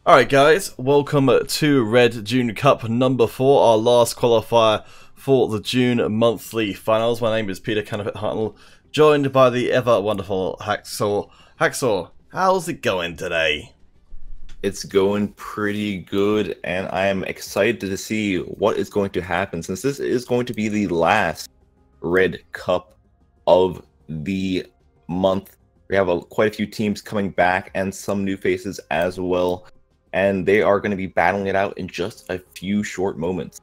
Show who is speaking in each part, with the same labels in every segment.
Speaker 1: Alright guys, welcome to Red June Cup number 4, our last qualifier for the June monthly finals. My name is Peter Canapit Hartnell, joined by the ever wonderful Hacksaw. Hacksaw, how's it going today?
Speaker 2: It's going pretty good, and I am excited to see what is going to happen, since this is going to be the last Red Cup of the month. We have quite a few teams coming back and some new faces as well, and they are going to be battling it out in just a few short moments.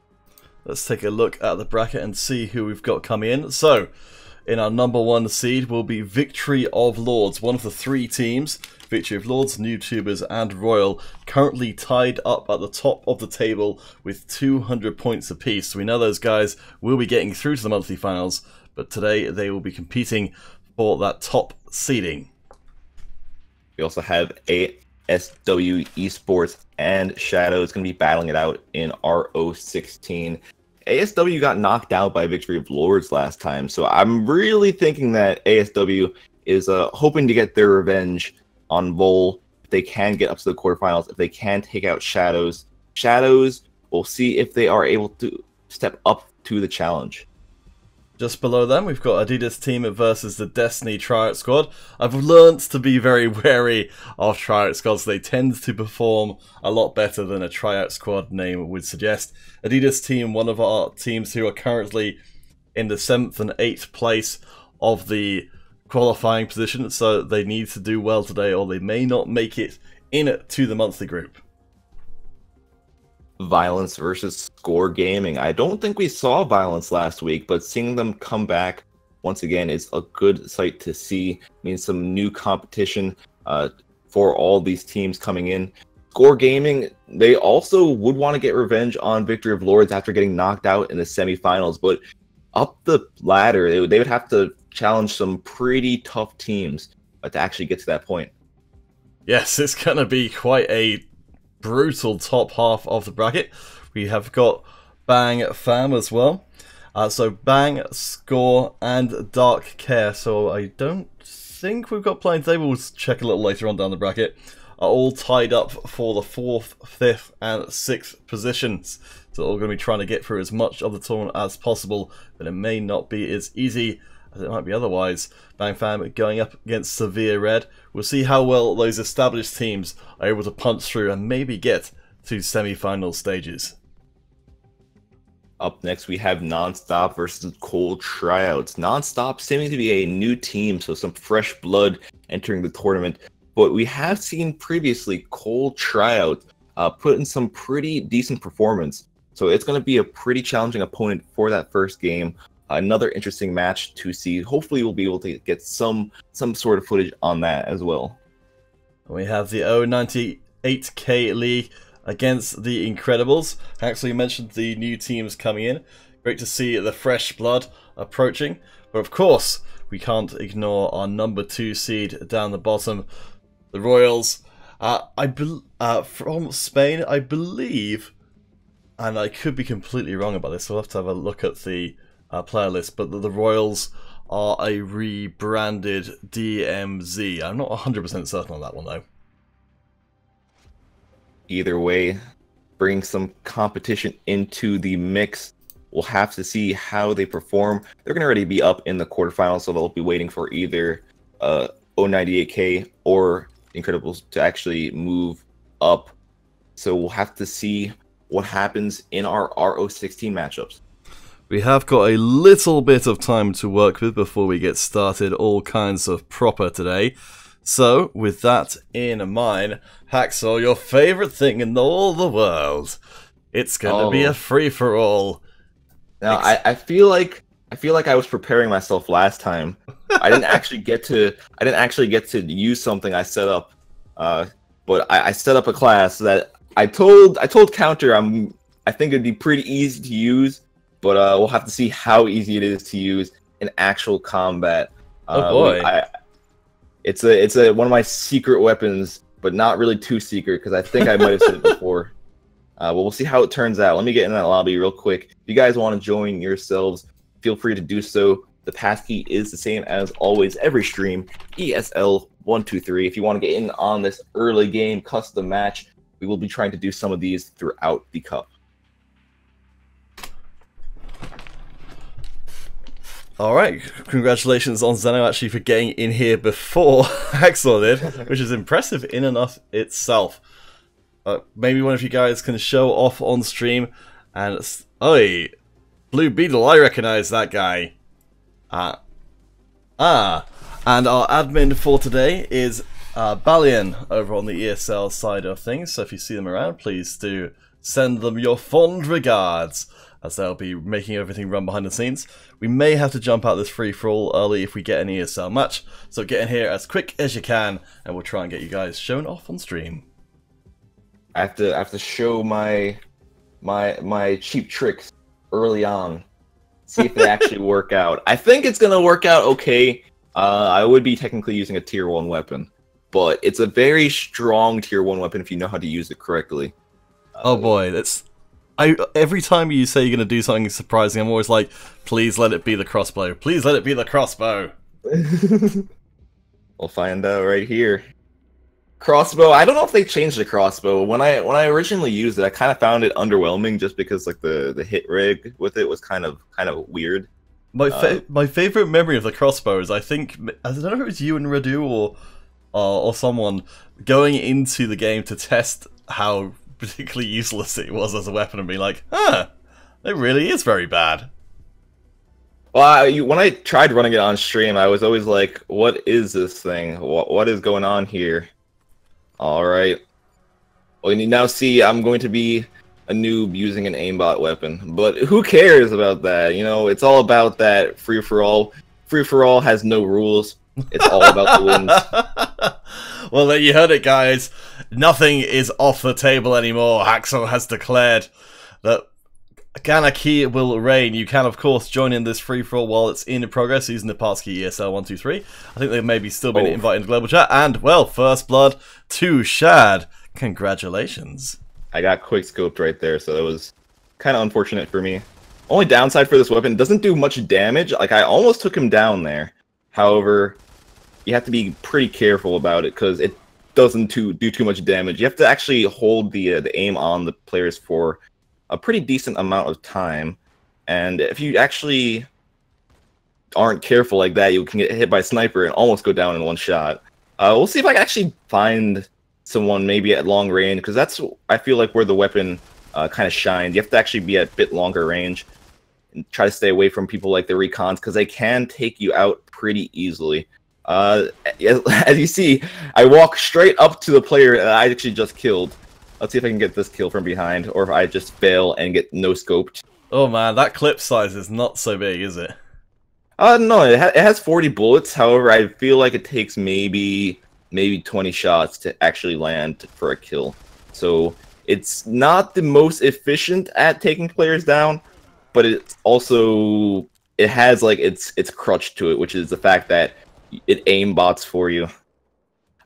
Speaker 1: Let's take a look at the bracket and see who we've got coming in. So, in our number 1 seed will be Victory of Lords, one of the 3 teams. Victory of Lords, NewTubers and Royal, currently tied up at the top of the table with 200 points apiece. So we know those guys will be getting through to the monthly finals, but today they will be competing for that top seeding.
Speaker 2: We also have ASW Esports and Shadows going to be battling it out in RO16. ASW got knocked out by Victory of Lords last time, so I'm really thinking that ASW is hoping to get their revenge on Vol. If they can get up to the quarterfinals, if they can take out Shadows. Shadows, we'll see if they are able to step up to the challenge.
Speaker 1: Just below them, we've got Adidas team versus the Destiny Tryout Squad. I've learnt to be very wary of Tryout Squads. They tend to perform a lot better than a Tryout Squad name would suggest. Adidas team, one of our teams who are currently in the 7th and 8th place of the qualifying position, so they need to do well today or they may not make it into the monthly group.
Speaker 2: Violence versus Score Gaming. I don't think we saw Violence last week, but seeing them come back once again is a good sight to see. It means some new competition for all these teams coming in. Score Gaming, they also would want to get revenge on Victory of Lords after getting knocked out in the semifinals, but up the ladder, they would have to challenge some pretty tough teams to actually get to that point.
Speaker 1: Yes, it's going to be quite a brutal top half of the bracket. We have got Bang Fam as well. So Bang, Score, and Dark Care. So I don't think we've got playing today. We'll check a little later on down the bracket. Are all tied up for the 4th, 5th, and 6th positions. So we're going to be trying to get through as much of the tournament as possible, but it may not be as easy as it might be otherwise. Bang Fam going up against Severe Red. We'll see how well those established teams are able to punch through and maybe get to semi-final stages.
Speaker 2: Up next, we have Nonstop versus Cold Tryouts. Nonstop seeming to be a new team, so some fresh blood entering the tournament. But we have seen previously Cold Tryouts put in some pretty decent performance. So it's going to be a pretty challenging opponent for that first game. Another interesting match to see. Hopefully we'll be able to get some sort of footage on that as well.
Speaker 1: We have the 098K League against the Incredibles. Actually, you mentioned the new teams coming in. Great to see the fresh blood approaching. But of course, we can't ignore our number 2 seed down the bottom, the Royals. From Spain, I believe, and I could be completely wrong about this, so we'll have to have a look at the player list, but the Royals are a rebranded DMZ. I'm not 100% certain on that one though.
Speaker 2: Either way, bring some competition into the mix. We'll have to see how they perform. They're going to already be up in the quarterfinals, so they'll be waiting for either 098K or Incredibles to actually move up. So we'll have to see what happens in our RO16 matchups.
Speaker 1: We have got a little bit of time to work with before we get started all kinds of proper today. So, with that in mind, Hacksaw, your favourite thing in all the world. It's going to be a free-for-all.
Speaker 2: Now, I feel like I was preparing myself last time. I didn't actually get to use something I set up. But I set up a class that I told Counter I think it'd be pretty easy to use. But we'll have to see how easy it is to use in actual combat.
Speaker 1: Oh boy!
Speaker 2: It's one of my secret weapons, but not really too secret because I think I might have said it before. But we'll see how it turns out. Let me get in that lobby real quick. If you guys want to join yourselves, feel free to do so. The passkey is the same as always every stream, ESL123. If you want to get in on this early game custom match, we will be trying to do some of these throughout the cup.
Speaker 1: Alright, congratulations on Zeno actually for getting in here before Axel did, which is impressive in and of itself. Maybe one of you guys can show off on stream, and oi, Blue Beetle, I recognize that guy. And our admin for today is Balian over on the ESL side of things, so if you see them around, please do send them your fond regards, as they'll be making everything run behind the scenes. We may have to jump out this free-for-all early if we get an ESL match, so get in here as quick as you can, and we'll try and get you guys shown off on stream.
Speaker 2: I have to show my cheap tricks early on, see if they actually work out. I think it's gonna work out okay. I would be technically using a tier 1 weapon, but it's a very strong tier 1 weapon if you know how to use it correctly.
Speaker 1: Oh boy, every time you say you're going to do something surprising, I'm always like, please let it be the crossbow. Please let it be the crossbow.
Speaker 2: We'll find out right here. Crossbow, I don't know if they changed the crossbow. When I originally used it, I kind of found it underwhelming just because like the hit rig with it was kind of weird.
Speaker 1: My favorite memory of the crossbow is I don't know if it was you and Radu or someone going into the game to test how particularly useless it was as a weapon and be like, it really is very bad.
Speaker 2: Well, when I tried running it on stream, I was always like, what is this thing? What is going on here? Alright. Well, you now see I'm going to be a noob using an aimbot weapon, but who cares about that? You know, it's all about that free-for-all. Free-for-all has no rules. It's all about the wins.
Speaker 1: Well, there you heard it, guys. Nothing is off the table anymore. Haxel has declared that Ganaki will reign. You can, of course, join in this free-for-all while it's in progress using the passkey ESL123. I think they've maybe still been invited to global chat. And, well, first blood to Shad. Congratulations.
Speaker 2: I got quick scoped right there, so that was kind of unfortunate for me. Only downside for this weapon, it doesn't do much damage. Like, I almost took him down there. However, you have to be pretty careful about it because it doesn't do too much damage. You have to actually hold the aim on the players for a pretty decent amount of time, and if you actually aren't careful like that, you can get hit by a sniper and almost go down in one shot. We'll see if I can actually find someone maybe at long range, because that's, I feel like, where the weapon kind of shines. You have to actually be at a bit longer range and try to stay away from people like the recons, because they can take you out pretty easily. As you see, I walk straight up to the player that I actually just killed. Let's see if I can get this kill from behind, or if I just fail and get no-scoped.
Speaker 1: Oh man, that clip size is not so big, is it?
Speaker 2: No, it has 40 bullets. However, I feel like it takes maybe 20 shots to actually land for a kill. So it's not the most efficient at taking players down, but it's also, it has like its crutch to it, which is the fact that it aimbots for you.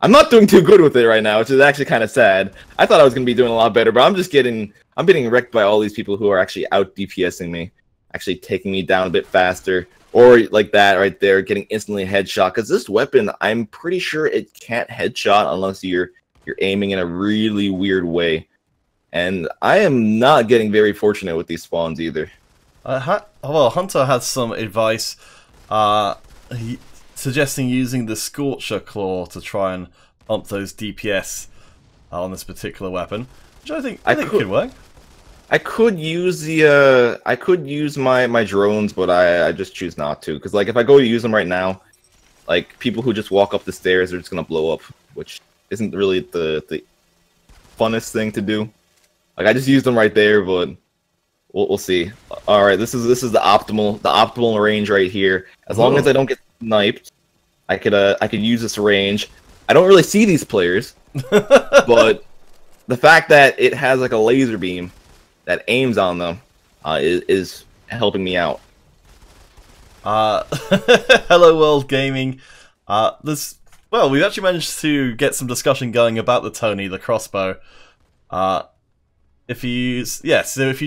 Speaker 2: I'm not doing too good with it right now, which is actually kind of sad. I thought I was going to be doing a lot better, but I'm getting wrecked by all these people who are actually out DPSing me, actually taking me down a bit faster, or like that right there, getting instantly headshot. Because this weapon, I'm pretty sure it can't headshot unless you're aiming in a really weird way. And I am not getting very fortunate with these spawns either.
Speaker 1: Well, Hunter has some advice. Suggesting using the Scorcher Claw to try and bump those DPS on this particular weapon, which I think could work.
Speaker 2: I could use the I could use my drones, but I just choose not to, because like if I go to use them right now, like people who just walk up the stairs are just gonna blow up, which isn't really the funnest thing to do. Like I just used them right there, but we'll see. All right, this is the optimal range right here. As long as I don't get sniped, I could use this range. I don't really see these players, but the fact that it has like a laser beam that aims on them is helping me out.
Speaker 1: Hello World Gaming. Well, we've actually managed to get some discussion going about the Tony, the crossbow. So if you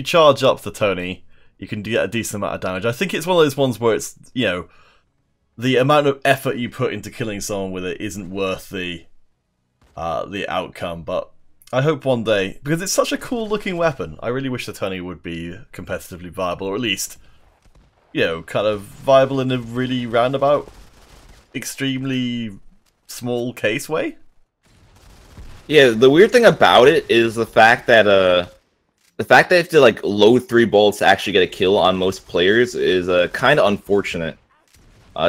Speaker 1: charge up the Tony, you can get a decent amount of damage. I think it's one of those ones where it's, you know, the amount of effort you put into killing someone with it isn't worth the outcome. But I hope one day, because it's such a cool looking weapon. I really wish the Tony would be competitively viable, or at least, you know, kind of viable in a really roundabout, extremely small case way.
Speaker 2: Yeah, the weird thing about it is the fact that you have to like load 3 bullets to actually get a kill on most players is kind of unfortunate.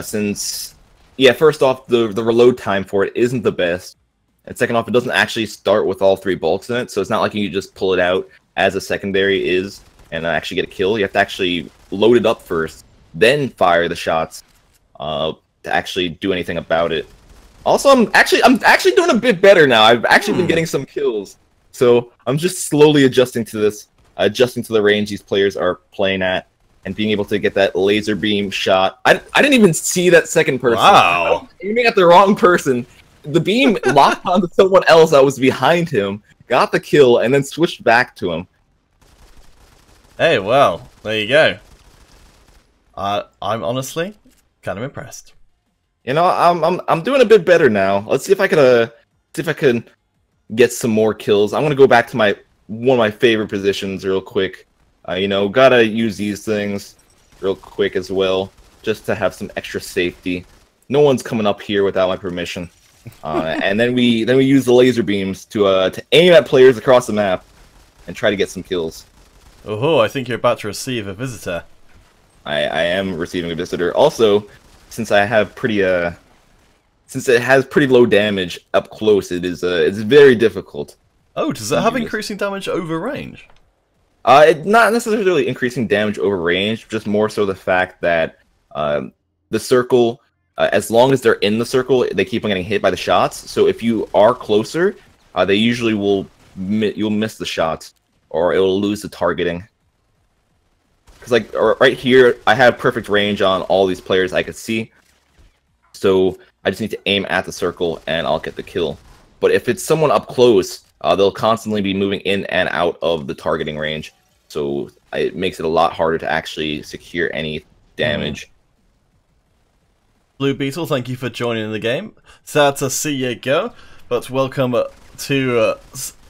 Speaker 2: Since, yeah, first off, the reload time for it isn't the best, and second off, it doesn't actually start with all 3 bullets in it, so it's not like you just pull it out as a secondary is and actually get a kill. You have to actually load it up first, then fire the shots to actually do anything about it. Also, I'm actually doing a bit better now. I've actually been getting some kills, so I'm just slowly adjusting to this, adjusting to the range these players are playing at, and being able to get that laser beam shot. I didn't even see that second person.
Speaker 1: Wow!
Speaker 2: I was aiming at the wrong person. The beam locked onto someone else that was behind him, got the kill, and then switched back to him.
Speaker 1: Hey, well, there you go. I'm honestly kind of impressed.
Speaker 2: You know, I'm doing a bit better now. Let's see if I can get some more kills. I'm gonna go back to one of my favorite positions real quick. You know, gotta use these things real quick as well, just to have some extra safety. No one's coming up here without my permission. And then we use the laser beams to aim at players across the map and try to get some kills.
Speaker 1: Oh, I think you're about to receive a visitor.
Speaker 2: I am receiving a visitor. Also, since I have since it has pretty low damage up close, it's very difficult.
Speaker 1: Oh, does it have increasing damage over range?
Speaker 2: Not necessarily increasing damage over range, just more so the fact that the circle, as long as they're in the circle, they keep on getting hit by the shots. So if you are closer, they usually you'll miss the shots, or it'll lose the targeting. Because like right here, I have perfect range on all these players I could see. So I just need to aim at the circle and I'll get the kill. But if it's someone up close, they'll constantly be moving in and out of the targeting range. So it makes it a lot harder to actually secure any damage.
Speaker 1: Blue Beetle, thank you for joining the game. Sad to see you go, but welcome to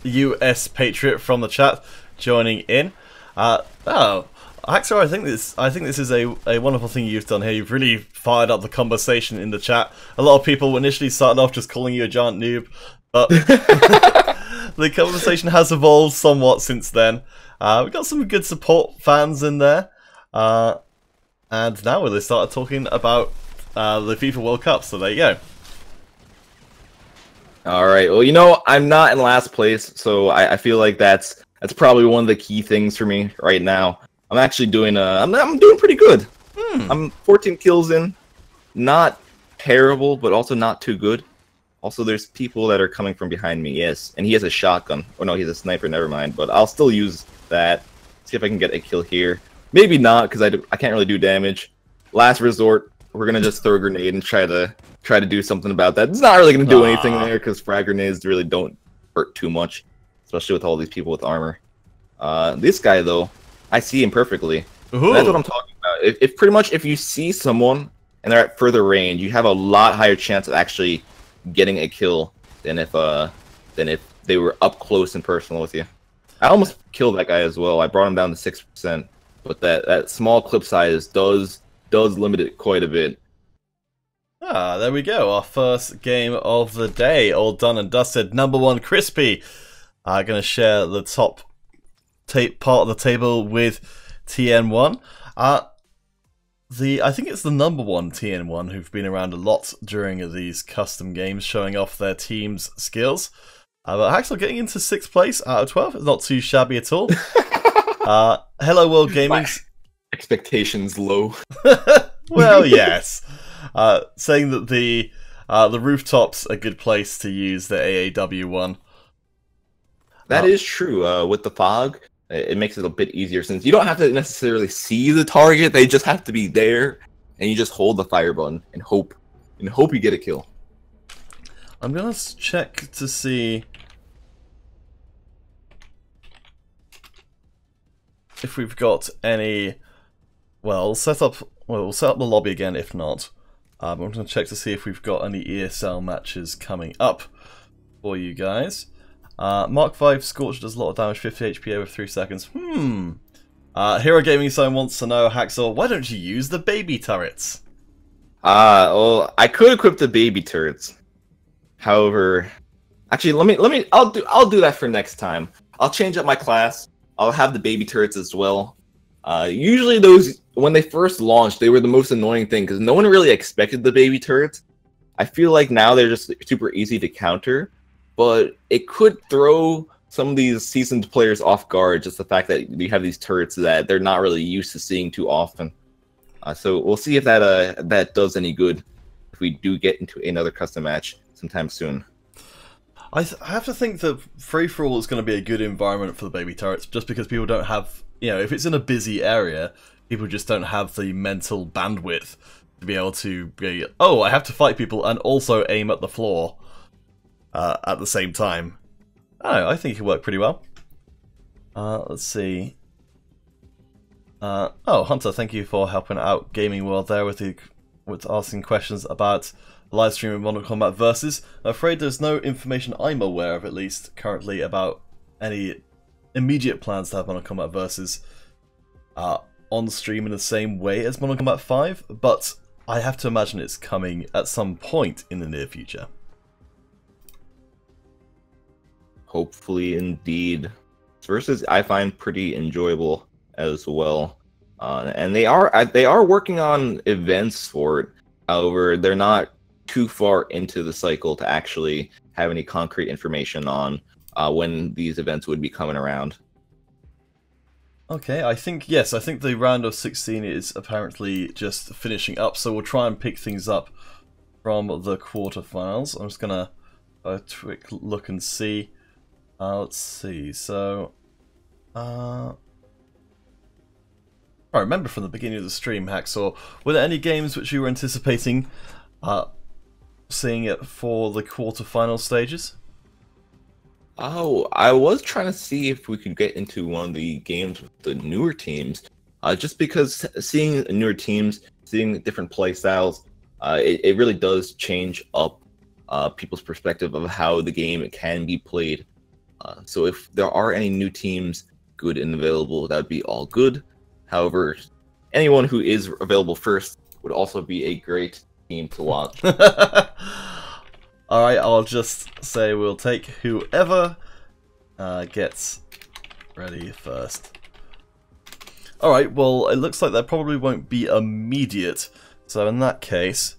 Speaker 1: US Patriot from the chat joining in. Oh, Axel, I think this is a wonderful thing you've done here. You've really fired up the conversation in the chat. A lot of people initially started off just calling you a giant noob, but the conversation has evolved somewhat since then. We've got some good support fans in there, and now they started talking about the FIFA World Cup. So there you go.
Speaker 2: All right. Well, you know, I'm not in last place, so I feel like that's probably one of the key things for me right now. I'm actually doing I'm doing pretty good. I'm 14 kills in, not terrible, but also not too good. Also, there's people that are coming from behind me. Yes, and he has a shotgun. Oh no, he's a sniper. Never mind. But I'll still use that. See if I can get a kill here. Maybe not, because I can't really do damage. Last resort, we're gonna just throw a grenade and try to do something about that. It's not really gonna do anything there, because frag grenades really don't hurt too much, especially with all these people with armor. This guy though, I see him perfectly. That's what I'm talking about. If pretty much if you see someone and they're at further range, you have a lot higher chance of actually getting a kill than if they were up close and personal with you. I almost killed that guy as well. I brought him down to 6%, but that small clip size does limit it quite a bit.
Speaker 1: Ah, there we go. Our first game of the day, all done and dusted. Number 1, Crispy. Going to share the top part of the table with TN1. I think it's the number 1 TN1 who've been around a lot during these custom games, showing off their team's skills. But Axel getting into 6th place out of 12 is not too shabby at all. Hello World Gaming.
Speaker 2: Expectations low.
Speaker 1: Well, yes. Saying that the rooftops are a good place to use the AAW one.
Speaker 2: That is true. With the fog, it makes it a bit easier since you don't have to necessarily see the target. They just have to be there, and you just hold the fire button and hope you get a kill.
Speaker 1: I'm gonna check to see if we've got any. Well, we'll set up the lobby again. If not, I'm gonna check to see if we've got any ESL matches coming up for you guys. Mark 5 Scorcher does a lot of damage, 50 HP over 3 seconds. Hero Gaming Zone wants to know, Hacksaw, why don't you use the baby turrets?
Speaker 2: Well, I could equip the baby turrets. However, actually, I'll do that for next time. I'll change up my class. I'll have the baby turrets as well. Usually those, when they first launched, they were the most annoying thing because no one really expected the baby turrets. I feel like now they're just super easy to counter, but it could throw some of these seasoned players off guard, just the fact that we have these turrets that they're not really used to seeing too often. So we'll see if that does any good if we do get into another custom match sometime soon.
Speaker 1: I have to think that free-for-all is going to be a good environment for the baby turrets, just because people don't have, if it's in a busy area, people just don't have the mental bandwidth to be able to be, oh, I have to fight people and also aim at the floor at the same time. I think it can work pretty well. Let's see. Hunter, thank you for helping out Gaming World there with asking questions about live stream of Mortal Kombat Versus. I'm afraid there's no information I'm aware of, at least currently, about any immediate plans to have Mortal Kombat Versus on stream in the same way as Mortal Kombat 5, but I have to imagine it's coming at some point in the near future.
Speaker 2: Hopefully, indeed. Versus, I find pretty enjoyable as well, and they are working on events for it. However, they're not too far into the cycle to actually have any concrete information on when these events would be coming around.
Speaker 1: Okay, I think the round of 16 is apparently just finishing up, so we'll try and pick things up from the quarterfinals. I'm just gonna a quick look and see. Let's see. So, I remember from the beginning of the stream, Hacksaw, were there any games which you were anticipating seeing it for the quarterfinal stages?
Speaker 2: Oh, I was trying to see if we could get into one of the games with the newer teams, just because seeing newer teams, seeing different play styles, it really does change up people's perspective of how the game can be played. So if there are any new teams good and available, that would be all good. However, anyone who is available first would also be a great team to watch.
Speaker 1: Alright, I'll just say we'll take whoever gets ready first. Alright, well, it looks like that probably won't be immediate. So in that case,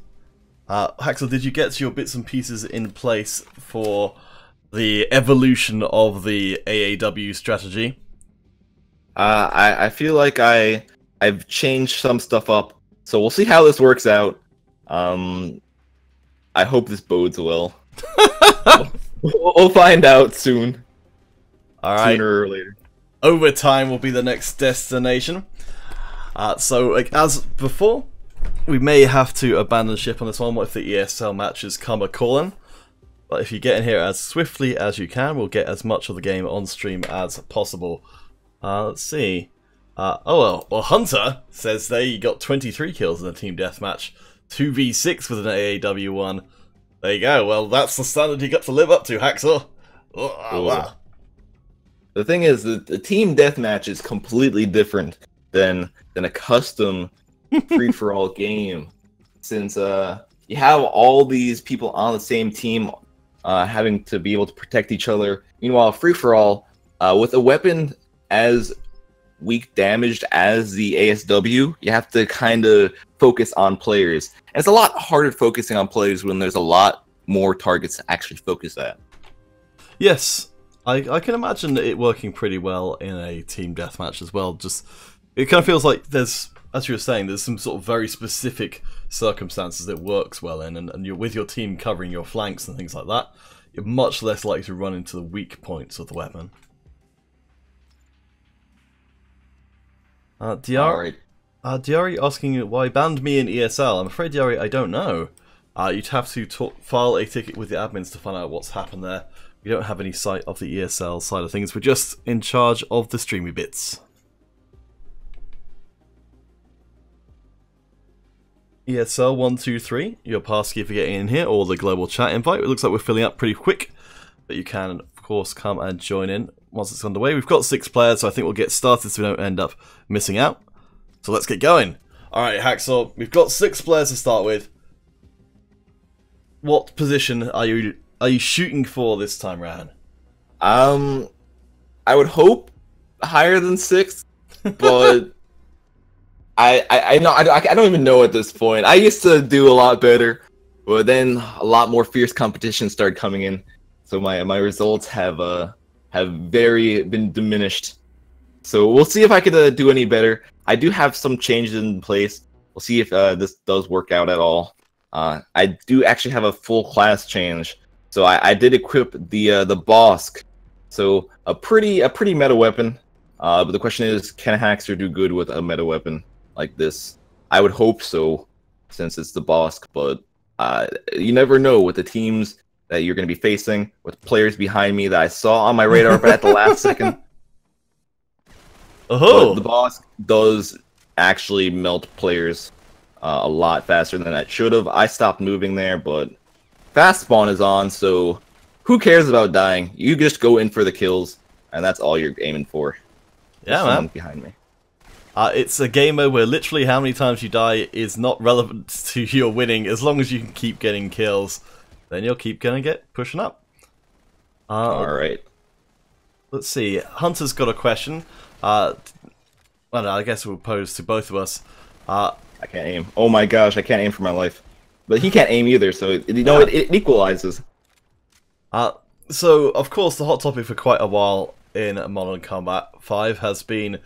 Speaker 1: Haxel, did you get your bits and pieces in place for the evolution of the AAW strategy?
Speaker 2: I feel like I've changed some stuff up, so we'll see how this works out. I hope this bodes well. We'll find out soon.
Speaker 1: All right.
Speaker 2: Sooner or later.
Speaker 1: Overtime will be the next destination. So, like as before, we may have to abandon ship on this one if the ESL matches come a-calling. But if you get in here as swiftly as you can, we'll get as much of the game on stream as possible. Let's see. Well, Hunter says there you got 23 kills in a team deathmatch. 2v6 with an AAW one. There you go. Well, that's the standard you got to live up to, Hacksaw. Wow.
Speaker 2: The thing is, the team deathmatch is completely different than a custom free-for-all game. Since you have all these people on the same team having to be able to protect each other. Meanwhile, free-for-all, with a weapon as weak damaged as the ASW, you have to kind of focus on players. And it's a lot harder focusing on players when there's a lot more targets to actually focus at.
Speaker 1: Yes, I can imagine it working pretty well in a team deathmatch as well. Just it kind of feels like there's, as you were saying, there's some sort of very specific circumstances it works well in, and you're with your team covering your flanks and things like that, you're much less likely to run into the weak points of the weapon. Diari asking why banned me in ESL. I'm afraid, Diari, I don't know. You'd have to file a ticket with the admins to find out what's happened there. We don't have any sight of the ESL side of things. We're just in charge of the streamy bits. ESL 123, your passkey for getting in here, or the global chat invite. It looks like we're filling up pretty quick, but you can, of of course, come and join in once it's underway. We've got 6 players, so I think we'll get started so we don't end up missing out. So let's get going. Alright, Hacksaw, we've got 6 players to start with. What position are you shooting for this time round?
Speaker 2: I would hope higher than 6, but I don't even know at this point. I used to do a lot better, but then a lot more fierce competition started coming in, so my results have been diminished. So we'll see if I could do any better. I do have some changes in place. We'll see if this does work out at all. I do actually have a full class change, so I did equip the Bosk, so a pretty meta weapon. But the question is, can Haxer do good with a meta weapon like this? I would hope so, since it's the Bosk, but you never know with the teams that you're going to be facing, with players behind me that I saw on my radar but at the last second.
Speaker 1: Oh,
Speaker 2: the Bosk does actually melt players a lot faster than it should have. I stopped moving there, but fast spawn is on, so who cares about dying? You just go in for the kills, and that's all you're aiming for.
Speaker 1: Yeah, man.
Speaker 2: Behind me.
Speaker 1: It's a game mode where literally how many times you die is not relevant to your winning. As long as you can keep getting kills, then you'll keep gonna get pushing up.
Speaker 2: Alright.
Speaker 1: Let's see. Hunter's got a question. Well, I guess we'll pose to both of us.
Speaker 2: I can't aim. Oh my gosh, I can't aim for my life. But he can't aim either, so it equalizes.
Speaker 1: So, of course, the hot topic for quite a while in Modern Combat 5 has been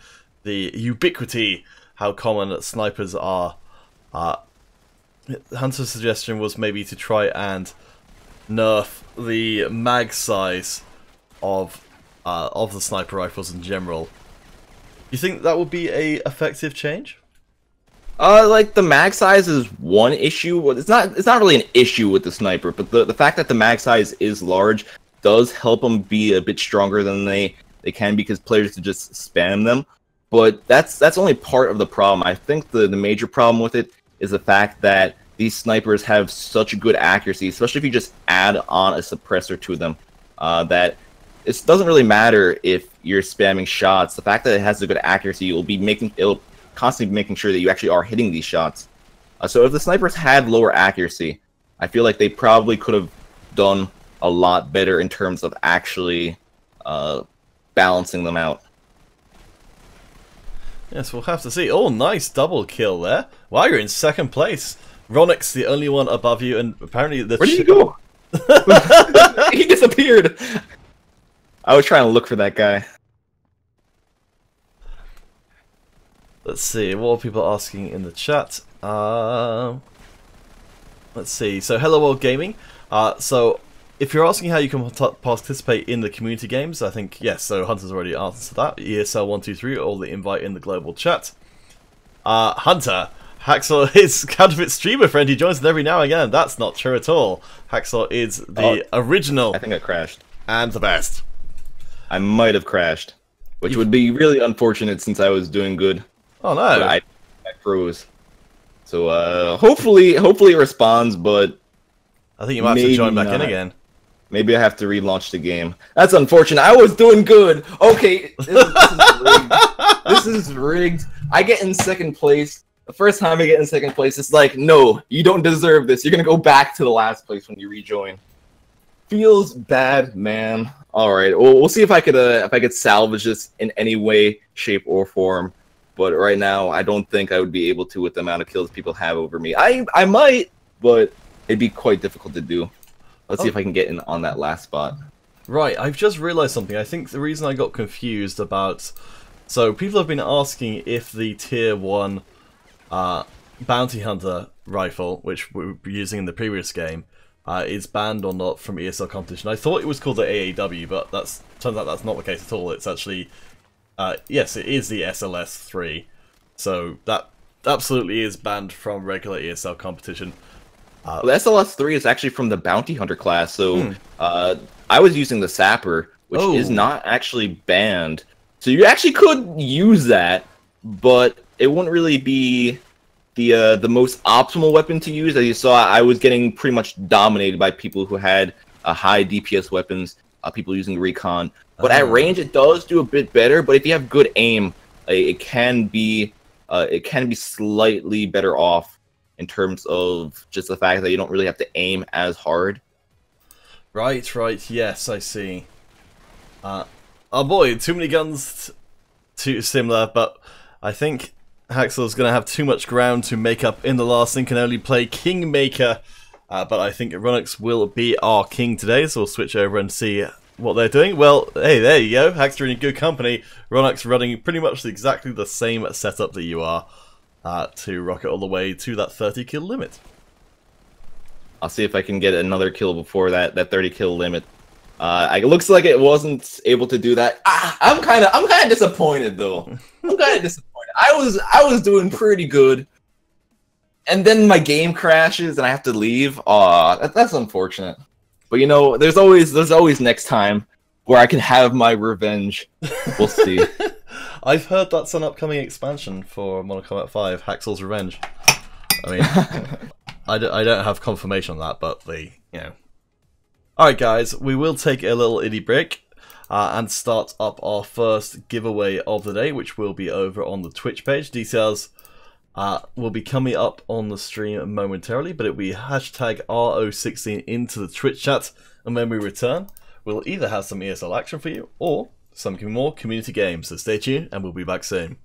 Speaker 1: the ubiquity, how common snipers are. Hunter's suggestion was maybe to try and nerf the mag size of the sniper rifles in general. You think that would be a effective change?
Speaker 2: Like the mag size is one issue. It's not really an issue with the sniper, but the fact that the mag size is large does help them be a bit stronger than they can, because players can just spam them. But that's only part of the problem. I think the major problem with it is the fact that these snipers have such good accuracy, especially if you just add on a suppressor to them, that it doesn't really matter if you're spamming shots. The fact that it has a good accuracy, it'll constantly making sure that you actually are hitting these shots. So if the snipers had lower accuracy, I feel like they probably could have done a lot better in terms of actually balancing them out.
Speaker 1: Yes, we'll have to see. Oh, nice double kill there. Wow, you're in 2nd place. Ronik's the only one above you, and apparently the
Speaker 2: Where did he go? He disappeared. I was trying to look for that guy.
Speaker 1: Let's see, what are people asking in the chat? Let's see, so Hello World Gaming. So, if you're asking how you can participate in the community games, I think, yes, so Hunter's already answered that. ESL123, or the invite in the global chat. Hunter, Hacksaw is counterfeit streamer friend. He joins it every now and again. That's not true at all. Hacksaw is the original.
Speaker 2: I think I crashed.
Speaker 1: And the best.
Speaker 2: I might have crashed, which would be really unfortunate since I was doing good.
Speaker 1: Oh no!
Speaker 2: But I froze. So hopefully it responds, but
Speaker 1: I think you might have to join back in again.
Speaker 2: Maybe I have to relaunch the game. That's unfortunate. I was doing good. Okay, this is rigged. This is rigged. I get in 2nd place. The first time I get in 2nd place, it's like, no, you don't deserve this. You're gonna go back to the last place when you rejoin. Feels bad, man. All right, well, we'll see if I could salvage this in any way, shape, or form. But right now, I don't think I would be able to with the amount of kills people have over me. I might, but it'd be quite difficult to do. Let's see if I can get in on that last spot.
Speaker 1: Right, I've just realized something. I think the reason I got confused about... So, people have been asking if the Tier 1 Bounty Hunter rifle, which we were using in the previous game, is banned or not from ESL competition. I thought it was called the AAW, but turns out that's not the case at all. It's actually... yes, it is the SLS3, so that absolutely is banned from regular ESL competition.
Speaker 2: Well, the SLS3 is actually from the Bounty Hunter class, so I was using the Sapper, which is not actually banned. So you actually could use that, but it wouldn't really be the most optimal weapon to use. As you saw, I was getting pretty much dominated by people who had high DPS weapons, people using recon. But at range, it does do a bit better. But if you have good aim, it can be slightly better off in terms of just the fact that you don't really have to aim as hard.
Speaker 1: Right. Yes, I see. Oh boy, too many guns, too similar. But I think Haxel's going to have too much ground to make up in the last and can only play Kingmaker. But I think Runux will be our king today, so we'll switch over and see what they're doing. Well, hey, there you go. Haxter in good company. Runux running pretty much exactly the same setup that you are to rocket all the way to that 30 kill limit.
Speaker 2: I'll see if I can get another kill before that 30 kill limit. It looks like it wasn't able to do that. I'm kind of disappointed though. I'm kind of disappointed. I was doing pretty good, and then my game crashes and I have to leave. That's unfortunate. But you know, there's always next time where I can have my revenge. We'll see.
Speaker 1: I've heard that's an upcoming expansion for Mortal Kombat 5, Haxel's Revenge. I mean, I don't have confirmation on that, but Alright guys, we will take a little indie break and start up our first giveaway of the day, which will be over on the Twitch page. Details will be coming up on the stream momentarily, but it will be hashtag RO16 into the Twitch chat, and when we return, we'll either have some ESL action for you, or some more community games, so stay tuned, and we'll be back soon.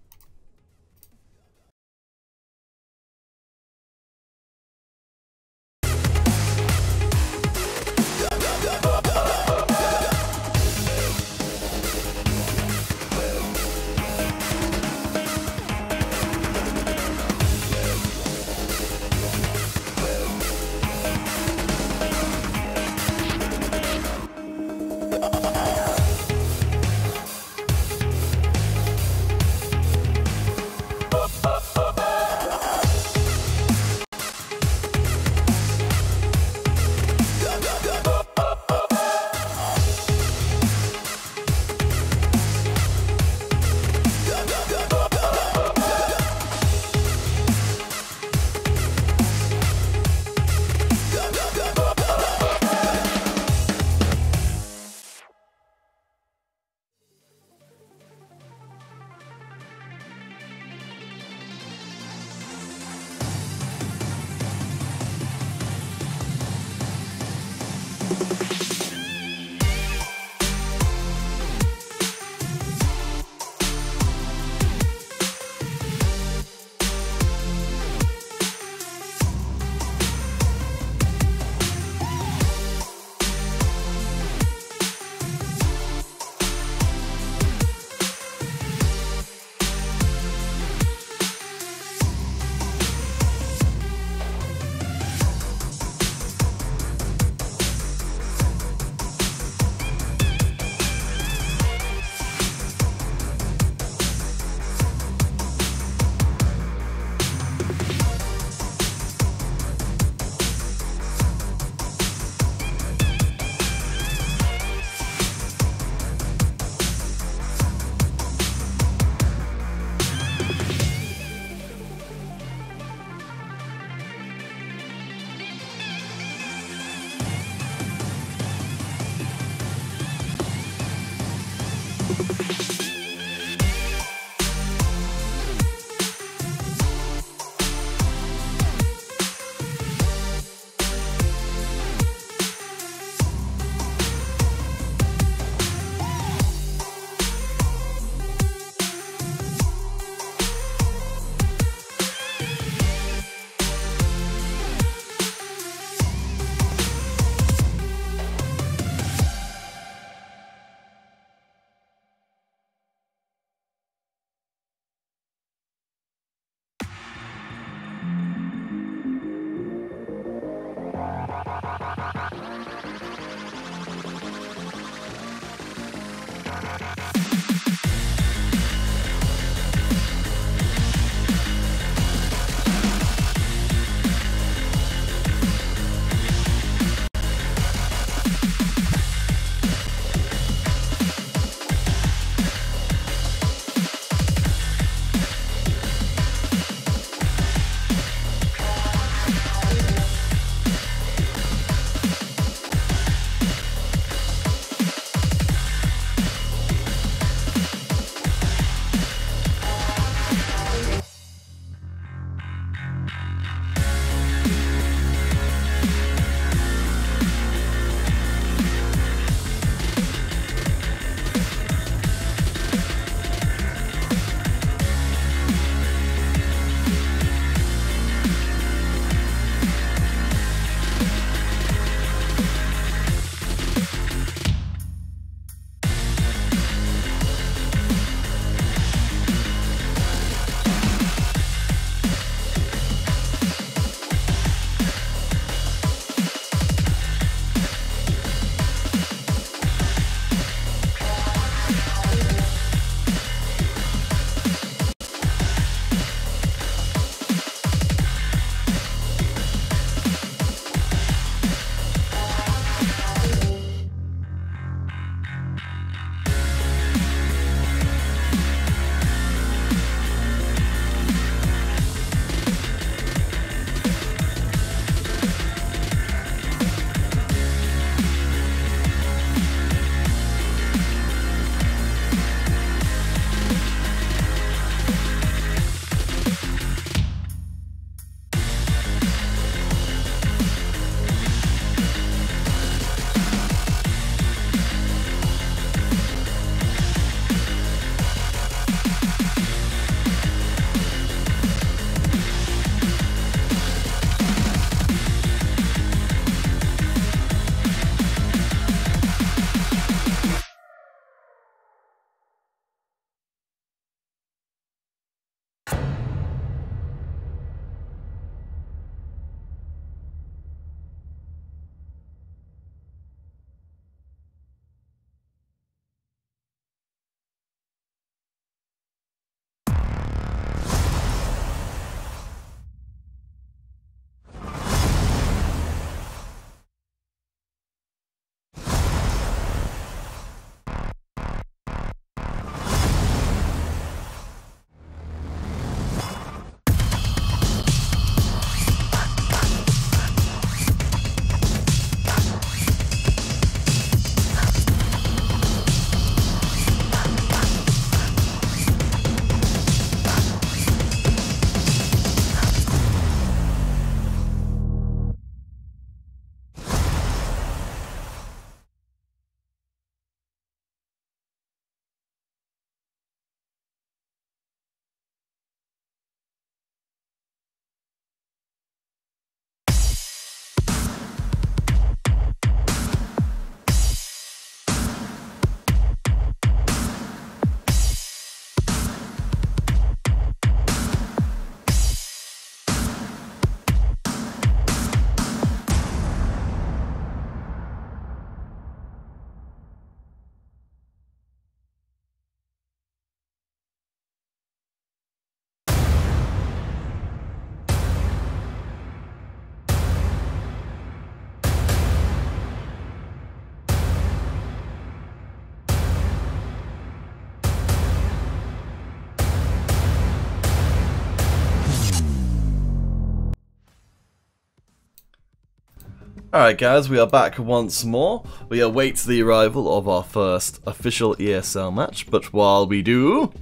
Speaker 1: Alright guys, we are back once more. We await the arrival of our first official ESL match, but while we do,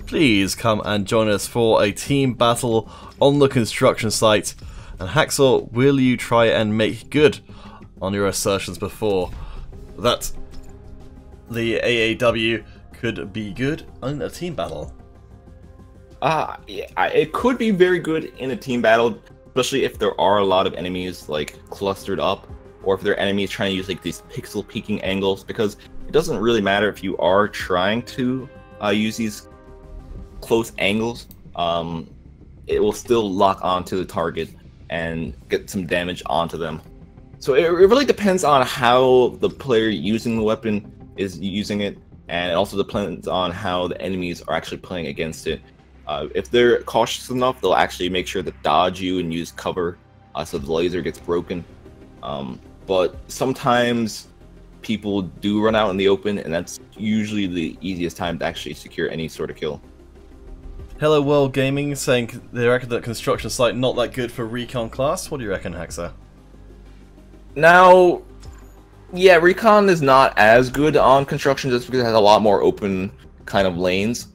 Speaker 1: please come and join us for a team battle on the construction site. And Hacksaw, will you try and make good on your assertions before that the AAW could be good in a team battle?
Speaker 2: Yeah, it could be very good in a team battle, especially if there are a lot of enemies like clustered up, or if there are enemies trying to use like these pixel peeking angles, because it doesn't really matter if you are trying to use these close angles, it will still lock onto the target and get some damage onto them. So it really depends on how the player using the weapon is using it, and it also depends on how the enemies are actually playing against it. If they're cautious enough, they'll actually make sure to dodge you and use cover so the laser gets broken. But sometimes people do run out in the open, and that's usually the easiest time to actually secure any sort of kill.
Speaker 1: Hello World Gaming saying they reckon that construction site not that good for recon class. What do you reckon, Haxa?
Speaker 2: Now, yeah, recon is not as good on construction just because it has a lot more open kind of lanes.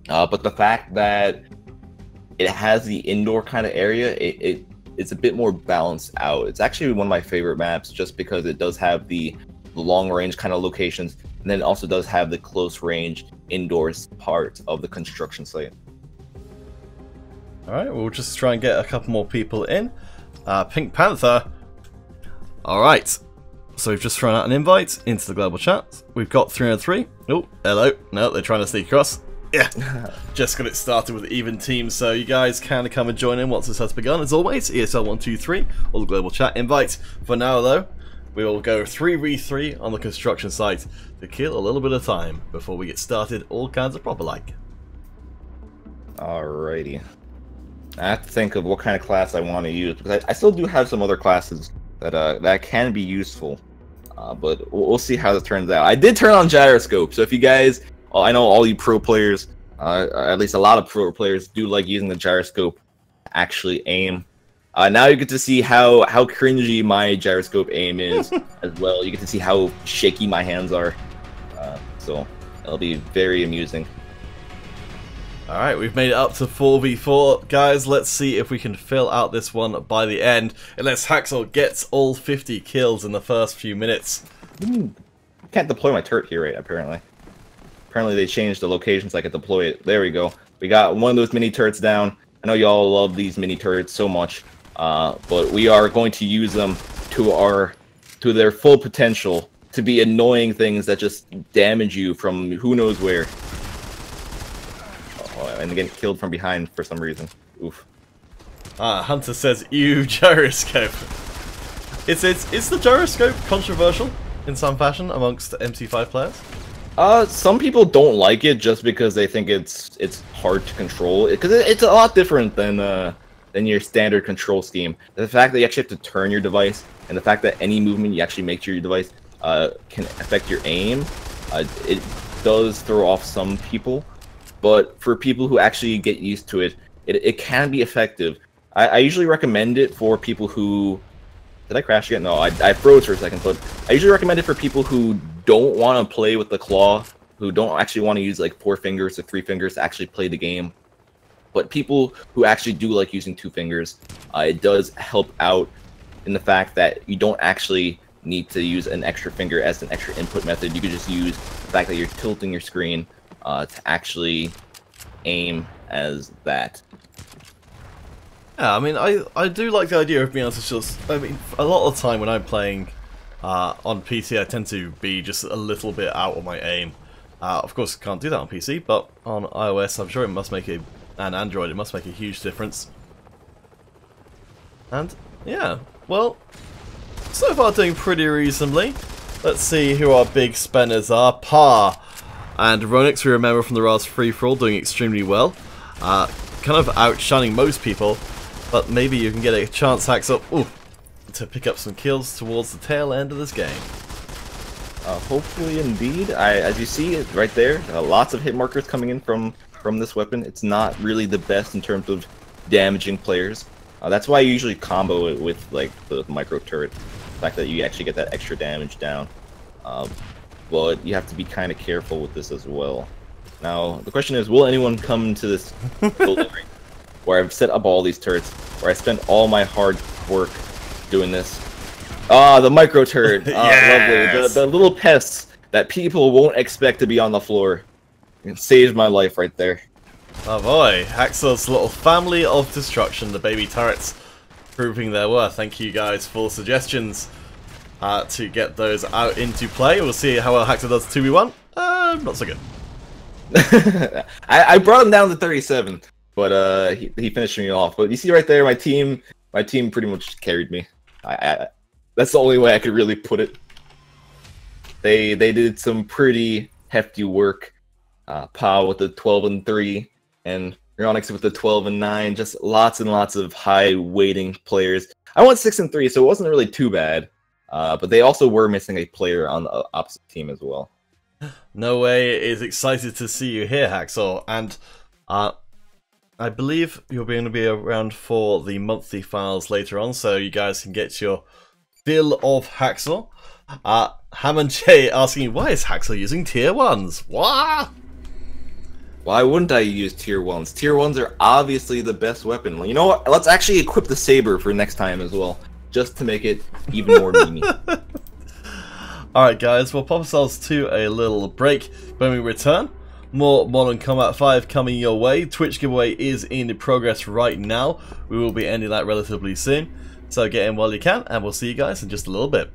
Speaker 2: But the fact that it has the indoor kind of area, it's a bit more balanced out. It's actually one of my favorite maps just because it does have the long range kind of locations, and then it also does have the close range indoors part of the construction site.
Speaker 1: Alright, we'll just try and get a couple more people in. Pink Panther. Alright, so we've just thrown out an invite into the global chat. We've got 303. Oh, hello. No, they're trying to sneak across. Yeah, just got it started with even teams, so you guys can come and join in once this has begun. As always, ESL123 or the global chat invite. For now, though, we will go 3v3 on the construction site to kill a little bit of time before we get started all kinds of proper like.
Speaker 2: Alrighty. I have to think of what kind of class I want to use, because I still do have some other classes that can be useful, but we'll see how this turns out. I did turn on gyroscope, so if you guys... I know all you pro players, at least a lot of pro players, do like using the gyroscope to actually aim. Now you get to see how cringy my gyroscope aim is as well. You get to see how shaky my hands are. So it'll be very amusing.
Speaker 1: Alright, we've made it up to 4v4. Guys, let's see if we can fill out this one by the end. Unless Hacksaw gets all 50 kills in the first few minutes.
Speaker 2: I can't deploy my turret here, right, apparently. Apparently they changed the locations I could deploy it. There we go. We got one of those mini turrets down. I know y'all love these mini turrets so much, but we are going to use them to their full potential to be annoying things that just damage you from who knows where. Oh, and getting killed from behind for some reason. Oof.
Speaker 1: Hunter says, ew, gyroscope. Is the gyroscope controversial in some fashion amongst MC5 players?
Speaker 2: Some people don't like it just because they think it's hard to control. Because it's a lot different than your standard control scheme. The fact that you actually have to turn your device, and the fact that any movement you actually make to your device can affect your aim, it does throw off some people. But for people who actually get used to it, it can be effective. I usually recommend it for people who... Did I crash again? No, I froze for a second, but I usually recommend it for people who don't want to play with the claw, who don't actually want to use like 4 fingers or 3 fingers to actually play the game. But people who actually do like using 2 fingers, it does help out in the fact that you don't actually need to use an extra finger as an extra input method. You could just use the fact that you're tilting your screen to actually aim as that.
Speaker 1: Yeah, I mean, I do like the idea of being able to just... I mean, a lot of the time when I'm playing on PC, I tend to be just a little bit out of my aim. Of course, can't do that on PC, but on iOS, I'm sure it must make and Android, it must make a huge difference. And, yeah, well, so far doing pretty reasonably. Let's see who our big spenders are. Pa and Ronix, we remember from the Raz free-for-all, doing extremely well. Kind of outshining most people. But maybe you can get a chance, Hacksaw, to pick up some kills towards the tail end of this game.
Speaker 2: Hopefully, indeed. As you see right there, lots of hit markers coming in from this weapon. It's not really the best in terms of damaging players. That's why I usually combo it with like the micro turret. fact that you actually get that extra damage down. But you have to be kind of careful with this as well. Now, the question is, will anyone come to this building right where I've set up all these turrets, where I spent all my hard work doing this? Ah, the micro turret.
Speaker 1: Yes!
Speaker 2: Lovely. The little pests that people won't expect to be on the floor. It saved my life right there.
Speaker 1: Oh boy, Haxor's little family of destruction, the baby turrets, proving their worth. Thank you guys for suggestions to get those out into play. We'll see how well Haxor does 2v1. Not so good.
Speaker 2: I brought him down to 37, but he finished me off. But you see right there, my team pretty much carried me. That's the only way I could really put it. They did some pretty hefty work. Pau with the 12-3, and Neuronics with the 12-9. Just lots and lots of high weighting players. I went 6-3, so it wasn't really too bad. But they also were missing a player on the opposite team as well.
Speaker 1: No Way is excited to see you here, Haxor, and I believe you're going to be around for the monthly files later on, so you guys can get your fill of Haxor. Hammond J asking, why is Haxor using tier 1s? What?
Speaker 2: Why wouldn't I use tier 1s? Tier 1s are obviously the best weapon. You know what? Let's actually equip the saber for next time as well, just to make it even more memey.
Speaker 1: Alright guys, we'll pop ourselves to a little break. When we return, more Modern Combat 5 coming your way. Twitch giveaway is in progress right now. We will be ending that relatively soon. So get in while you can, and we'll see you guys in just a little bit.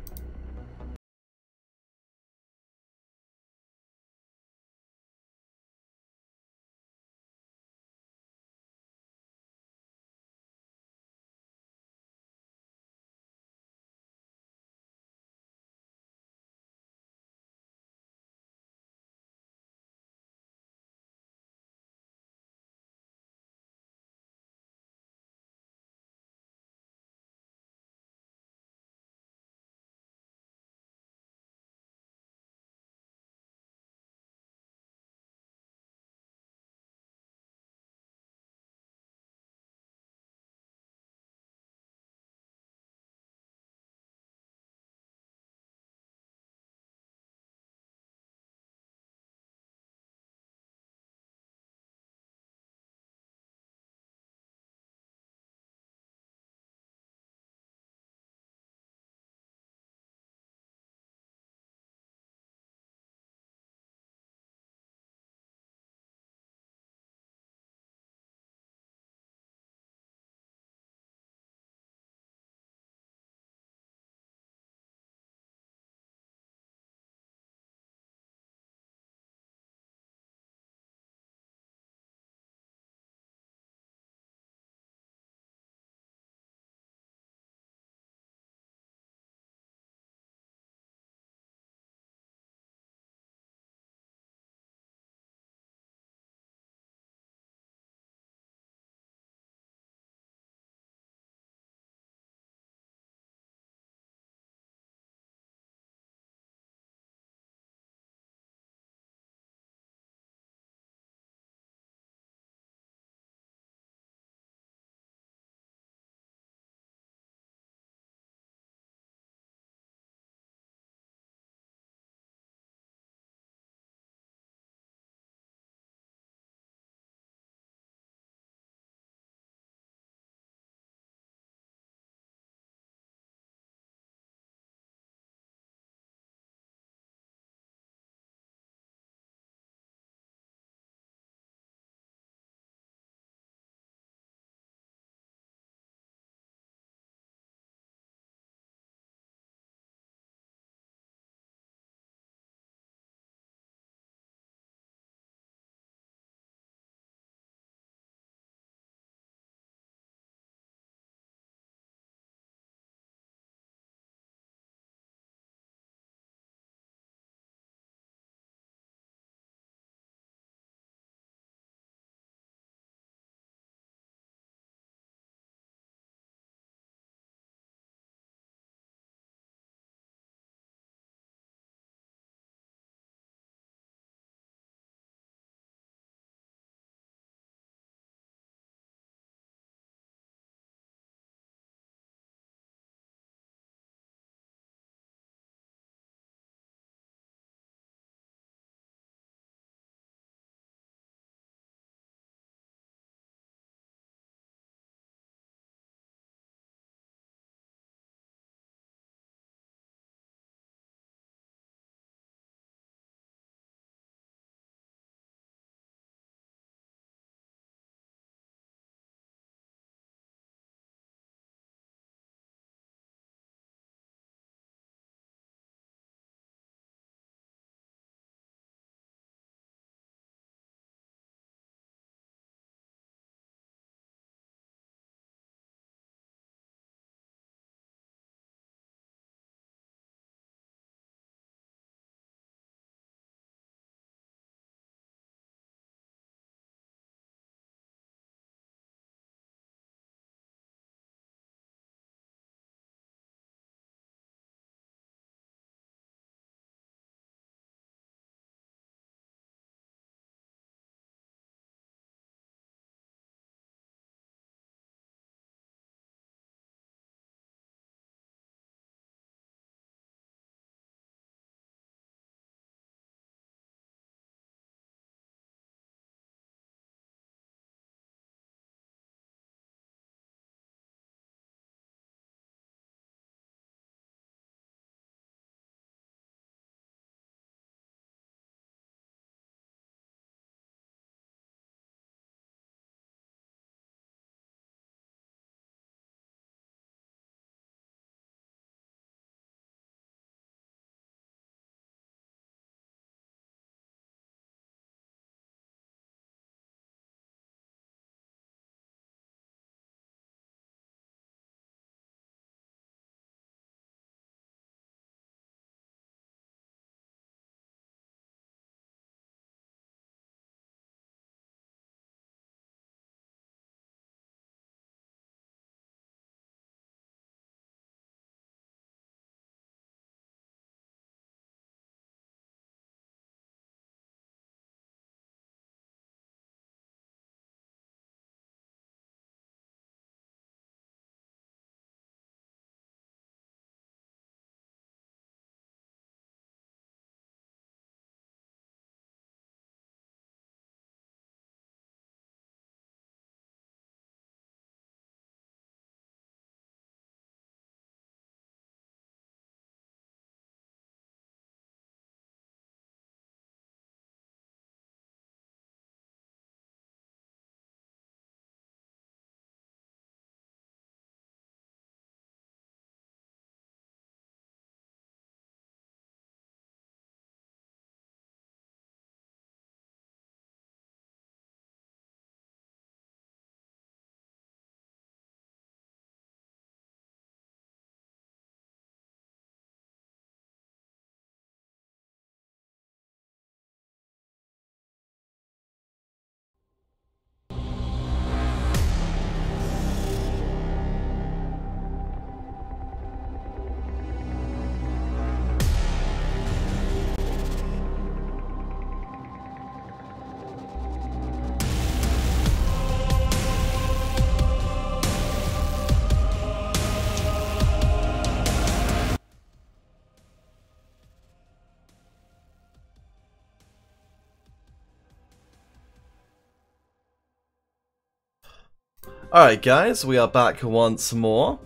Speaker 1: Alright guys, we are back once more.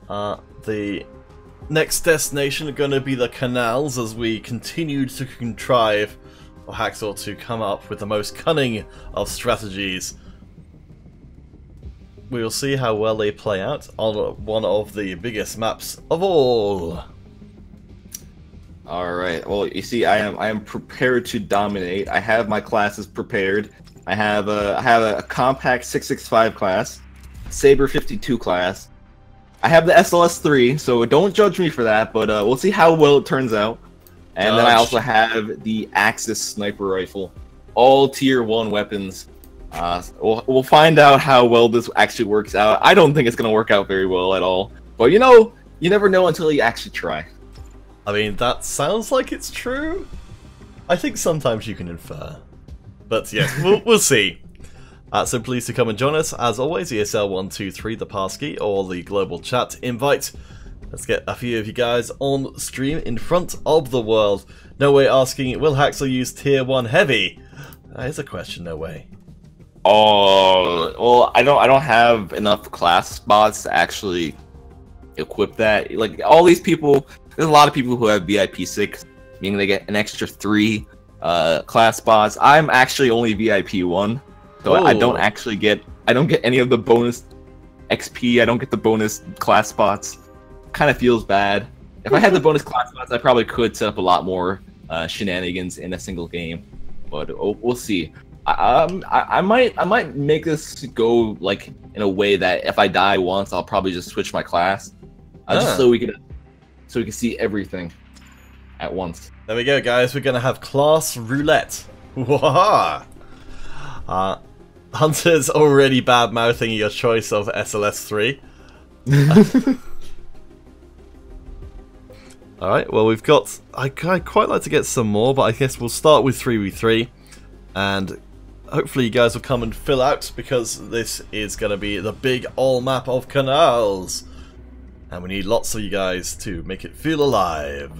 Speaker 1: The next destination are going to be the canals as we continue to contrive for Hacksaw to come up with the most cunning of strategies. We will see how well they play out on one of the biggest maps of all.
Speaker 2: Alright, well you see I am prepared to dominate. I have my classes prepared. I have a compact 665 class, Saber 52 class. I have the SLS3, so don't judge me for that, but we'll see how well it turns out. And then I also have the Axis sniper rifle, all tier 1 weapons. We'll find out how well this actually works out. I don't think it's gonna work out very well at all, but you know, you never know until you actually try.
Speaker 1: I mean, that sounds like it's true. I think sometimes you can infer. But yes, we'll see. So please to come and join us. As always, ESL123, the passkey, or the global chat invite. Let's get a few of you guys on stream in front of the world. No way asking, will Hacksaw use tier 1 heavy? That is a question, no way.
Speaker 2: Oh, well, I don't have enough class spots to actually equip that. Like, all these people, there's a lot of people who have VIP 6, meaning they get an extra 3 class spots. I'm actually only VIP 1, so I don't actually get any of the bonus XP. I don't get the bonus class spots. Kind of feels bad. If I had the bonus class spots, I probably could set up a lot more shenanigans in a single game, but we'll see. I might make this go like in a way that if I die once, I'll probably just switch my class, just so we can see everything at once.
Speaker 1: There we go, guys. We're going to have class roulette. Waha! Hunter's already bad-mouthing your choice of SLS3. Alright, well we've got... I'd quite like to get some more, but I guess we'll start with 3v3. And hopefully you guys will come and fill out, because this is going to be the big all map of canals. And we need lots of you guys to make it feel alive.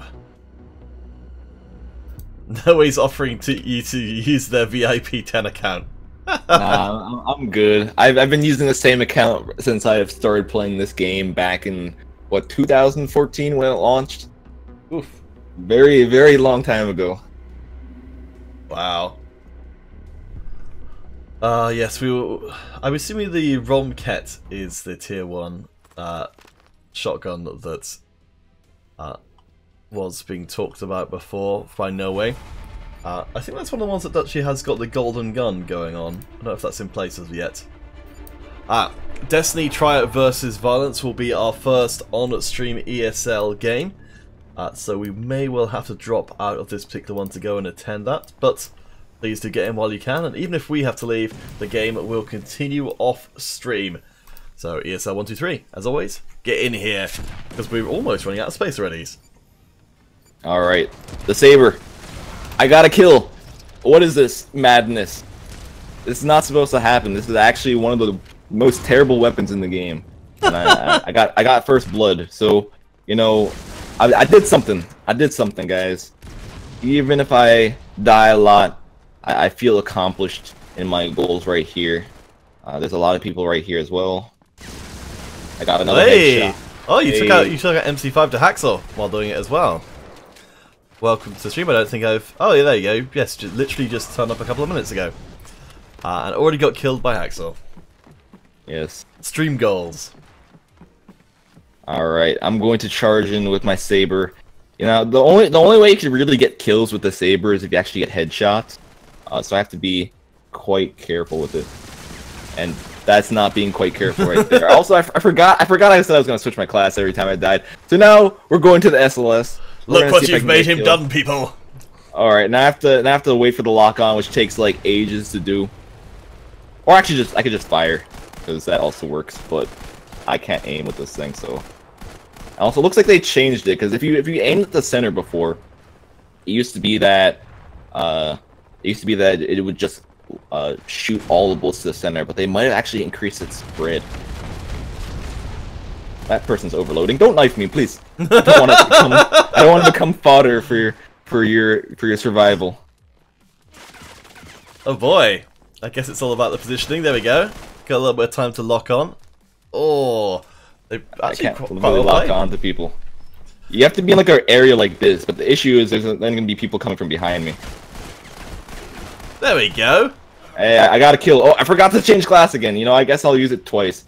Speaker 1: No one's offering you to use their VIP 10 account.
Speaker 2: Nah, I'm good. I've been using the same account since I have started playing this game back in, what, 2014 when it launched? Oof. Very, very long time ago.
Speaker 1: Wow. Yes, I'm assuming the Romket is the tier 1 shotgun that was being talked about before by No Way. I think that's one of the ones that actually has got the golden gun going on. I don't know if that's in place as yet. Destiny Tryout vs Violence will be our first on-stream ESL game. So we may well have to drop out of this particular one to go and attend that. But please do get in while you can. And even if we have to leave, the game will continue off-stream. So ESL123, as always, get in here. Because we're almost running out of space already.
Speaker 2: Alright, the Saber. I got a kill. What is this madness? This is not supposed to happen. This is actually one of the most terrible weapons in the game. And I got first blood. So, you know, I did something. I did something, guys. Even if I die a lot, I feel accomplished in my goals right here. There's a lot of people right here as well. I got another headshot.
Speaker 1: Oh, you took out MC5 to Hacksaw while doing it as well. Welcome to the stream. I don't think I've... Oh, yeah, there you go. Yes, literally just turned up a couple of minutes ago. And already got killed by Hacksaw.
Speaker 2: Yes.
Speaker 1: Stream goals.
Speaker 2: Alright, I'm going to charge in with my Saber. You know, the only way you can really get kills with the Saber is if you actually get headshots. So I have to be quite careful with it. And that's not being quite careful right there. Also, I forgot I said I was going to switch my class every time I died. So now we're going to the SLS.
Speaker 1: Look what you've made him done, people.
Speaker 2: Alright, now I have to wait for the lock on, which takes like ages to do. Or actually I could just fire, because that also works, but I can't aim with this thing, so. Also, it looks like they changed it, because if you aimed at the center before, it used to be that it would just shoot all the bullets to the center, but they might have actually increased its spread. That person's overloading. Don't knife me, please. I don't want to become fodder for your survival.
Speaker 1: Oh boy. I guess it's all about the positioning. There we go. Got a little bit of time to lock on. Oh, they
Speaker 2: I
Speaker 1: actually
Speaker 2: can't
Speaker 1: quite
Speaker 2: really
Speaker 1: well
Speaker 2: lock
Speaker 1: played.
Speaker 2: on to people. You have to be in like an area like this, but the issue is there's then going to be people coming from behind me.
Speaker 1: There we go.
Speaker 2: Hey, I got to kill. Oh, I forgot to change class again. You know, I guess I'll use it twice.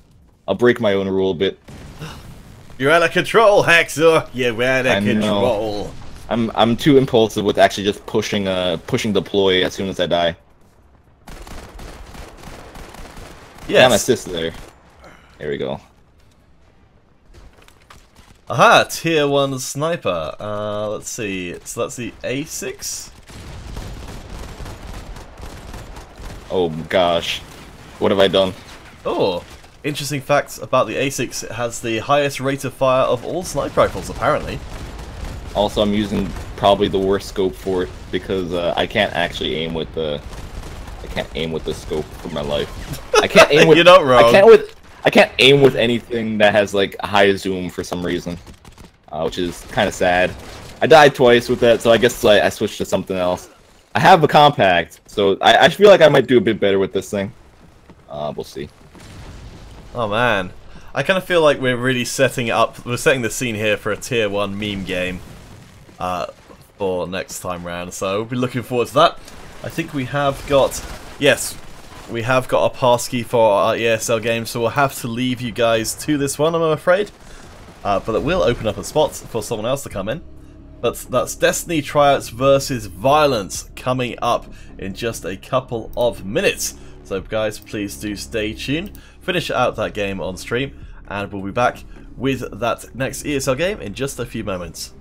Speaker 2: I'll break my own rule a bit.
Speaker 1: You're out of control, Hexor. You're out of
Speaker 2: I know.
Speaker 1: control.
Speaker 2: I'm too impulsive with actually just pushing deploy as soon as I die.
Speaker 1: Yes.
Speaker 2: Got an assist there. There we go.
Speaker 1: Aha, tier 1 sniper. Let's see. So that's the A6.
Speaker 2: Oh gosh, what have I done?
Speaker 1: Oh, interesting facts about the A6. It has the highest rate of fire of all sniper rifles, apparently.
Speaker 2: Also, I'm using probably the worst scope for it because I can't actually aim with the. I can't aim with the scope for my life. I can't aim with.
Speaker 1: You're not wrong.
Speaker 2: I can't aim with anything that has like a high zoom for some reason, which is kind of sad. I died twice with that, so I guess I switched to something else. I have a compact, so I feel like I might do a bit better with this thing. We'll see.
Speaker 1: Oh man, I kind of feel like we're really setting it up. We're setting the scene here for a tier 1 meme game for next time round. So we'll be looking forward to that. I think we have got, yes, we have got a passkey for our ESL game, so we'll have to leave you guys to this one, I'm afraid. But it will open up a spot for someone else to come in. But that's Destiny Tryouts versus Violence coming up in just a couple of minutes. So guys, please do stay tuned, finish out that game on stream, and we'll be back with that next ESL game in just a few moments.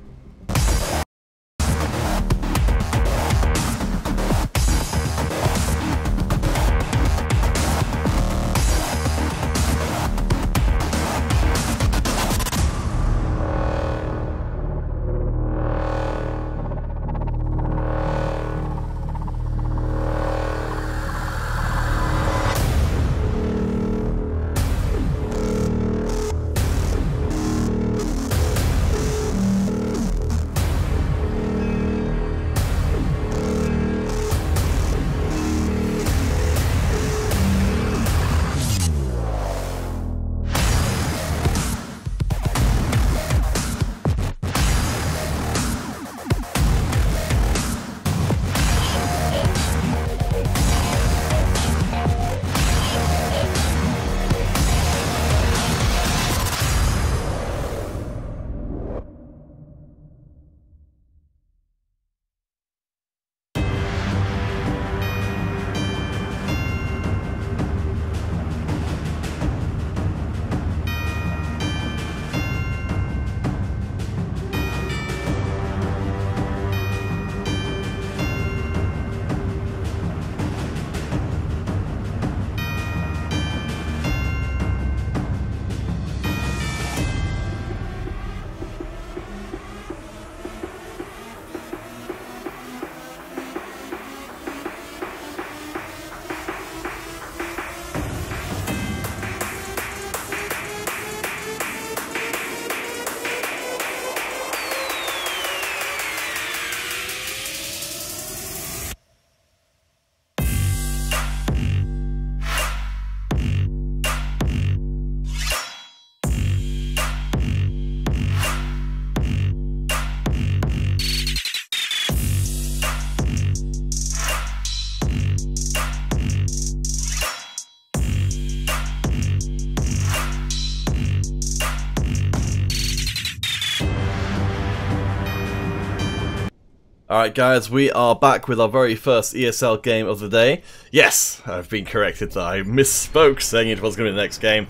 Speaker 1: Alright guys, we are back with our very first ESL game of the day. Yes, I've been corrected. I misspoke saying it was going to be the next game,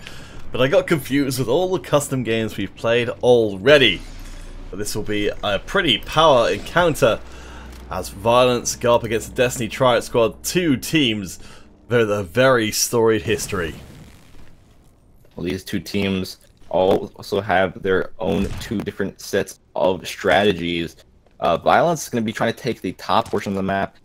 Speaker 1: but I got confused with all the custom games we've played already. But this will be a pretty power encounter as Violence go up against the Destiny Triad Squad, two teams with a very storied history.
Speaker 2: Well, these two teams also have their own two different sets of strategies. Violence is going to be trying to take the top portion of the map.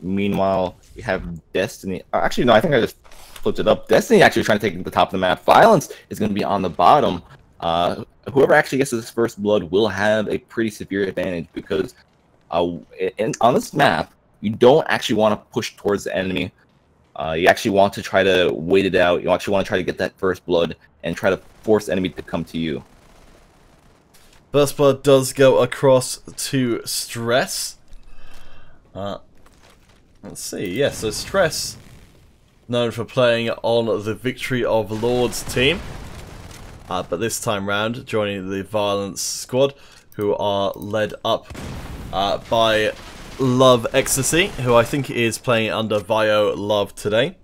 Speaker 2: Meanwhile, we have Destiny. Actually, no, I think I just flipped it up. Destiny actually trying to take the top of the map. Violence is going to be on the bottom. Whoever actually gets this first blood will have a pretty severe advantage because on this map, you don't actually want to push towards the enemy. You actually want to try to wait it out. You actually want to try to get that first blood and try to force the enemy to come to you.
Speaker 1: First blood does go across to Stress. Let's see. Yeah, so Stress, known for playing on the Victory of Lords team, but this time round joining the Violence squad, who are led up by Love Ecstasy, who I think is playing under Vio Love today.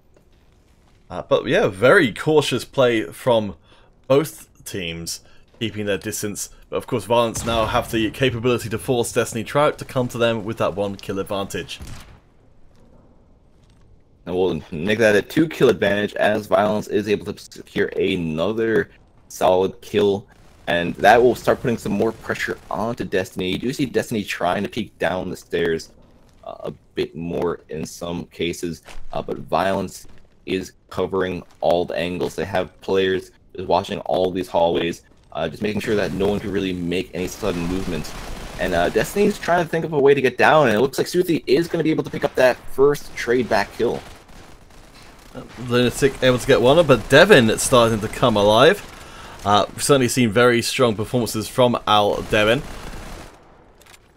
Speaker 1: But yeah, very cautious play from both teams, keeping their distance. But of course, Violence now have the capability to force Destiny Trout to come to them with that 1 kill advantage.
Speaker 2: And we'll make that a 2 kill advantage as Violence is able to secure another solid kill. And that will start putting some more pressure onto Destiny. You do see Destiny trying to peek down the stairs a bit more in some cases. But Violence is covering all the angles. They have players watching all these hallways, just making sure that no one can really make any sudden movements. And Destiny's trying to think of a way to get down, and it looks like Suthi is going to be able to pick up that first trade back kill.
Speaker 1: Lunatic able to get one, but Devin starting to come alive. We've certainly seen very strong performances from Al Devin.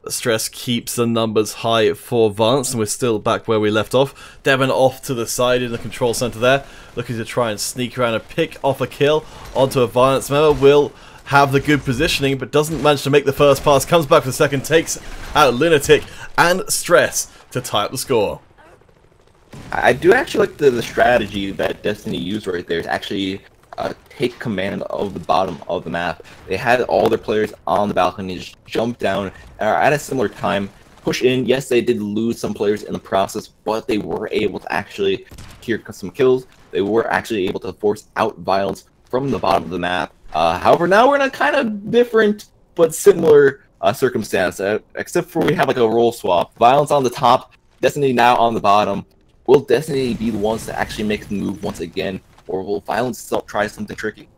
Speaker 1: Stress keeps the numbers high for Violence, and we're still back where we left off. Devin off to the side in the control center there, looking to try and sneak around and pick off a kill onto a Violence member. Will have the good positioning, but doesn't manage to make the first pass. Comes back for the second, takes out Lunatic and Stress to tie up the score.
Speaker 2: I do actually like the strategy that Destiny used right there to actually take command of the bottom of the map. They had all their players on the balcony, just jump down at a similar time, push in. Yes, they did lose some players in the process, but they were able to actually secure some kills. They were actually able to force out Violence from the bottom of the map. However, now we're in a kind of different but similar circumstance, except for we have like a role swap. Violence on the top, Destiny now on the bottom. Will Destiny be the ones to actually make the move once again, or will Violence try something tricky?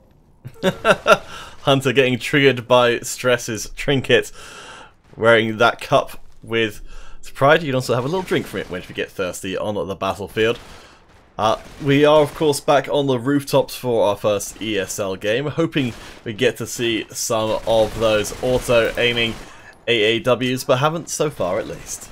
Speaker 1: Hunter getting triggered by Stress's trinket, wearing that cup with pride. You can also have a little drink from it when you get thirsty on the battlefield. We are of course back on the rooftops for our first ESL game, hoping we get to see some of those auto-aiming AAWs, but haven't so far at least.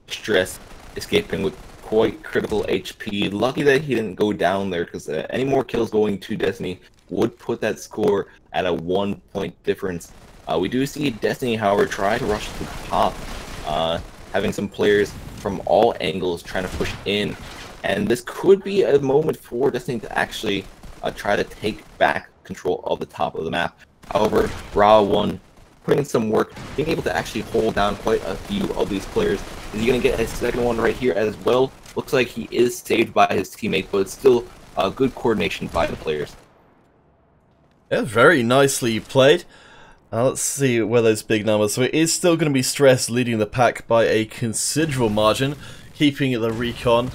Speaker 2: Stress escaping with quite critical HP. Lucky that he didn't go down there, because any more kills going to Destiny would put that score at a 1-point difference. We do see Destiny, however, try to rush to the top, having some players from all angles trying to push in. And this could be a moment for Destiny to actually try to take back control of the top of the map. However, Ra1 putting in some work, being able to actually hold down quite a few of these players. Is he going to get a second one right here as well? Looks like he is saved by his teammate, but it's still good coordination by the players.
Speaker 1: Yeah, very nicely played. Let's see where those big numbers. So it is still going to be Stress leading the pack by a considerable margin, keeping the recon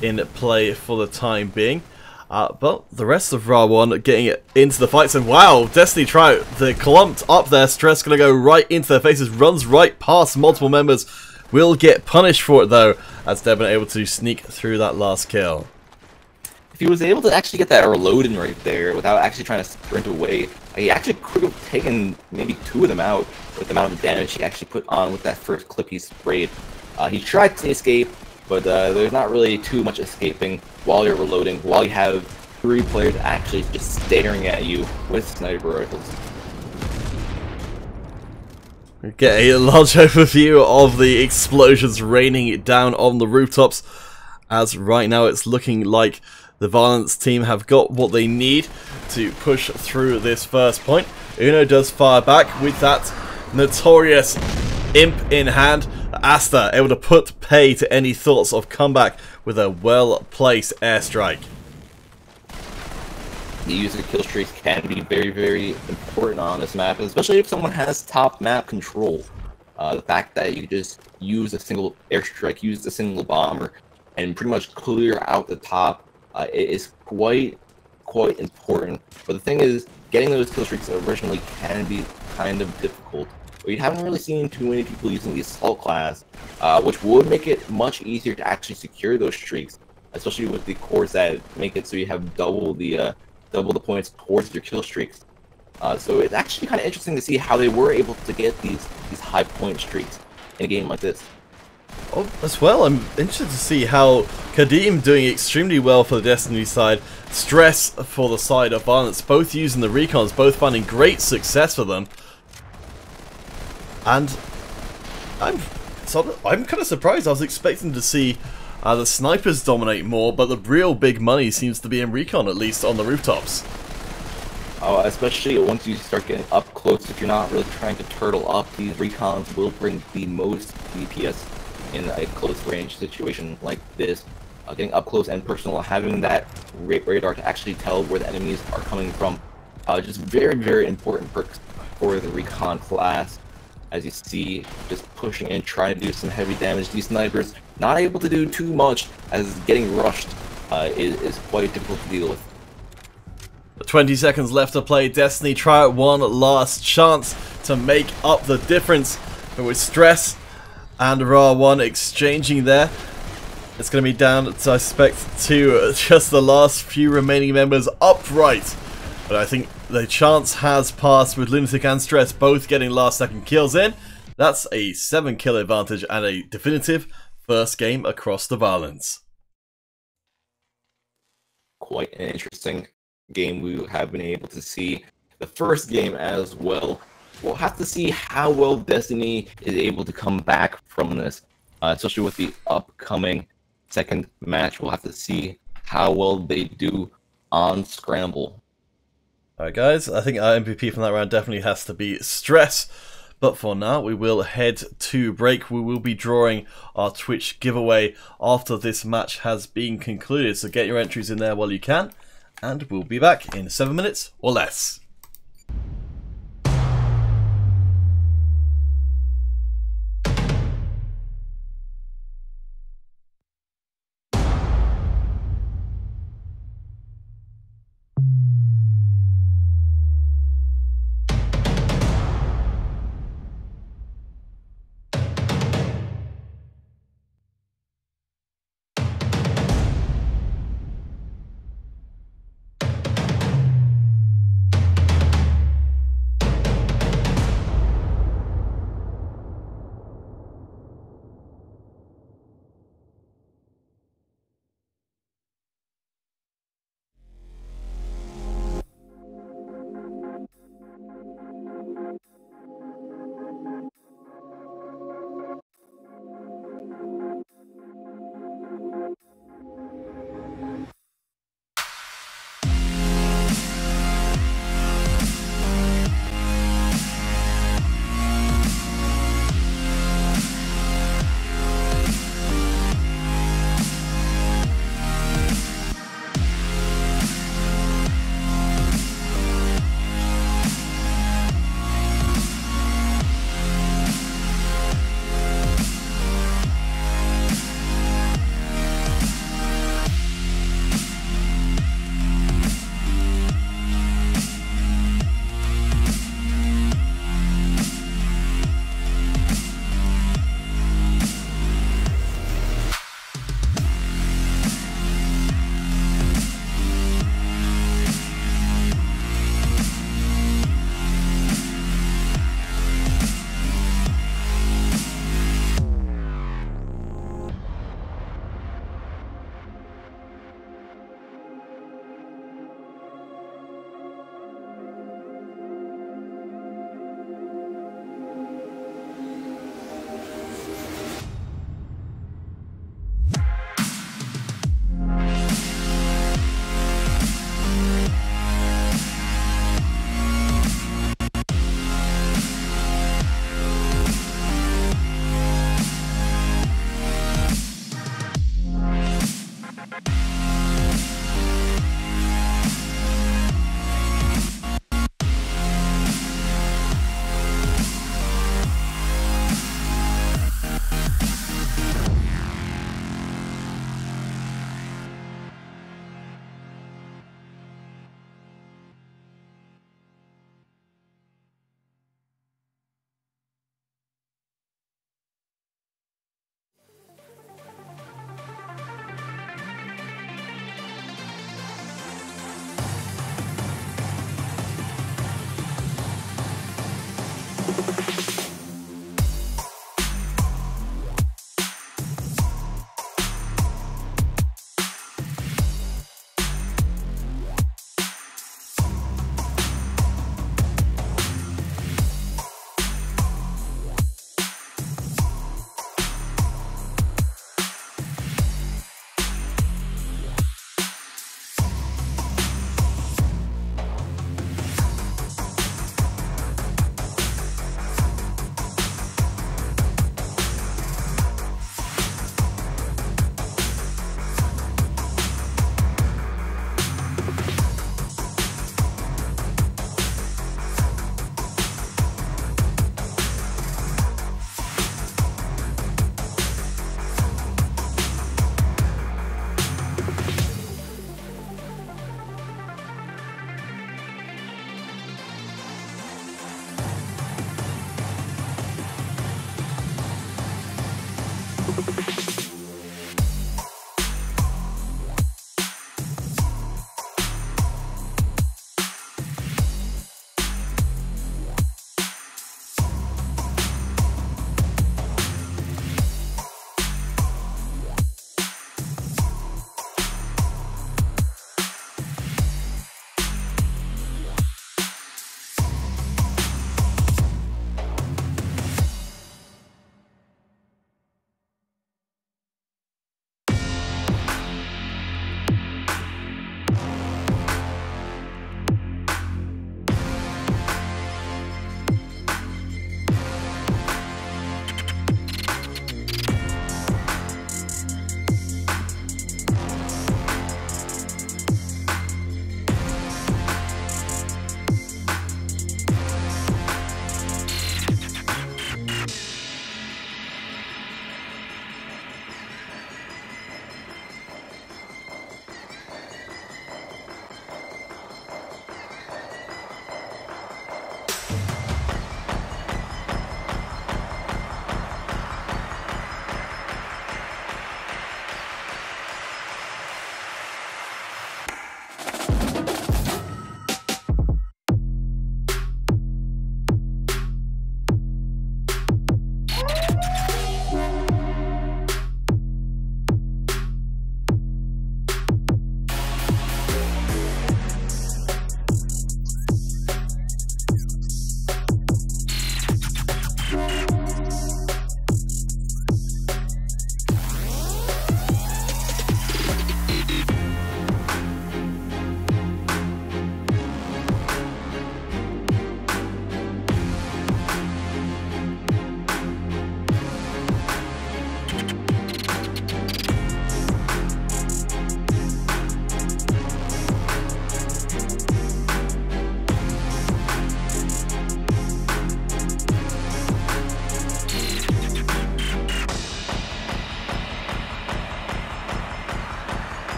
Speaker 1: in play for the time being. But the rest of Ra1 getting into the fights, and wow, Destiny Trout, the clumped up there. Stress going to go right into their faces, runs right past multiple members. Will get punished for it though, as Devin able to sneak through that last kill.
Speaker 2: If he was able to actually get that reload in right there without actually trying to sprint away, he actually could have taken maybe 2 of them out with the amount of damage he actually put on with that first clip he sprayed. He tried to escape, but there's not really too much escaping while you're reloading, while you have 3 players actually just staring at you with sniper rifles.
Speaker 1: We get a large overview of the explosions raining down on the rooftops, as right now it's looking like the Violence team have got what they need to push through this first point. Uno does fire back with that notorious imp in hand. Asta able to put pay to any thoughts of comeback with a well-placed airstrike.
Speaker 2: The user kill streaks can be very, very important on this map, especially if someone has top map control. The fact that you just use a single airstrike, use a single bomber, and pretty much clear out the top is quite important. But the thing is, getting those kill streaks originally can be kind of difficult. We haven't really seen too many people using the Assault class, which would make it much easier to actually secure those streaks, especially with the cores that make it so you have double the points towards your kill streaks. So it's actually kind of interesting to see how they were able to get these high point streaks in a game like this.
Speaker 1: Oh, as well, I'm interested to see how Kadim doing extremely well for the Destiny side, Stress for the side of Violence, both using the recons, both finding great success for them. And I'm kind of surprised. I was expecting to see the snipers dominate more, but the real big money seems to be in recon, at least on the rooftops.
Speaker 2: Especially once you start getting up close, if you're not really trying to turtle up, these recons will bring the most DPS in a close range situation like this. Getting up close and personal, having that radar to actually tell where the enemies are coming from, just very, very important perks for the recon class. As you see, just pushing in, trying to do some heavy damage. These snipers not able to do too much, as getting rushed is quite difficult to deal with.
Speaker 1: 20 seconds left to play. Destiny try out one last chance to make up the difference. But with Stress and Ra1 exchanging there, it's going to be down, I suspect, to just the last few remaining members upright. But I think the chance has passed with Lunatic and Stress both getting last second kills in. That's a 7 kill advantage and a definitive first game across the Violence.
Speaker 2: Quite an interesting game we have been able to see. The first game as well. We'll have to see how well Destiny is able to come back from this, especially with the upcoming second match. We'll have to see how well they do on Scramble.
Speaker 1: Alright guys, I think our MVP from that round definitely has to be Stress. But for now, we will head to break. We will be drawing our Twitch giveaway after this match has been concluded. So get your entries in there while you can. And we'll be back in 7 minutes or less.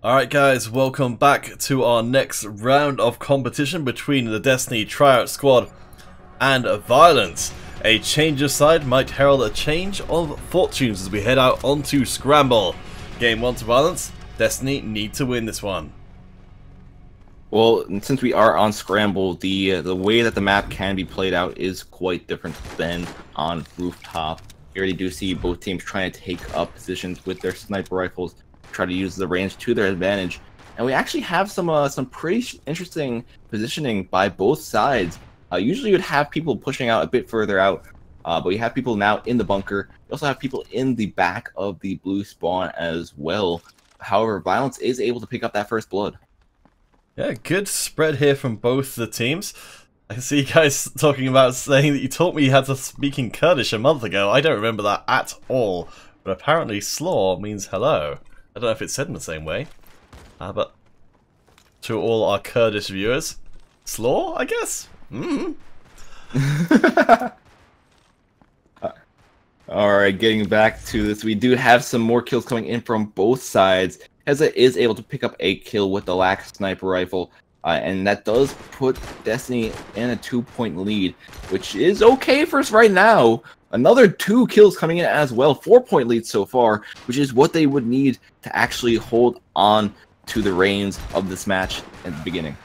Speaker 1: Alright guys, welcome back to our next round of competition between the Destiny Tryout Squad and Violence. A change of side might herald a change of fortunes as we head out onto Scramble. Game 1 to Violence, Destiny need to win this one.
Speaker 2: Well, since we are on Scramble, the way that the map can be played out is quite different than on Rooftop. You already do see both teams trying to take up positions with their sniper rifles, try to use the range to their advantage, and we actually have some pretty interesting positioning by both sides. Usually you'd have people pushing out a bit further out, but you have people now in the bunker. You also have people in the back of the blue spawn as well. However, Violence is able to pick up that first blood.
Speaker 1: Yeah, good spread here from both the teams. I can see you guys talking about saying that you taught me how to speak in Kurdish a month ago. I don't remember that at all, but apparently slaw means hello. I don't know if it's said in the same way, but to all our Kurdish viewers, slaw, I guess?
Speaker 2: Alright, getting back to this, we do have some more kills coming in from both sides. Heza is able to pick up a kill with the Lack sniper rifle, and that does put Destiny in a 2-point lead, which is okay for us right now. Another 2 kills coming in as well, 4-point lead so far, which is what they would need to actually hold on to the reins of this match at the beginning.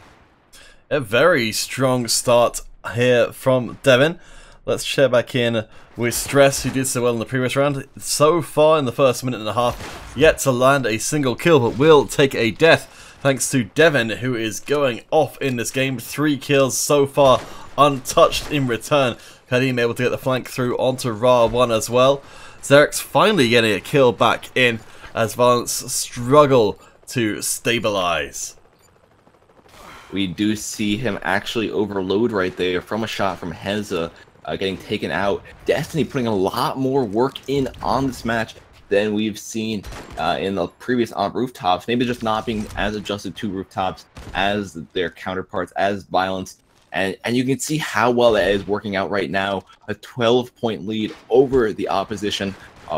Speaker 1: A very strong start here from Devin. Let's share back in with Stress, who did so well in the previous round. So far in the first minute and a half, yet to land a single kill, but will take a death thanks to Devin, who is going off in this game. 3 kills so far, untouched in return. Kadim able to get the flank through onto Ra1 as well. Xerx's finally getting a kill back in as Violence struggle to stabilize.
Speaker 2: We do see him actually overload right there from a shot from Heza, getting taken out. Destiny putting a lot more work in on this match than we've seen in the previous on Rooftops. Maybe just not being as adjusted to Rooftops as their counterparts, as Violence. And you can see how well that is working out right now. A 12-point lead over the opposition.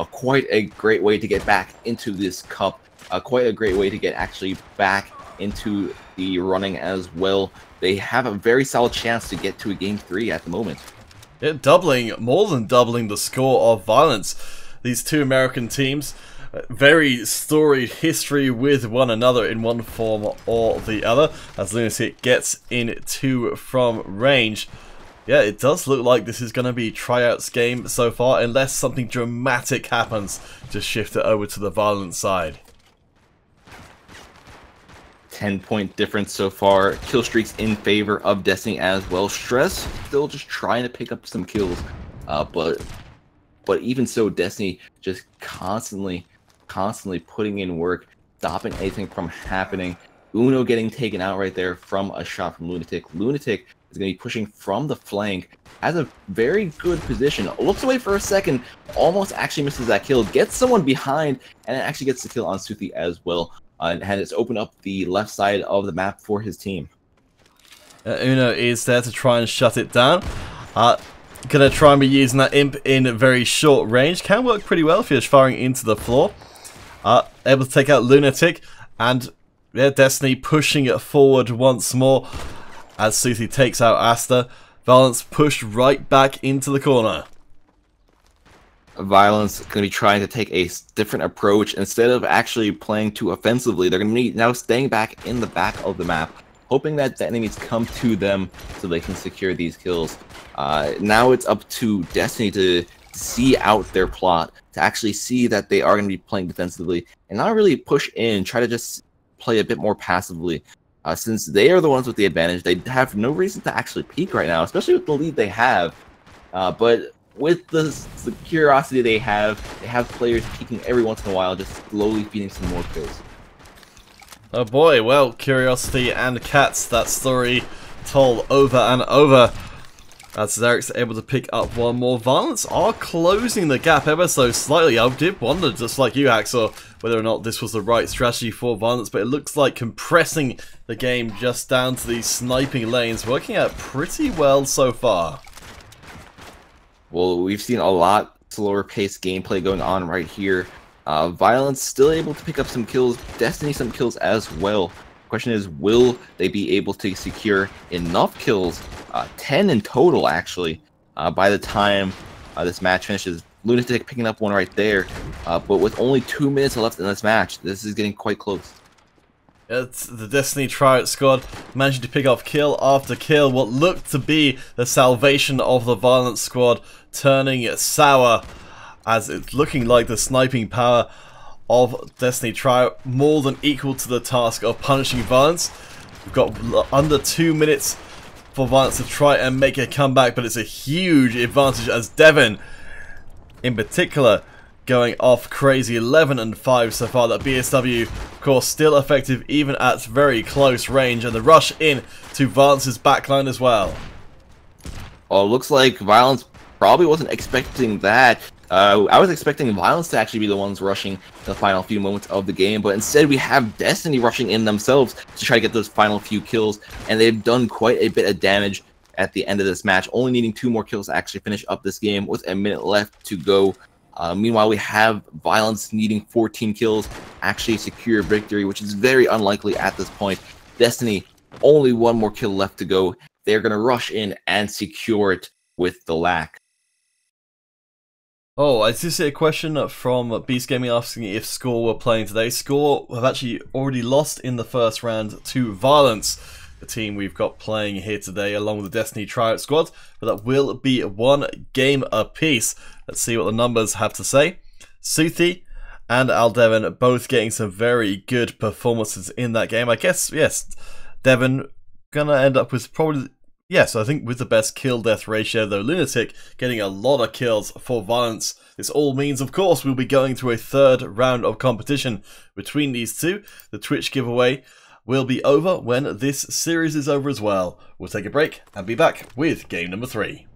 Speaker 2: Quite a great way to get back into this cup. Quite a great way to get actually back into the running as well. They have a very solid chance to get to a Game 3 at the moment.
Speaker 1: Yeah, more than doubling the score of Violence. These two American teams, very storied history with one another in one form or the other, as Lunatic gets in 2 from range. Yeah, it does look like this is going to be Tryout's game so far, unless something dramatic happens to shift it over to the Violent side.
Speaker 2: 10-point difference so far. Kill streaks in favor of Destiny as well. Stress still just trying to pick up some kills, but even so, Destiny just constantly putting in work, stopping anything from happening. Uno getting taken out right there from a shot from Lunatic. Lunatic is going to be pushing from the flank, has a very good position, looks away for a second, almost actually misses that kill, gets someone behind, and actually gets the kill on Suthi as well. And has opened up the left side of the map for his team.
Speaker 1: Uno is there to try and shut it down. Gonna try and be using that imp in very short range. Can work pretty well if you're firing into the floor. Able to take out Lunatic, and yeah, Destiny pushing it forward once more as Suthi takes out Asta. Violence pushed right back into the corner.
Speaker 2: Violence going to be trying to take a different approach. Instead of actually playing too offensively, they're going to be now staying back in the back of the map, hoping that the enemies come to them so they can secure these kills. Now it's up to Destiny to see out their plot, to actually see that they are going to be playing defensively, and not really push in, try to just play a bit more passively. Since they are the ones with the advantage, they have no reason to actually peek right now, especially with the lead they have. But with the curiosity they have players peeking every once in a while, just slowly feeding some more kills.
Speaker 1: Oh boy, well, curiosity and cats, that story told over and over. As Derek's able to pick up one more. Violence are closing the gap ever so slightly. I did wonder, just like you, Hacksaw, whether or not this was the right strategy for Violence, but it looks like compressing the game just down to these sniping lanes, working out pretty well so far.
Speaker 2: Well, we've seen a lot slower paced gameplay going on right here. Violence still able to pick up some kills, Destiny some kills as well. Question is, will they be able to secure enough kills, 10 in total actually, by the time this match finishes? Lunatic picking up one right there, but with only 2 minutes left in this match, this is getting quite close.
Speaker 1: It's the Destiny Tryout squad managing to pick off kill after kill. What looked to be the salvation of the Violence squad turning sour, as it's looking like the sniping power of Destiny Tryout more than equal to the task of punishing Violence. We've got under 2 minutes for Violence to try and make a comeback, but it's a huge advantage as Devon, in particular, going off crazy 11 and 5 so far. That BSW, of course, still effective even at very close range, and the rush in to Violence' backline as well.
Speaker 2: Well, looks like Violence probably wasn't expecting that. I was expecting Violence to actually be the ones rushing the final few moments of the game, but instead we have Destiny rushing in themselves to try to get those final few kills, and they've done quite a bit of damage at the end of this match, only needing 2 more kills to actually finish up this game with a minute left to go. Meanwhile, we have Violence needing 14 kills, actually secure victory, which is very unlikely at this point. Destiny, only 1 more kill left to go. They're going to rush in and secure it with the lack.
Speaker 1: Oh, I do see a question from Beast Gaming asking if Score were playing today. Score have actually already lost in the first round to Violence, the team we've got playing here today, along with the Destiny Tryout squad, but that will be 1 game apiece. Let's see what the numbers have to say. Suthi and Aldevin both getting some very good performances in that game. I guess, yes, Devon gonna end up with probably, yes, I think with the best kill-death ratio, though Lunatic getting a lot of kills for Violence. This all means, of course, we'll be going to a 3rd round of competition between these two. The Twitch giveaway will be over when this series is over as well. We'll take a break and be back with game number 3.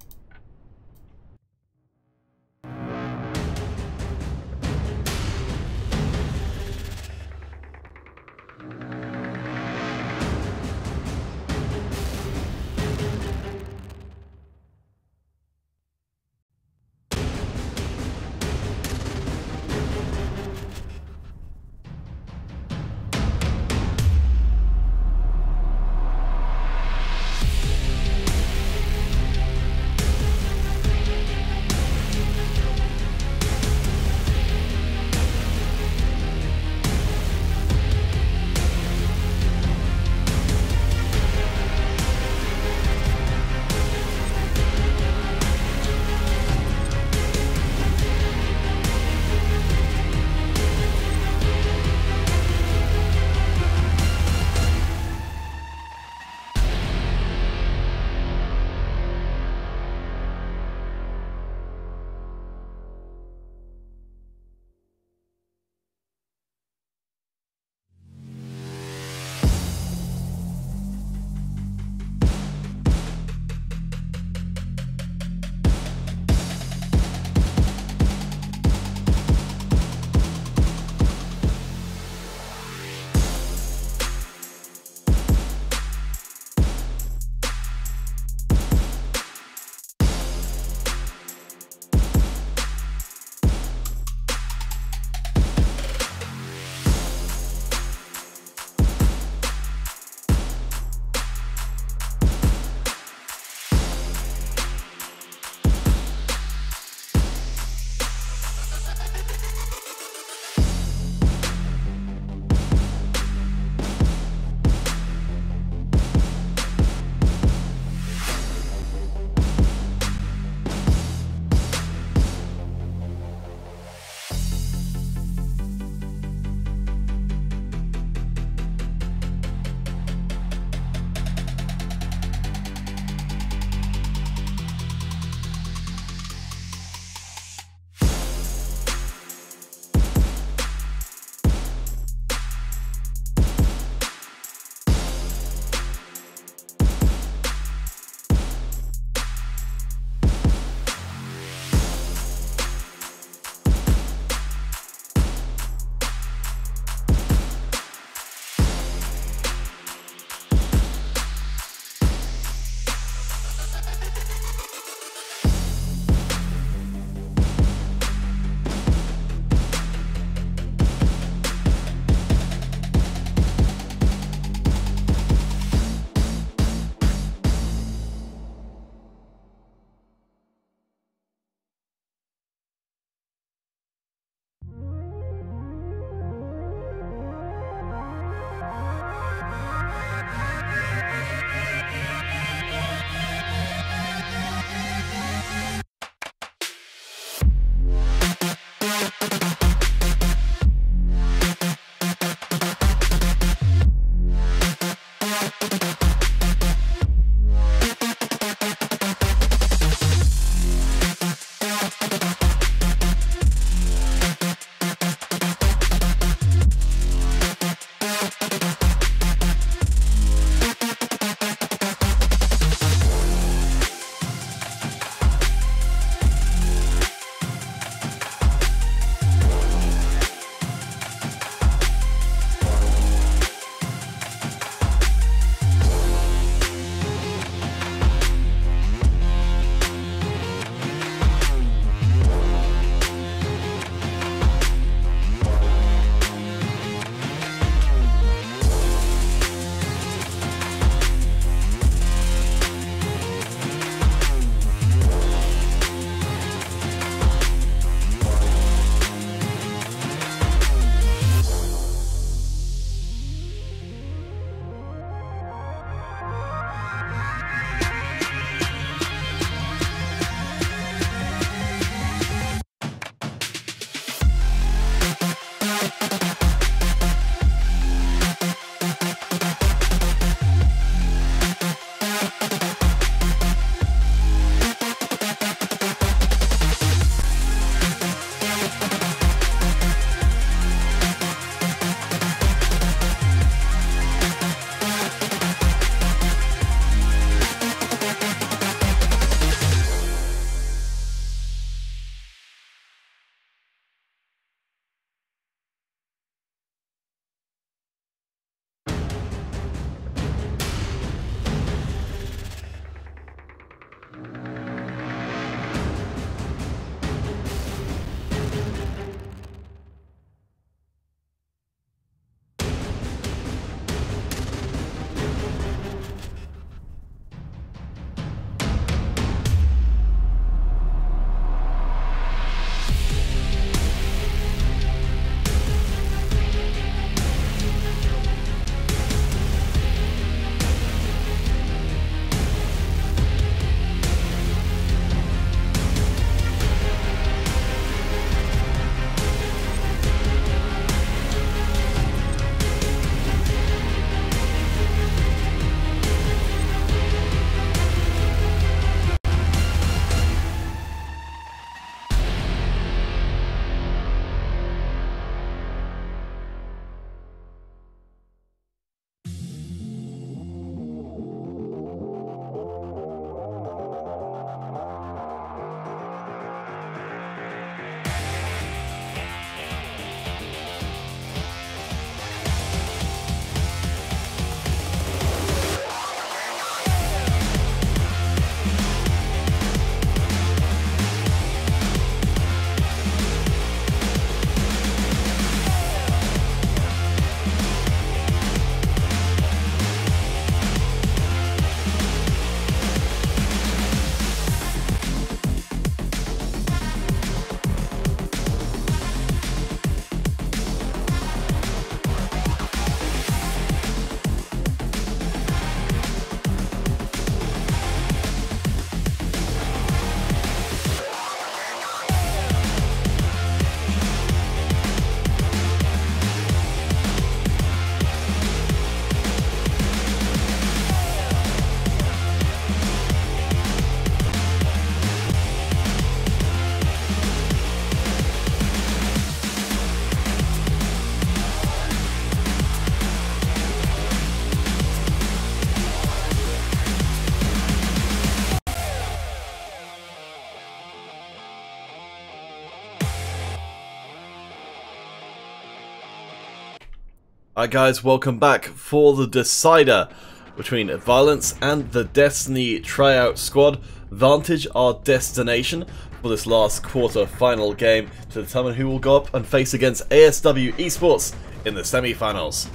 Speaker 1: Alright guys, welcome back for the decider between Violence and the Destiny tryout squad. Vantage our destination for this last quarter final game to determine who will go up and face against ASW Esports in the semi-finals.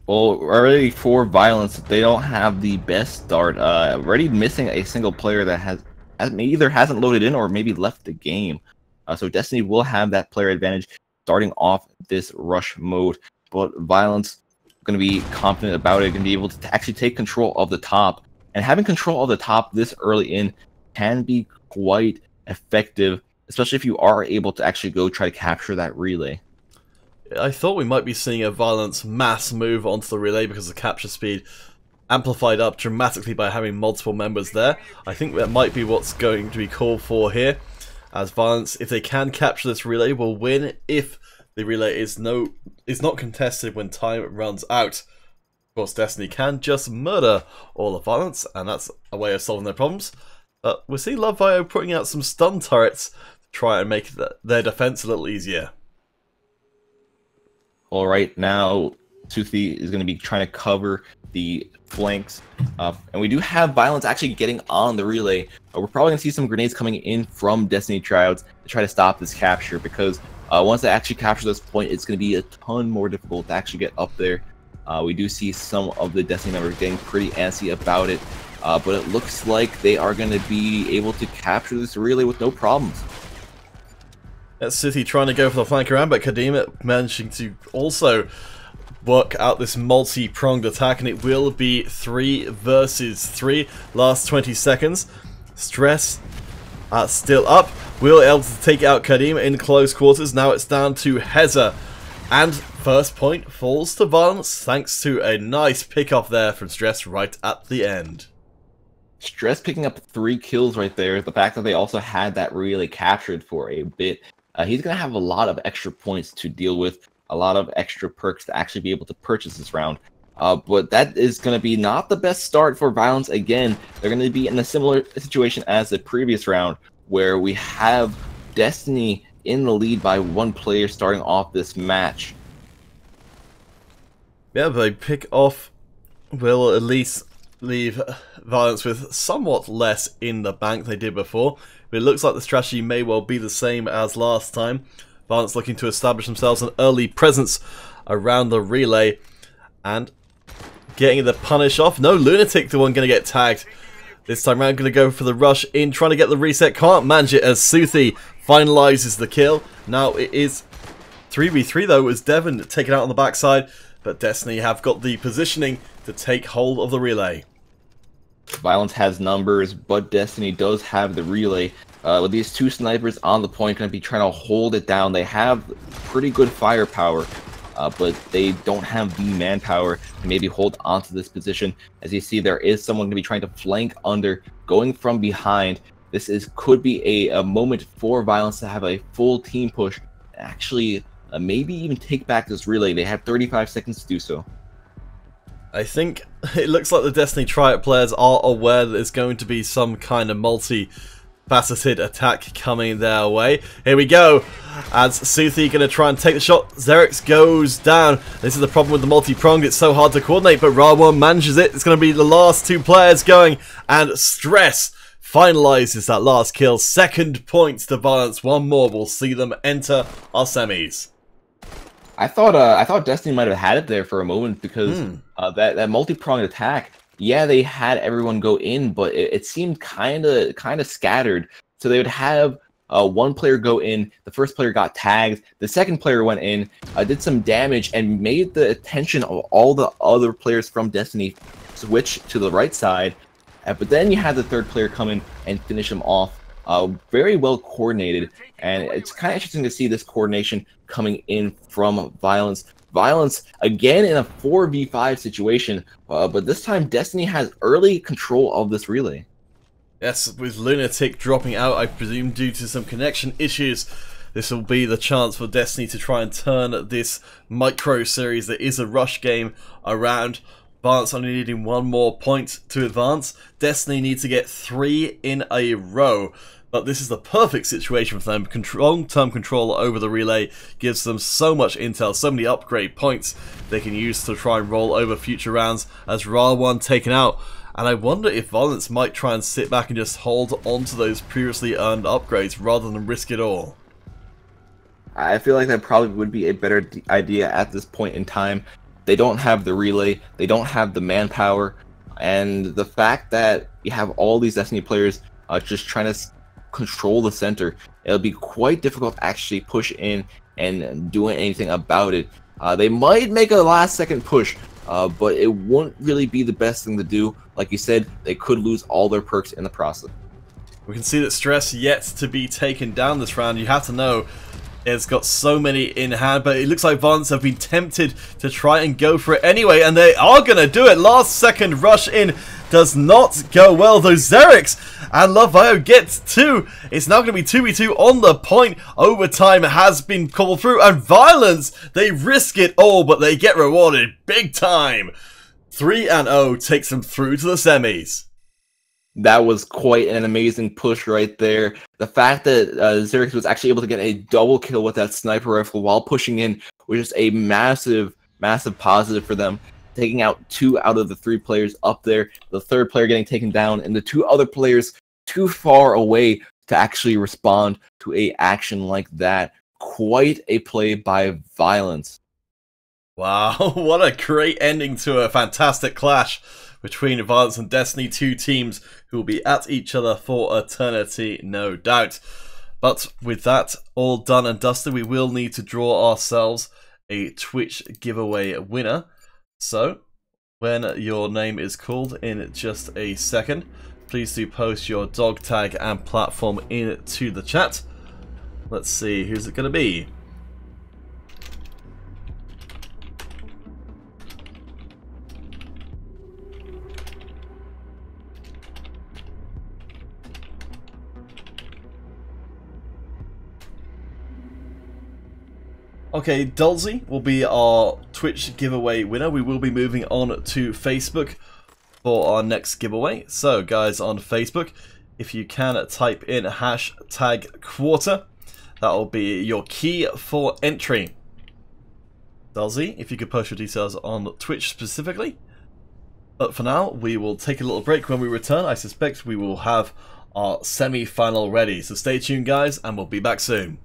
Speaker 2: Well, already for Violence, they don't have the best start. Already missing a single player that either hasn't loaded in or maybe left the game. So Destiny will have that player advantage starting off this rush mode. But Violence going to be confident about it, going to be able to actually take control of the top. And having control of the top this early in can be quite effective, especially if you are able to actually go try to capture that relay.
Speaker 1: I thought we might be seeing a Violence mass move onto the relay because the capture speed amplified up dramatically by having multiple members there. I think that might be what's going to be called for here, as Violence, if they can capture this relay, will win if the relay is not contested when time runs out. Of course, Destiny can just murder all of Violence, and that's a way of solving their problems. But we see LoveVio putting out some stun turrets to try and make their defense a little easier.
Speaker 2: All right, now Suthi is going to be trying to cover the flanks, and we do have Violence actually getting on the relay. We're probably going to see some grenades coming in from Destiny tryouts to try to stop this capture, because once they actually capture this point, it's going to be a ton more difficult to actually get up there. We do see some of the Destiny members getting pretty antsy about it, but it looks like they are going to be able to capture this relay with no problems.
Speaker 1: That's City trying to go for the flank around, but Kadim managing to also work out this multi-pronged attack, and it will be 3 versus 3. Last 20 seconds. Stress still up. Will able to take out Kadim in close quarters. Now it's down to Heza. And first point falls to Violence thanks to a nice pick off there from Stress right at the end.
Speaker 2: Stress picking up 3 kills right there. The fact that they also had that relay captured for a bit. He's going to have a lot of extra points to deal with. A lot of extra perks to actually be able to purchase this round. But that is going to be not the best start for Violence again. They're going to be in a similar situation as the previous round, where we have Destiny in the lead by 1 player starting off this match.
Speaker 1: Yeah, they pick off will at least leave Violence with somewhat less in the bank they did before. But it looks like the strategy may well be the same as last time. Violence looking to establish themselves an early presence around the relay and getting the punish off. No, Lunatic the one going to get tagged. This time around going to go for the rush in, trying to get the reset. Can't manage it as Suthi finalizes the kill. Now it is 3v3 though, as Devon taken out on the backside. But Destiny have got the positioning to take hold of the relay.
Speaker 2: Violence has numbers, but Destiny does have the relay. With these 2 snipers on the point, going to be trying to hold it down. They have pretty good firepower, but they don't have the manpower to maybe hold onto this position. As you see, there is someone going to be trying to flank under, going from behind. This could be a moment for Violence to have a full team push, actually maybe even take back this relay. They have 35 seconds to do so.
Speaker 1: I think it looks like the Destiny tryout players are aware that there's going to be some kind of multi-faceted attack coming their way. Here we go, as Suthi going to try and take the shot. Xerix goes down. This is the problem with the multi-pronged. It's so hard to coordinate, but Ra1 manages it. It's going to be the last 2 players going, and Stress finalizes that last kill. 2nd points to Violence. 1 more will see them enter our semis.
Speaker 2: I thought Destiny might have had it there for a moment, because that multi-pronged attack, yeah, they had everyone go in, but it seemed kind of scattered. So they would have 1 player go in, the first player got tagged, the second player went in, did some damage, and made the attention of all the other players from Destiny switch to the right side. But then you had the 3rd player come in and finish them off. Very well coordinated, and it's kind of interesting to see this coordination coming in from Violence. Violence again in a 4v5 situation, but this time Destiny has early control of this relay.
Speaker 1: Yes, with Lunatic dropping out, I presume due to some connection issues. This will be the chance for Destiny to try and turn this micro series that is a rush game around. Violence only needing 1 more point to advance. Destiny needs to get 3 in a row But this is the perfect situation for them. Long-term control over the relay gives them so much intel, so many upgrade points they can use to try and roll over future rounds as Ra1 taken out. And I wonder if Violence might try and sit back and just hold on to those previously earned upgrades rather than risk it all.
Speaker 2: I feel like that probably would be a better idea at this point in time. They don't have the relay, they don't have the manpower, and the fact that you have all these Destiny players just trying to control the center, it'll be quite difficult to actually push in and do anything about it. They might make a last second push, but it won't really be the best thing to do. Like you said, they could lose all their perks in the process.
Speaker 1: We can see that Stress yet to be taken down this round. You have to know it's got so many in hand, but it looks like Violence have been tempted to try and go for it anyway, and they are going to do it. Last second rush in does not go well, though Xerix and LoveBio gets 2. It's now going to be 2v2 on the point. Overtime has been called through, and Violence, they risk it all, but they get rewarded big time. 3-0 takes them through to the semis.
Speaker 2: That was quite an amazing push right there. The fact that Xerix was actually able to get a double kill with that sniper rifle while pushing in was just a massive, massive positive for them. Taking out 2 out of the 3 players up there, the 3rd player getting taken down, and the 2 other players too far away to actually respond to a action like that. Quite a play by Violence.
Speaker 1: Wow, what a great ending to a fantastic clash between Violence and Destiny, 2 teams who will be at each other for eternity, no doubt. But with that all done and dusted, we will need to draw ourselves a Twitch giveaway winner. So, when your name is called in just a second, please do post your dog tag and platform into the chat. Let's see, who's it going to be? Okay, Dulzy will be our Twitch giveaway winner. We will be moving on to Facebook for our next giveaway. So, guys on Facebook, if you can type in #quarter, that will be your key for entry. Dulzy, if you could post your details on Twitch specifically. But for now, we will take a little break. When we return, I suspect we will have our semi-final ready. So stay tuned, guys, and we'll be back soon.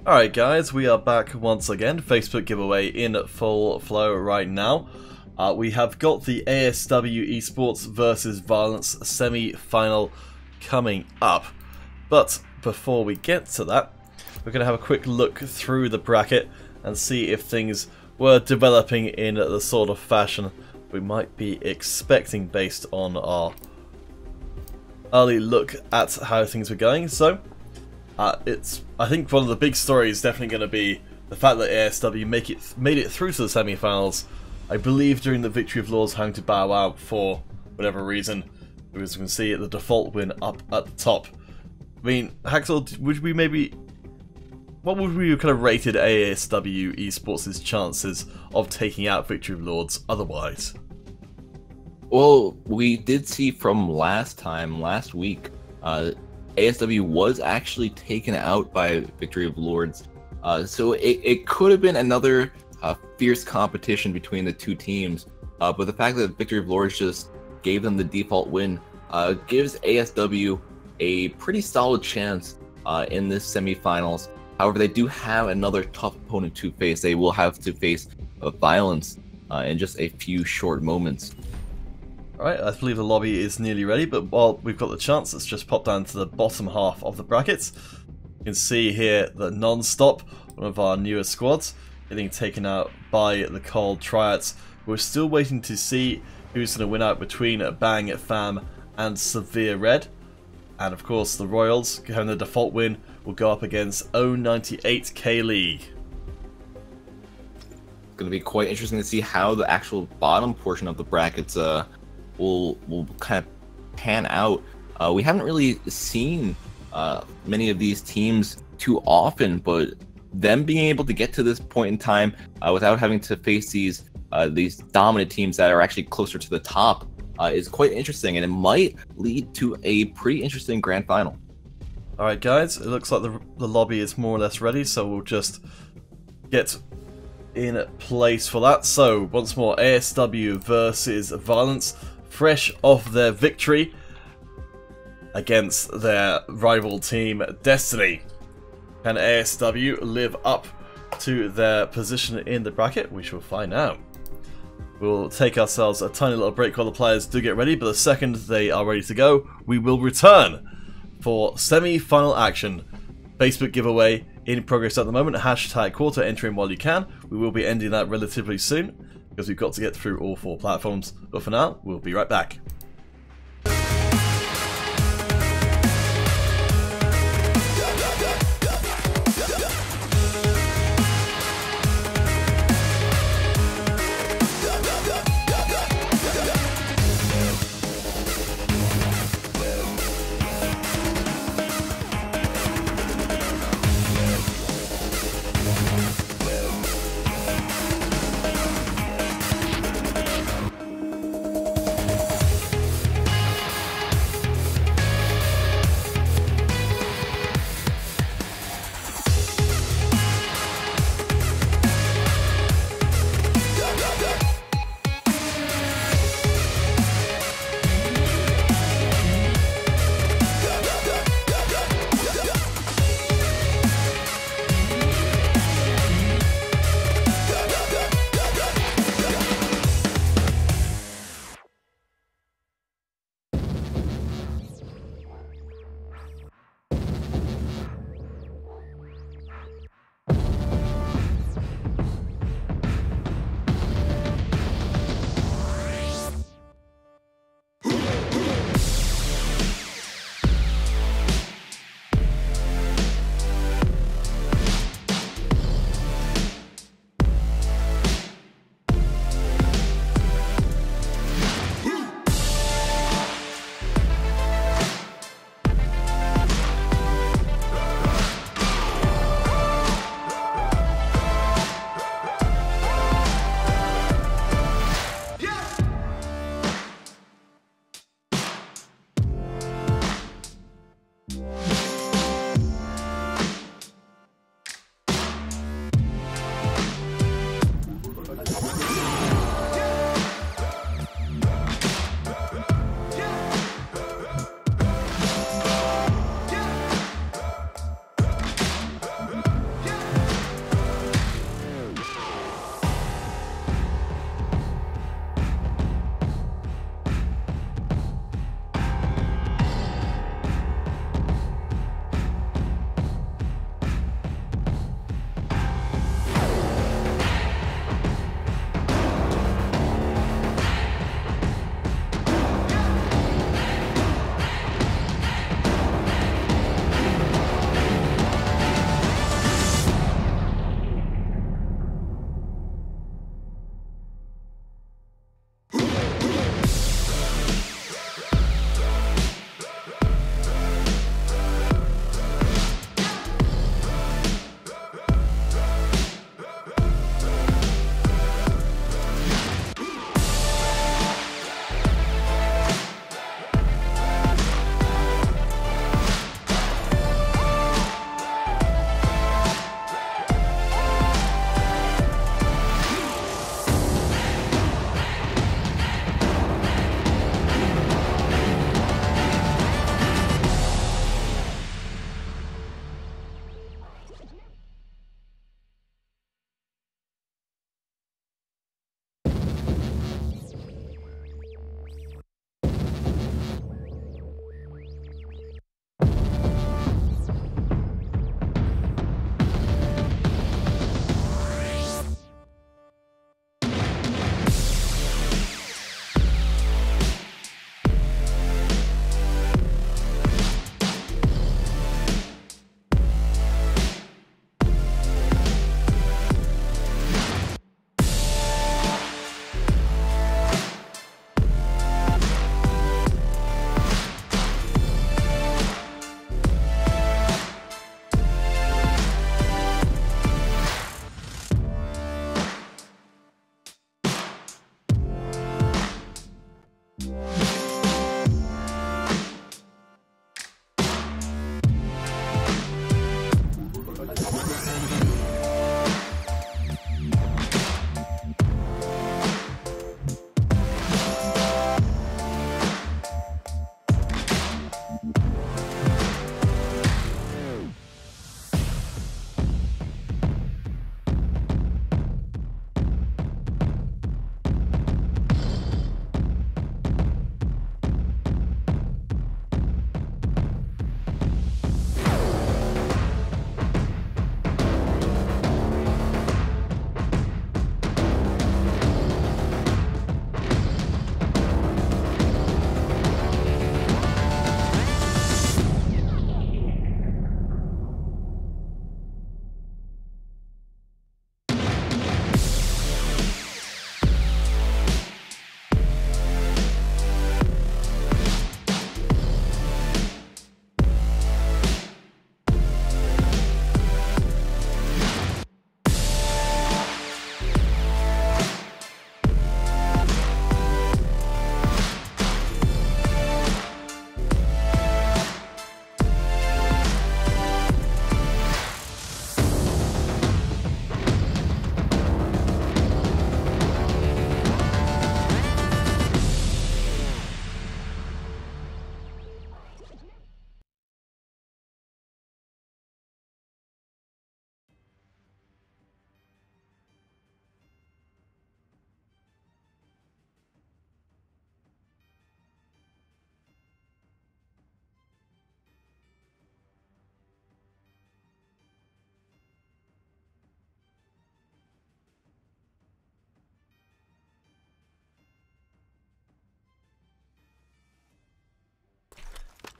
Speaker 1: Alright guys, we are back once again. Facebook giveaway in full flow right now. We have got the ASW Esports versus Violence semi-final coming up. But before we get to that, we're going to have a quick look through the bracket and see if things were developing in the sort of fashion we might be expecting based on our early look at how things were going. So, I think one of the big stories is definitely going to be the fact that ASW made it through to the semi-finals. I believe during the Victory of Lords having to bow out for whatever reason. As you can see, the default win up at the top. I mean, Haxel, what would we have kind of rated ASW Esports' chances of taking out Victory of Lords otherwise?
Speaker 2: Well, we did see from last week, ASW was actually taken out by Victory of Lords. So it could have been another fierce competition between the two teams. But the fact that Victory of Lords just gave them the default win gives ASW a pretty solid chance in this semifinals. However, they do have another tough opponent to face. They will have to face Violence in just a few short moments.
Speaker 1: Alright, I believe the lobby is nearly ready, but while we've got the chance, let's just pop down to the bottom half of the brackets. You can see here that Non-Stop, one of our newer squads, getting taken out by the Cold Triads. We're still waiting to see who's going to win out between Bang Fam and Severe Red. And of course, the Royals, having the default win, will go up against 098 K-League.
Speaker 2: It's going to be quite interesting to see how the actual bottom portion of the brackets will kind of pan out. We haven't really seen many of these teams too often, but them being able to get to this point in time without having to face these dominant teams that are actually closer to the top is quite interesting, and it might lead to a pretty interesting grand final.
Speaker 1: Alright guys, it looks like the lobby is more or less ready, so we'll just get in place for that. So, once more, ASW versus Violence, fresh off their victory against their rival team, Destiny. Can ASW live up to their position in the bracket? We shall find out. We'll take ourselves a tiny little break while the players do get ready, but the second they are ready to go, we will return for semi-final action. Facebook giveaway in progress at the moment. Hashtag quarter, enter in while you can. We will be ending that relatively soon because we've got to get through all 4 platforms. But for now, we'll be right back.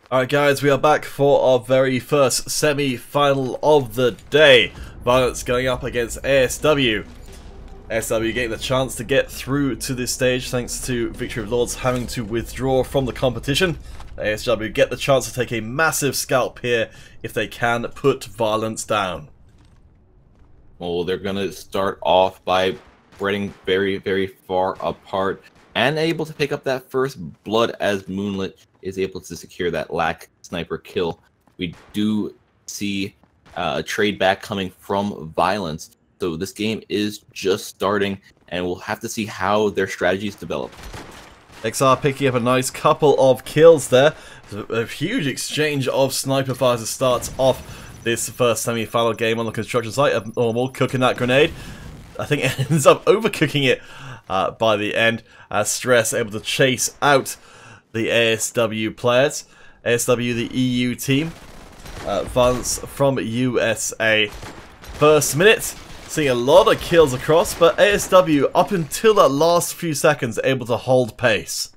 Speaker 1: Alright guys, we are back for our very first semi-final of the day. Violence going up against ASW. ASW getting the chance to get through to this stage thanks to Victory of Lords having to withdraw from the competition. ASW get the chance to take a massive scalp here if they can put Violence down.
Speaker 2: Well, they're going to start off by spreading very, very far apart and able to pick up that first blood as Moonlit is able to secure that lack sniper kill. We do see a trade back coming from Violence. So this game is just starting, and we'll have to see how their strategies develop.
Speaker 1: XR picking up a nice couple of kills there. A huge exchange of sniper fires to start off this first semi-final game on the construction site. Abnormal cooking that grenade. I think it ends up overcooking it by the end, as Stress able to chase out the ASW players. ASW, the EU team. Violence from USA. First minute, seeing a lot of kills across, but ASW, up until that last few seconds, able to hold pace.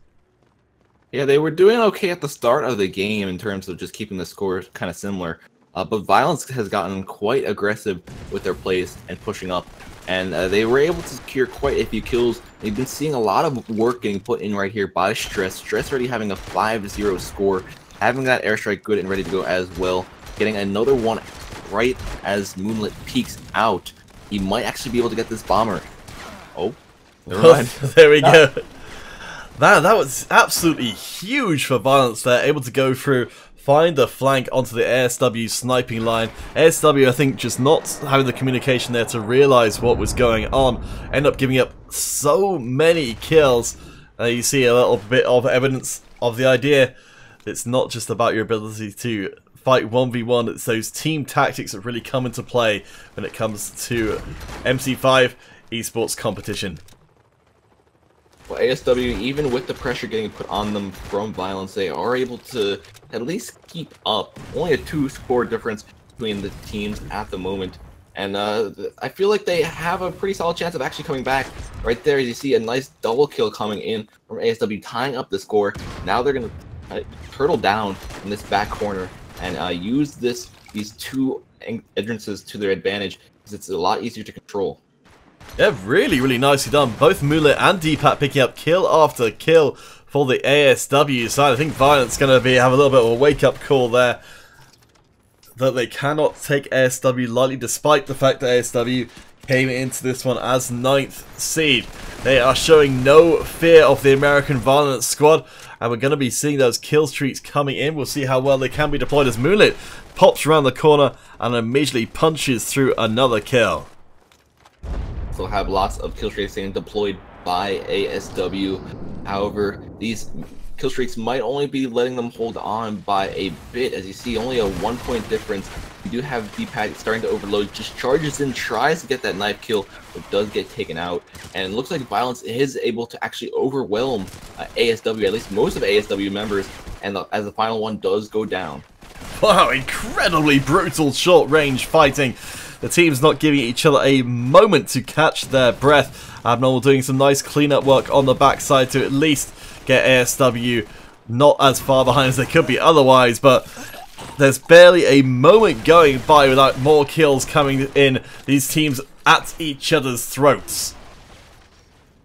Speaker 2: Yeah, they were doing okay at the start of the game in terms of just keeping the score kind of similar. But Violence has gotten quite aggressive with their plays and pushing up. And they were able to secure quite a few kills. They've been seeing a lot of work getting put in right here by Stress. Stress already having a 5-0 score. Having that airstrike good and ready to go as well. Getting another one right as Moonlit peeks out. He might actually be able to get this bomber. Oh, never mind.
Speaker 1: There we go. That was absolutely huge for Violence there. Able to go through, find the flank onto the ASW sniping line. ASW, I think, just not having the communication there to realize what was going on. End up giving up so many kills. You see a little bit of evidence of the idea that it's not just about your ability to fight 1v1, it's those team tactics that really come into play when it comes to MC5 esports competition.
Speaker 2: Well, ASW, even with the pressure getting put on them from Violence, they are able to at least keep up. Only a 2-score difference between the teams at the moment. And I feel like they have a pretty solid chance of actually coming back. Right there, as you see a nice double kill coming in from ASW, tying up the score. Now they're going to turtle down in this back corner and use these two entrances to their advantage, because it's a lot easier to control.
Speaker 1: Yeah, really, really nicely done. Both Moonlit and Deepak picking up kill after kill for the ASW side. I think Violence going to have a little bit of a wake-up call there, that they cannot take ASW lightly, despite the fact that ASW came into this one as 9th seed. They are showing no fear of the American Violence squad, and we're going to be seeing those kill streaks coming in. We'll see how well they can be deployed as Moonlit pops around the corner and immediately punches through another kill.
Speaker 2: Still have lots of kill streaks being deployed by ASW. However, these kill streaks might only be letting them hold on by a bit. As you see, only a 1-point difference. You do have Deepak starting to overload, just charges in, tries to get that knife kill, but does get taken out. And it looks like Violence is able to actually overwhelm ASW, at least most of ASW members, and as the final one does go down.
Speaker 1: Wow, incredibly brutal short-range fighting. The team's not giving each other a moment to catch their breath. Abnormal doing some nice cleanup work on the backside to at least get ASW not as far behind as they could be otherwise, but there's barely a moment going by without more kills coming in. These teams at each other's throats.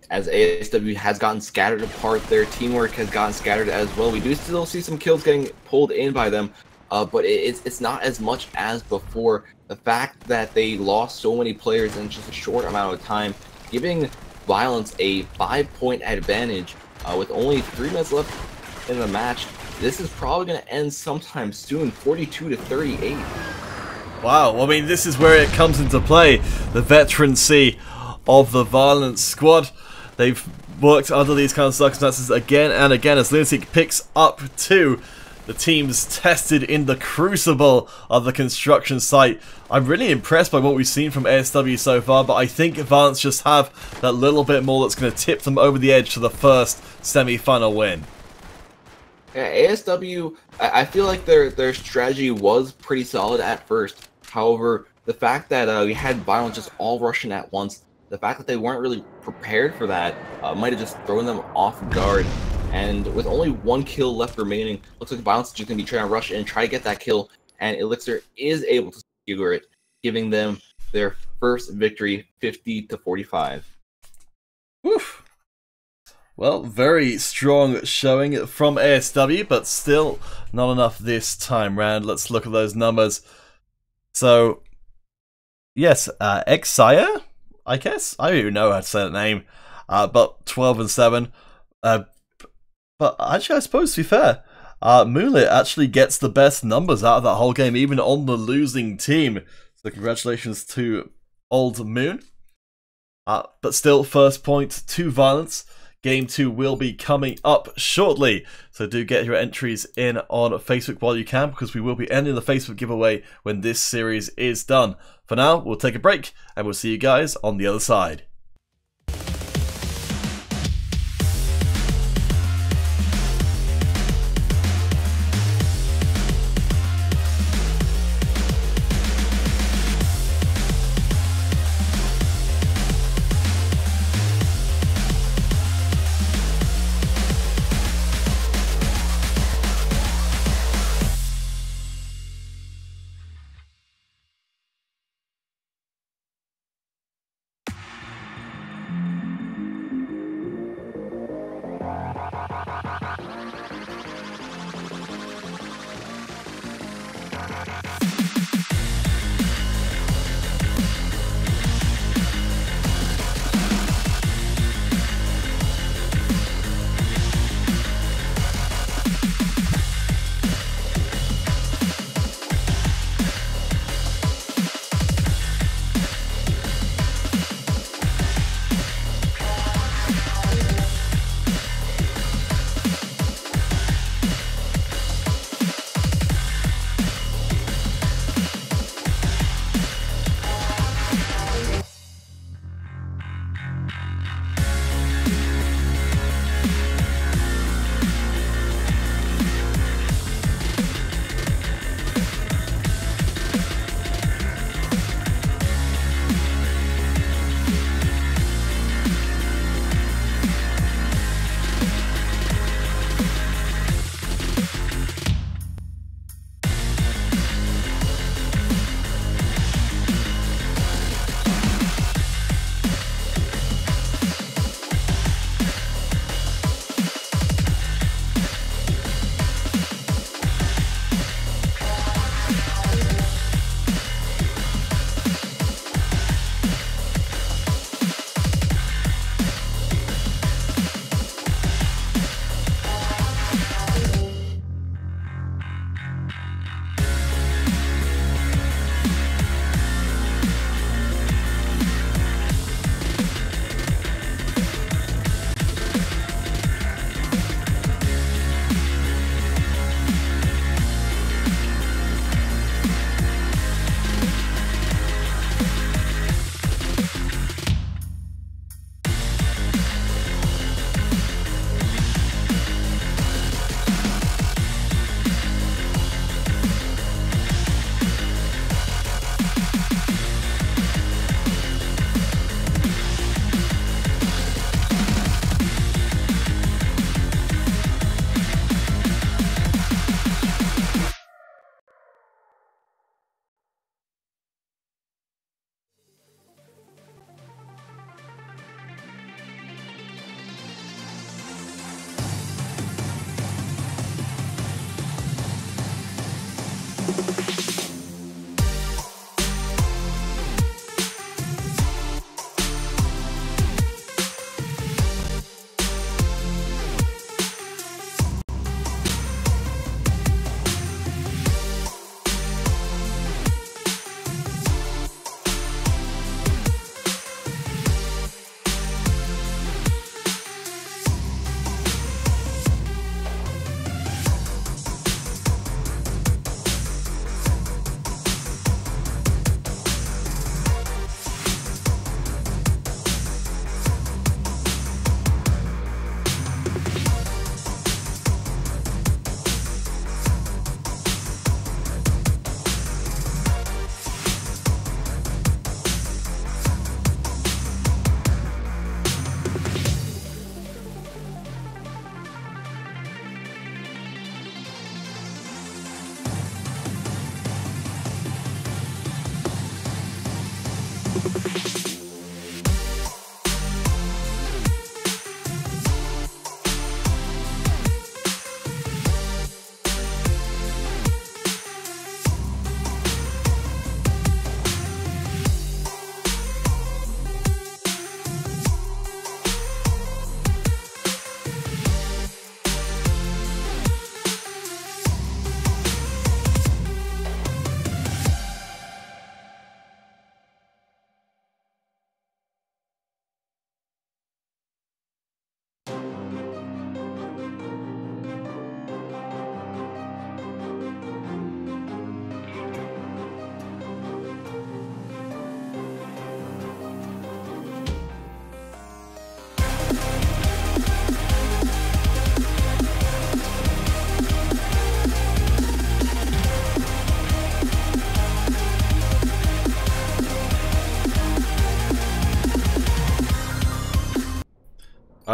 Speaker 2: As ASW has gotten scattered apart, their teamwork has gotten scattered as well. We do still see some kills getting pulled in by them, but it's not as much as before. The fact that they lost so many players in just a short amount of time, giving Violence a 5-point advantage with only 3 minutes left in the match. This is probably going to end sometime soon, 42-38.
Speaker 1: Wow, I mean, this is where it comes into play. The veterancy of the Violence squad. They've worked under these kind of circumstances again and again as Lunatic picks up 2. The team's tested in the crucible of the construction site. I'm really impressed by what we've seen from ASW so far, but I think Violence just have that little bit more that's going to tip them over the edge to the first semi-final win.
Speaker 2: Yeah, ASW, I feel like their strategy was pretty solid at first. However, the fact that we had Violence just all rushing at once, the fact that they weren't really prepared for that might have just thrown them off guard. And with only 1 kill left remaining, looks like Violence is just going to be trying to rush in and try to get that kill. And Elixir is able to secure it, giving them their first victory, 50-45.
Speaker 1: Woof. Well, very strong showing from ASW, but still not enough this time round. Let's look at those numbers. So, yes, Exire, I guess? I don't even know how to say that name. But 12 and 7. But actually, I suppose to be fair, Moonlit actually gets the best numbers out of that whole game, even on the losing team. So congratulations to Old Moon. But still, first point to Violence. Game 2 will be coming up shortly, so do get your entries in on Facebook while you can, because we will be ending the Facebook giveaway when this series is done. For now, we'll take a break, and we'll see you guys on the other side.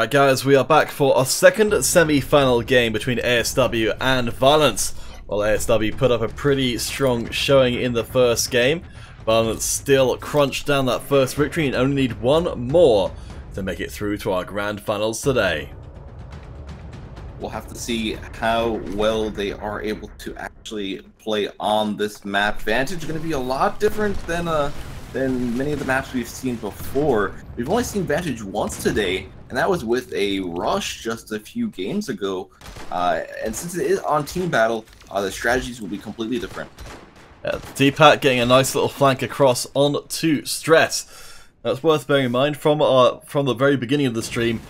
Speaker 1: Alright guys, we are back for our second semi-final game between ASW and Violence. While ASW put up a pretty strong showing in the first game, Violence still crunched down that first victory and only need one more to make it through to our grand finals today.
Speaker 2: We'll have to see how well they are able to actually play on this map. Vantage is going to be a lot different than many of the maps we've seen before. We've only seen Vantage once today, and that was with a Rush just a few games ago. And since it is on team battle, the strategies will be completely different.
Speaker 1: D-Pat getting a nice little flank across on to Stress. That's worth bearing in mind from the very beginning of the stream.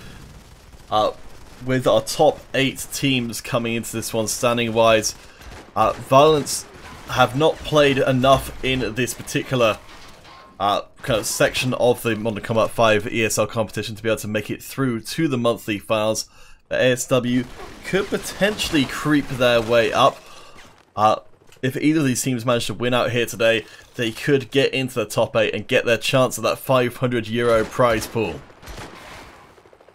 Speaker 1: With our top 8 teams coming into this one standing wise, Violence have not played enough in this particular kind of section of the Modern Combat 5 ESL competition to be able to make it through to the monthly finals. But ASW could potentially creep their way up. If either of these teams manage to win out here today, they could get into the top 8 and get their chance at that €500 prize pool.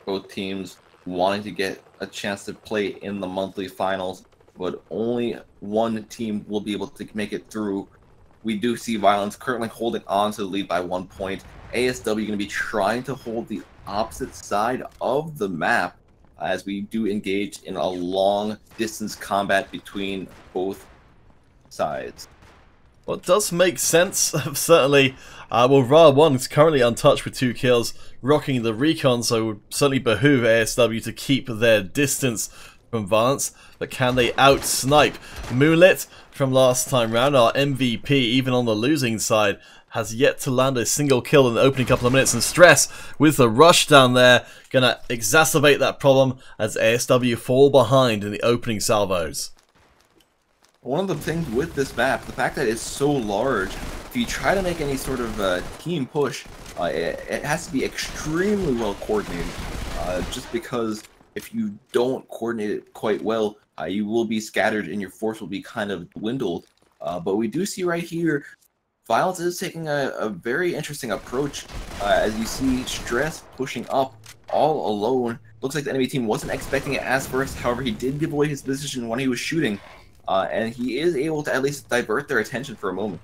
Speaker 2: Both teams wanting to get a chance to play in the monthly finals, but only one team will be able to make it through. We do see Violence currently holding on to the lead by 1 point. ASW going to be trying to hold the opposite side of the map as we do engage in a long distance combat between both sides.
Speaker 1: Well, it does make sense, certainly. Well, Ra1 is currently untouched with 2 kills, rocking the recon, so it would certainly behoove ASW to keep their distance from Violence. But can they out-snipe? Moonlit, from last time round, our MVP, even on the losing side, has yet to land a single kill in the opening couple of minutes, and Stress, with the rush down there, gonna exacerbate that problem as ASW fall behind in the opening salvos.
Speaker 2: One of the things with this map, the fact that it's so large, if you try to make any sort of team push, it has to be extremely well coordinated. Just because if you don't coordinate it quite well, you will be scattered and your force will be kind of dwindled. But we do see right here, Violence is taking a very interesting approach. As you see, Stress pushing up all alone. Looks like the enemy team wasn't expecting it as first, however he did give away his position when he was shooting. And he is able to at least divert their attention for a moment.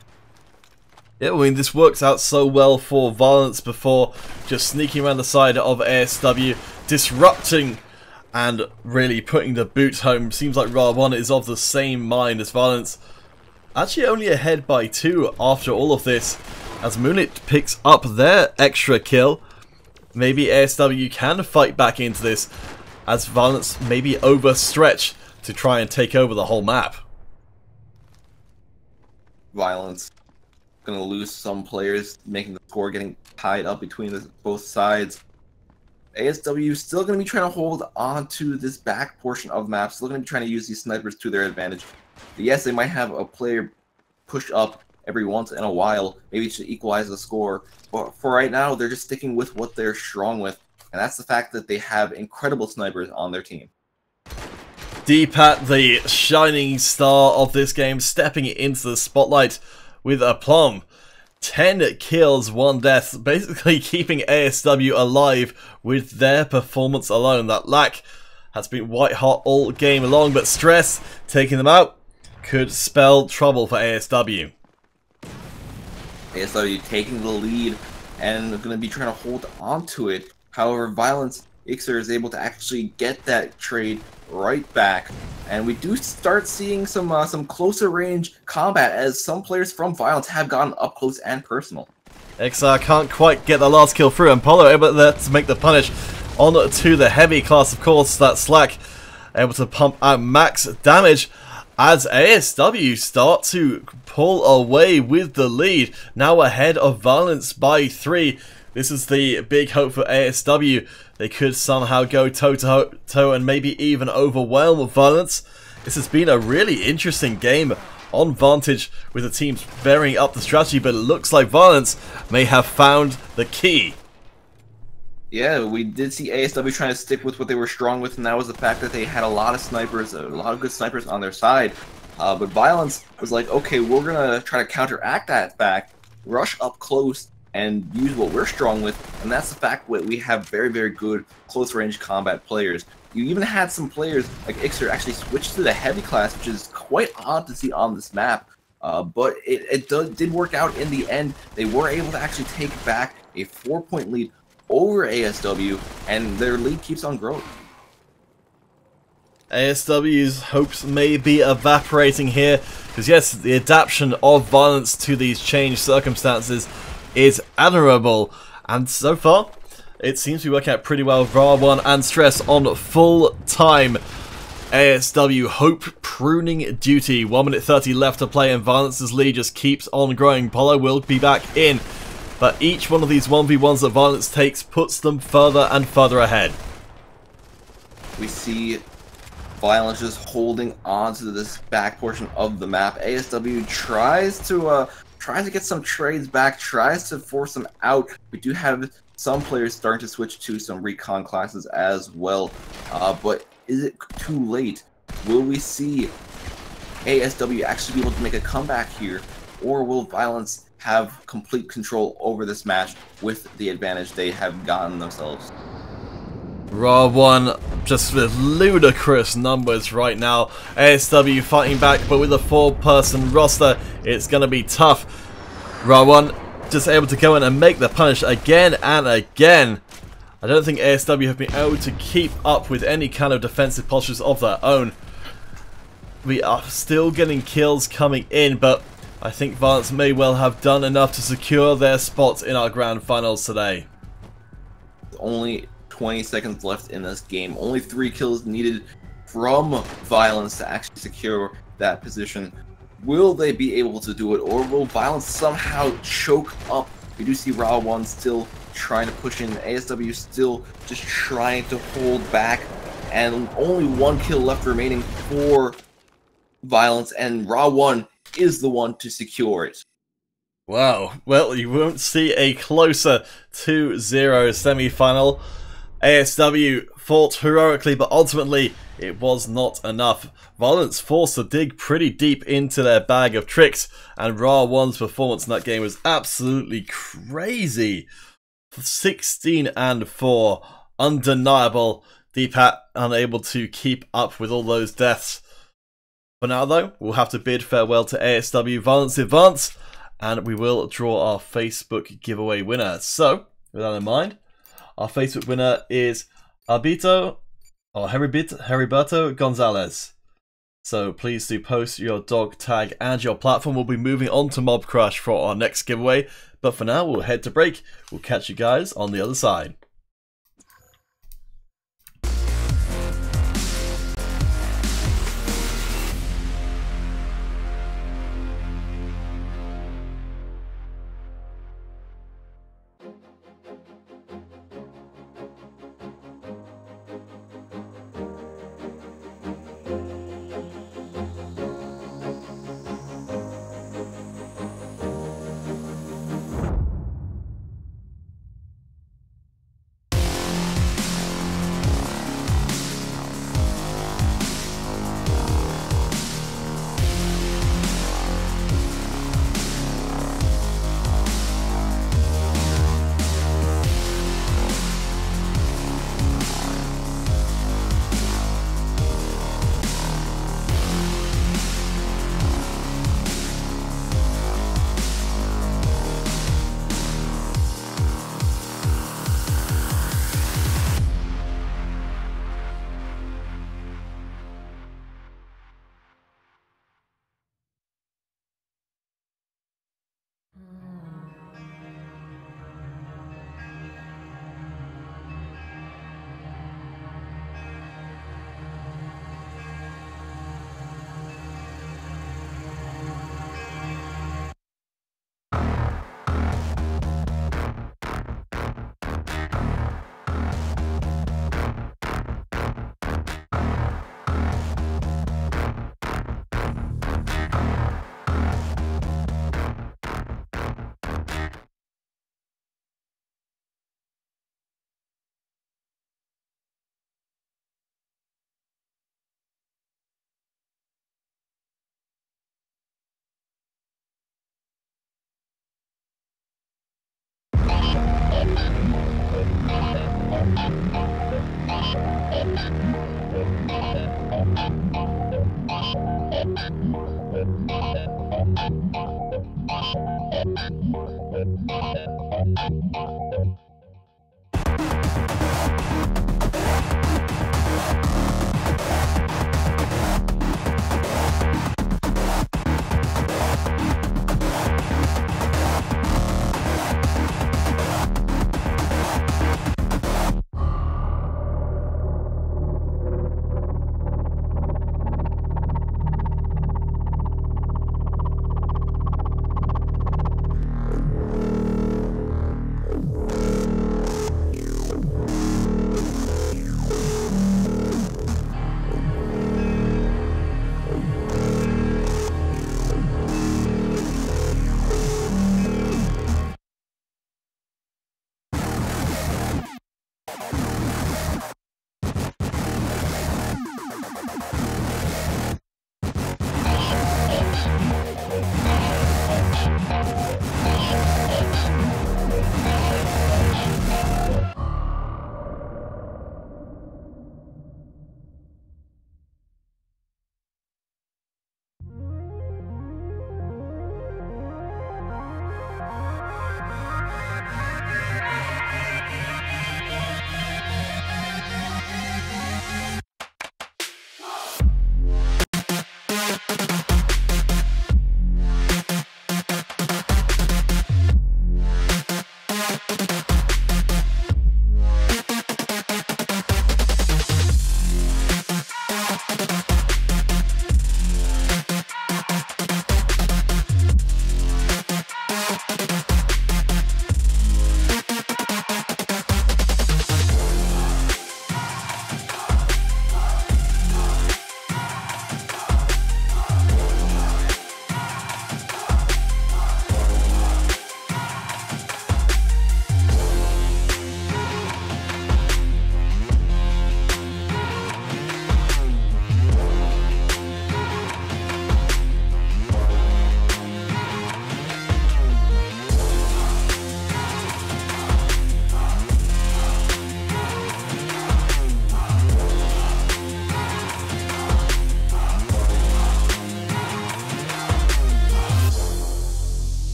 Speaker 1: Yeah, I mean, this works out so well for Violence before, just sneaking around the side of ASW, disrupting and really putting the boot home. Seems like Ra1 is of the same mind as Violence. Actually only ahead by 2 after all of this, as Moonlit picks up their extra kill. Maybe ASW can fight back into this, as Violence maybe overstretch to try and take over the whole map.
Speaker 2: Violence going to lose some players, making the score getting tied up between both sides. ASW still going to be trying to hold on to this back portion of the map, still going to be trying to use these snipers to their advantage. But yes, they might have a player push up every once in a while, maybe to equalize the score. But for right now, they're just sticking with what they're strong with, and that's the fact that they have incredible snipers on their team.
Speaker 1: D-Pat, the shining star of this game, stepping into the spotlight with aplomb. 10 kills, 1 death, basically keeping ASW alive with their performance alone. That lack has been white hot all game long, but Stress taking them out could spell trouble for ASW.
Speaker 2: ASW taking the lead and going to be trying to hold on to it. However, Violence Ixer is able to actually get that trade right back, and we do start seeing some closer range combat as some players from Violence have gotten up close and personal.
Speaker 1: XR can't quite get the last kill through, and Polo able to make the punish on to the heavy class, of course. That Slack able to pump out max damage as ASW start to pull away with the lead, now ahead of Violence by 3. This is the big hope for ASW. They could somehow go toe-to-toe and maybe even overwhelm Violence. This has been a really interesting game on Vantage, with the teams varying up the strategy, but it looks like Violence may have found the key.
Speaker 2: Yeah, we did see ASW trying to stick with what they were strong with, and that was the fact that they had a lot of snipers, a lot of good snipers on their side. But Violence was like, okay, we're going to try to counteract that fact, rush up close, and use what we're strong with, and that's the fact that we have very, very good close-range combat players. You even had some players like Ixer actually switch to the heavy class, which is quite odd to see on this map. But it did work out in the end. They were able to actually take back a 4-point lead over ASW, and their lead keeps on growing.
Speaker 1: ASW's hopes may be evaporating here, because yes, the adaptation of violence to these changed circumstances is admirable, and so far it seems to be working out pretty well. Ra1 and Stress on full time. ASW hope pruning duty. 1 minute 30 left to play, and Violence's lead just keeps on growing. Polo will be back in, but each one of these 1v1s that Violence takes puts them further and further ahead.
Speaker 2: We see Violence just holding on to this back portion of the map. ASW tries to get some trades back, tries to force them out. We do have some players starting to switch to some recon classes as well, but is it too late? Will we see ASW actually be able to make a comeback here, or will Violence have complete control over this match with the advantage they have gotten themselves?
Speaker 1: Ra1 just with ludicrous numbers right now. ASW fighting back, but with a 4-person roster, it's going to be tough. Ra1 just able to go in and make the punish again and again. I don't think ASW have been able to keep up with any kind of defensive postures of their own. We are still getting kills coming in, but I think Violence may well have done enough to secure their spots in our grand finals today.
Speaker 2: Only 20 seconds left in this game. Only 3 kills needed from Violence to actually secure that position. Will they be able to do it, or will Violence somehow choke up? We do see Ra1 still trying to push in, ASW still just trying to hold back, and only 1 kill left remaining for Violence, and Ra1 is the one to secure it.
Speaker 1: Wow, well, you won't see a closer 2-0 semi-final. ASW fought heroically, but ultimately it was not enough. Violence forced to dig pretty deep into their bag of tricks, and Ra1's performance in that game was absolutely crazy. 16-4, undeniable. D-Pat unable to keep up with all those deaths. For now though, we'll have to bid farewell to ASW Violence Advance, and we will draw our Facebook giveaway winner. So, with that in mind, our Facebook winner is Heriberto Gonzalez. So please do post your dog tag and your platform. We'll be moving on to Mob Crush for our next giveaway. But for now, we'll head to break. We'll catch you guys on the other side.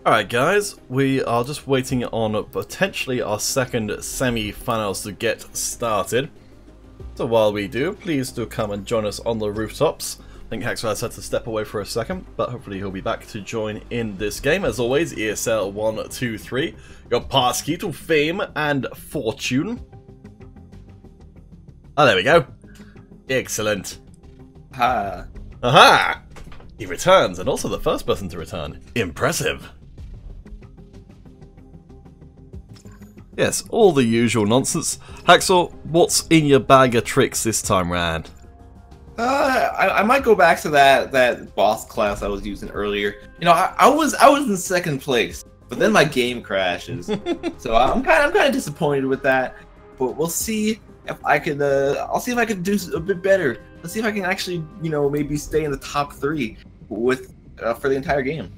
Speaker 1: Alright guys, we are just waiting on potentially our second semi-finals to get started. So while we do, please do come and join us on the rooftops. I think Haxor has had to step away for a second, but hopefully he'll be back to join in this game. As always, ESL 1, 2, 3, your passkey to fame and fortune. Oh, there we go. Excellent.
Speaker 2: Ha.
Speaker 1: Aha! He returns, and also the first person to return. Impressive. Yes, all the usual nonsense. Haxor, what's in your bag of tricks this time round?
Speaker 2: I might go back to that boss class I was using earlier. You know, I was in second place, but then my game crashes, so I'm kind of disappointed with that. But we'll see if I can. I'll see if I can do a bit better. Let's see if I can actually, you know, maybe stay in the top 3 with for the entire game.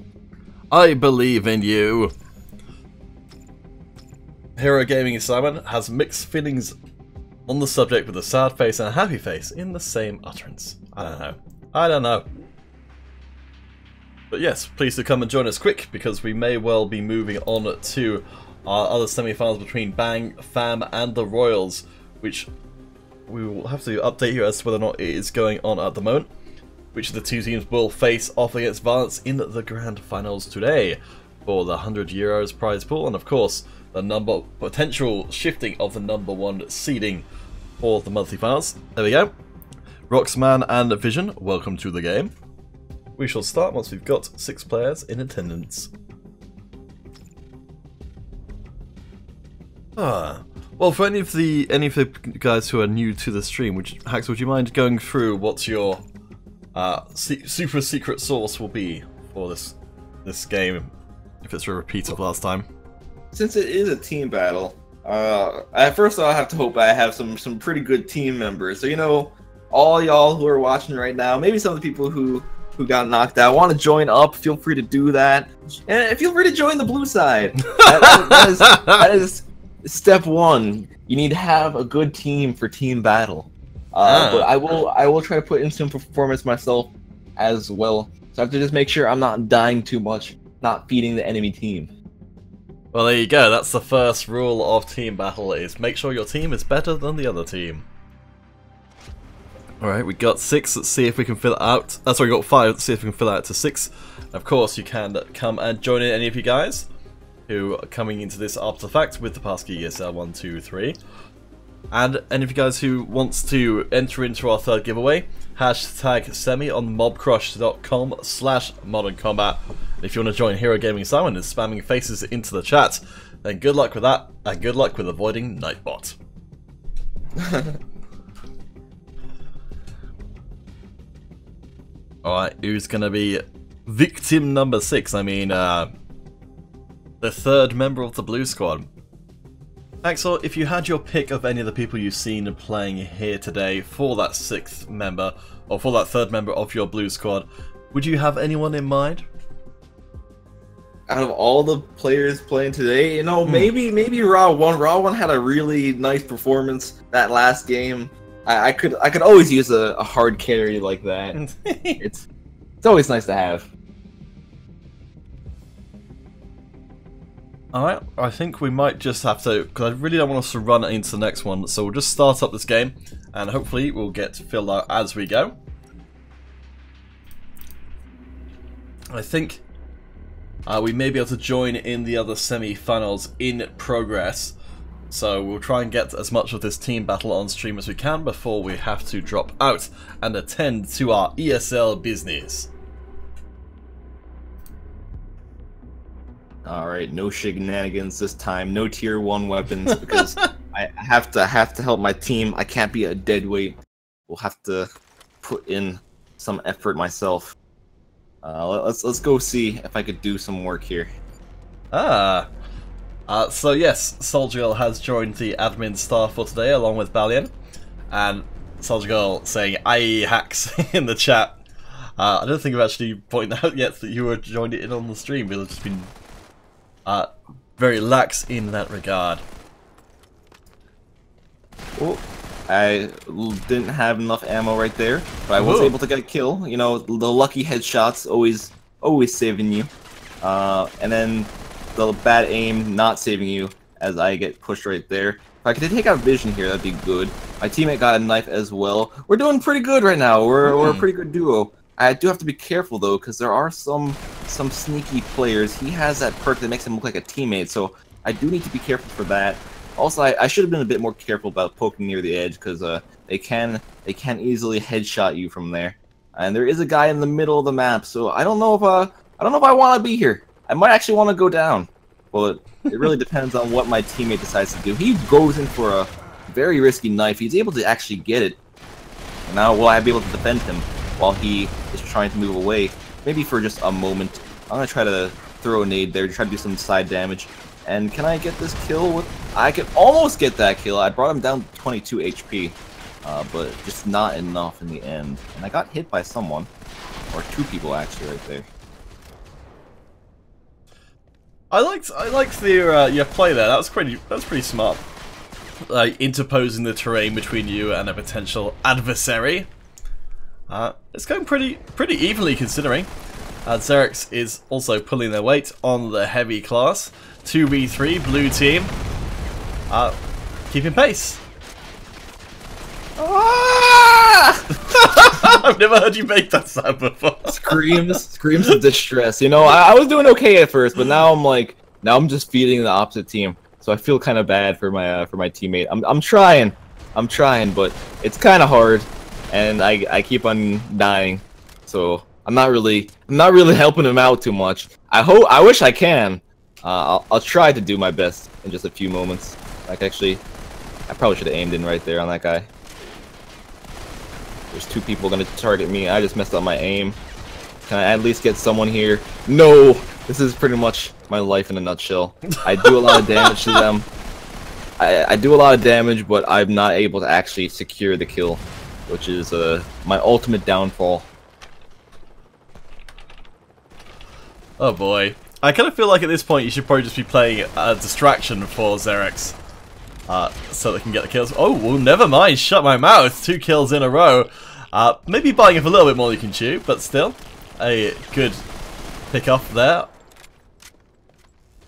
Speaker 1: I believe in you. Hero Gaming Simon has mixed feelings on the subject with a sad face and a happy face in the same utterance. I don't know. But yes, please do come and join us quick, because we may well be moving on to our other semi-finals between Bang, Fam and the Royals, which we will have to update you as to whether or not it is going on at the moment. Which of the two teams will face off against Valence in the grand finals today for the €100 prize pool, and of course the potential shifting of the #1 seeding for the monthly finals. There we go. Roxman and Vision, welcome to the game. We shall start once we've got 6 players in attendance. Well, for any of the guys who are new to the stream, Hax, would you mind going through what your super secret sauce will be for this game, if it's a repeat of last time?
Speaker 2: Since it is a team battle, at first I'll have to hope I have some pretty good team members. So, you know, all y'all who are watching right now, maybe some of the people who got knocked out want to join up, feel free to do that. And feel free to join the blue side. That is step 1. You need to have a good team for team battle. But I will try to put in some performance myself as well. So I have to just make sure I'm not dying too much, not feeding the enemy team.
Speaker 1: Well, there you go. That's the first rule of team battle, is make sure your team is better than the other team. Alright, we got 6. Let's see if we can fill it out. Sorry, we got 5. Let's see if we can fill it out to 6. Of course, you can come and join in, any of you guys who are coming into this after the fact with the passkey ESL 1, 2, 3. And any of you guys who wants to enter into our third giveaway, hashtag semi on mobcrush.com/moderncombat. If you want to join Hero Gaming Simon and spamming faces into the chat, then good luck with that, and good luck with avoiding Nightbot. Alright, who's going to be victim number 6? I mean, the third member of the blue squad. Haxor, if you had your pick of any of the people you've seen playing here today for that 6th member, or for that 3rd member of your blue squad, would you have anyone in mind?
Speaker 2: Out of all the players playing today, you know, maybe Raw 1. Raw 1 had a really nice performance that last game. I could always use a hard carry like that. It's always nice to have.
Speaker 1: Alright, I think we might just have to, because I really don't want us to run into the next one, so we'll just start up this game, and hopefully we'll get filled out as we go. I think we may be able to join in the other semi-finals in progress, so we'll try and get as much of this team battle on stream as we can before we have to drop out and attend to our ESL business.
Speaker 2: Alright, no shenanigans this time, no tier 1 weapons, because I have to help my team. I can't be a deadweight. We'll have to put in some effort myself. Let's go see if I could do some work here.
Speaker 1: So yes, Soldier Girl has joined the admin staff for today along with Balian, and Soldier Girl saying "aye hacks" in the chat. I don't think I've actually pointed out yet that you were joined in on the stream. We've just been very lax in that regard.
Speaker 2: Oh, I didn't have enough ammo right there, but I was able to get a kill. You know, the lucky headshots always saving you. and then the bad aim not saving you as I get pushed right there. If I could take out vision here, that'd be good. My teammate got a knife as well. We're doing pretty good right now. We're a pretty good duo. I do have to be careful though, because there are some sneaky players. He has that perk that makes him look like a teammate, so I do need to be careful for that. Also, I should have been a bit more careful about poking near the edge, because they can easily headshot you from there. And there is a guy in the middle of the map, so I don't know if I want to be here. I might actually want to go down, but it really depends on what my teammate decides to do. He goes in for a very risky knife. He's able to actually get it. And now will I be able to defend him while he is trying to move away? Maybe for just a moment. I'm going to try to throw a nade there to try to do some side damage. And can I get this kill? I can almost get that kill. I brought him down to 22 HP. But just not enough in the end. And I got hit by someone. Or two people actually right there.
Speaker 1: I liked your play there. That was pretty smart. Interposing the terrain between you and a potential adversary. It's going pretty evenly considering. Xerix is also pulling their weight on the heavy class. 2v3 blue team. Keeping pace. I've never heard you make that sound before.
Speaker 2: Screams of distress. You know, I was doing okay at first, but now I'm just feeding the opposite team. So I feel kind of bad for my teammate. I'm trying, but it's kind of hard, and I keep on dying. So I'm not really helping him out too much. I wish I can. I'll try to do my best in just a few moments. Like I probably should have aimed in right there on that guy. There's two people gonna target me. I just messed up my aim. Can I at least get someone here? No! This is pretty much my life in a nutshell. I do a lot of damage to them. I do a lot of damage, but I'm not able to actually secure the kill, which is my ultimate downfall.
Speaker 1: Oh boy. I kind of feel like at this point you should probably just be playing a distraction for Xerix. So they can get the kills. Oh, well, never mind. Shut my mouth. 2 kills in a row. Maybe biting off a little bit more than you can chew, but still a good pick off there.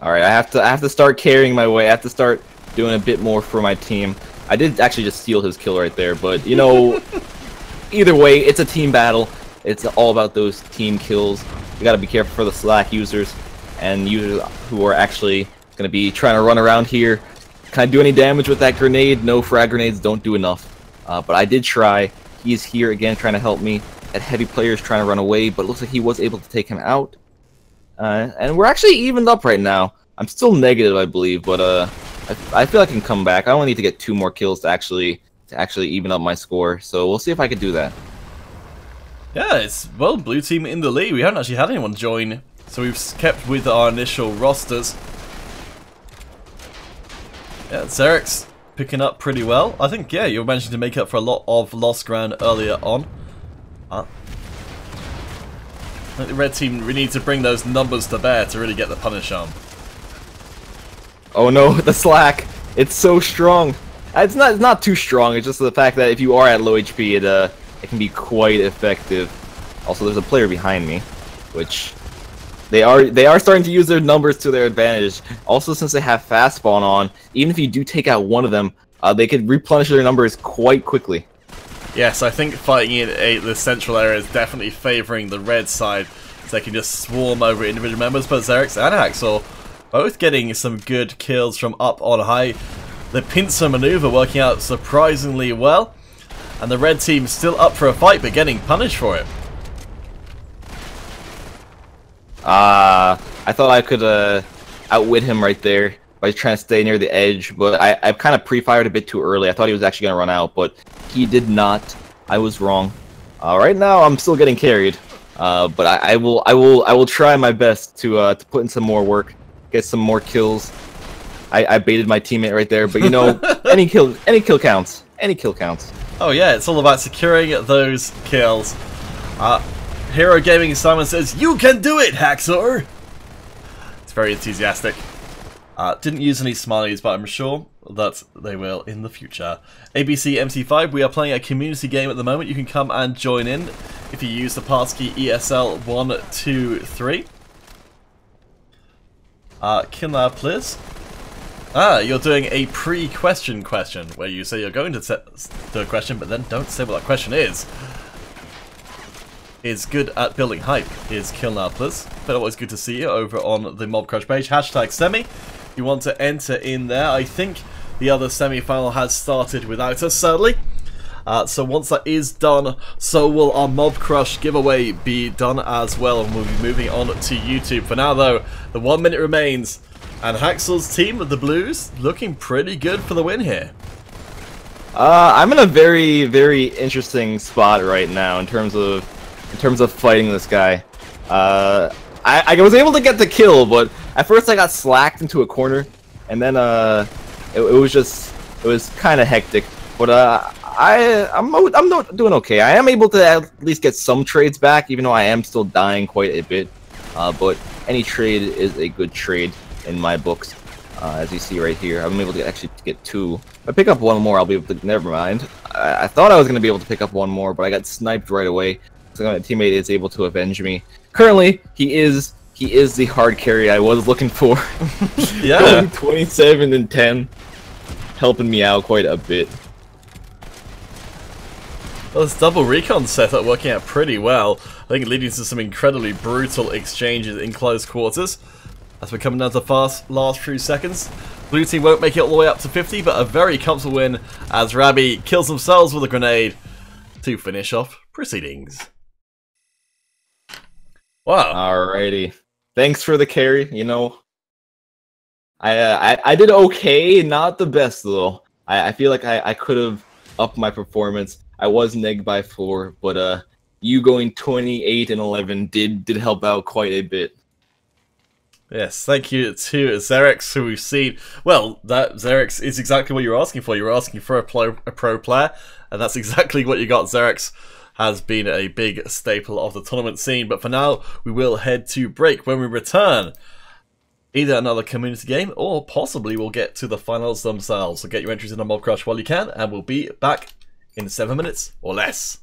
Speaker 2: All right, I have to start carrying my way. I have to start doing a bit more for my team. I did actually just steal his kill right there, but you know, either way, it's a team battle. It's all about those team kills. You got to be careful for the Slack users and users who are actually going to be trying to run around here. Can I do any damage with that grenade? No, frag grenades don't do enough. But I did try. He's here again trying to help me. That heavy player is trying to run away, but it looks like he was able to take him out. And we're actually evened up right now. I'm still negative, I believe, but I feel I can come back. I only need to get 2 more kills to actually even up my score. So we'll see if I can do that.
Speaker 1: Yeah, it's, well, blue team in the lead. We haven't actually had anyone join, so we've kept with our initial rosters. Yeah, Xerix picking up pretty well. I think, yeah, you're managing to make up for a lot of lost ground earlier on. I think the red team really need to bring those numbers to bear to really get the punish on.
Speaker 2: Oh no, the Slack! It's so strong! It's not too strong, it's just the fact that if you are at low HP, it can be quite effective. Also, there's a player behind me, which they are starting to use their numbers to their advantage. Also, since they have fast spawn on, even if you do take out one of them, they could replenish their numbers quite quickly.
Speaker 1: Yes, I think fighting in the central area is definitely favouring the red side, so they can just swarm over individual members. But Xerix and Haxor both getting some good kills from up on high. The pincer maneuver working out surprisingly well. And the red team still up for a fight, but getting punished for it.
Speaker 2: I thought I could outwit him right there by trying to stay near the edge, but I kind of pre-fired a bit too early. I thought he was actually going to run out, but he did not. I was wrong. Right now, I'm still getting carried, but I will try my best to put in some more work, get some more kills. I baited my teammate right there, but you know, any kill counts. Any kill counts.
Speaker 1: Oh yeah, it's all about securing those kills. Hero Gaming Simon says, "You can do it, Haxor!" It's very enthusiastic. Didn't use any smileys, but I'm sure that they will in the future. ABC MC5, we are playing a community game at the moment. You can come and join in if you use the passkey ESL123. Kill now, please. Ah, you're doing a pre-question question, where you say you're going to do a question, but then don't say what that question is. Is good at building hype, is Kill now, please. But always good to see you over on the Mob Crush page. Hashtag semi. You want to enter in there. I think the other semi-final has started without us, sadly. So once that is done, so will our Mob Crush giveaway be done as well, and we'll be moving on to YouTube. For now, though, the 1 minute remains, and Haxel's team, the Blues, looking pretty good for the win here.
Speaker 2: I'm in a very, very interesting spot right now in terms of fighting this guy. I was able to get the kill, but at first I got slacked into a corner, and then it was kind of hectic. But I'm doing okay. I am able to at least get some trades back, even though I am still dying quite a bit. But any trade is a good trade in my books. As you see right here, I'm able to actually get 2. If I pick up 1 more, I'll be able to. Never mind. I thought I was going to be able to pick up 1 more, but I got sniped right away. So my teammate is able to avenge me. Currently, he is the hard carry I was looking for.
Speaker 1: Yeah.
Speaker 2: 27 and 10, helping me out quite a bit.
Speaker 1: Well, this double recon setup working out pretty well. I think leading to some incredibly brutal exchanges in close quarters. As we're coming down to the last few seconds. Blue team won't make it all the way up to 50, but a very comfortable win as Rabbi kills themselves with a grenade to finish off proceedings. Wow.
Speaker 2: Alrighty. Thanks for the carry. You know, I did okay, not the best though. I feel like I could have upped my performance. I was negged by 4, but you going 28 and 11 did help out quite a bit.
Speaker 1: Yes, thank you to Xerix, who we've seen. Well, that Xerix is exactly what you're asking for. You're asking for a pro player, and that's exactly what you got. Xerix has been a big staple of the tournament scene, but for now, we will head to break. When we return, either another community game, or possibly we'll get to the finals themselves. So get your entries in the Mob Crush while you can, and we'll be back in 7 minutes or less.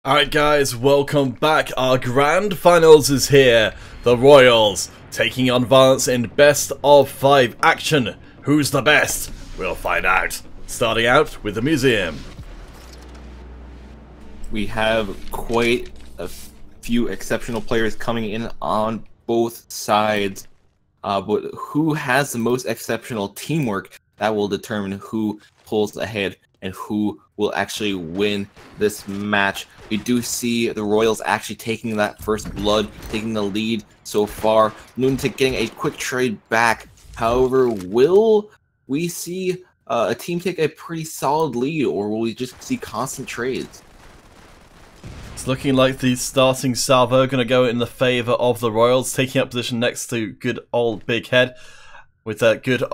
Speaker 1: Alright guys, welcome back. Our grand finals is here. The Royals taking on Violence in best of 5 action. Who's the best? We'll find out. Starting out with the museum.
Speaker 2: We have quite a few exceptional players coming in on both sides. But who has the most exceptional teamwork, that will determine who pulls ahead and who will actually win this match. We do see the Royals actually taking that first blood, taking the lead so far. Lunatic getting a quick trade back. However, will we see a team take a pretty solid lead, or will we just see constant trades?
Speaker 1: It's looking like the starting salvo going to go in the favour of the Royals, taking up position next to good old Big Head with a good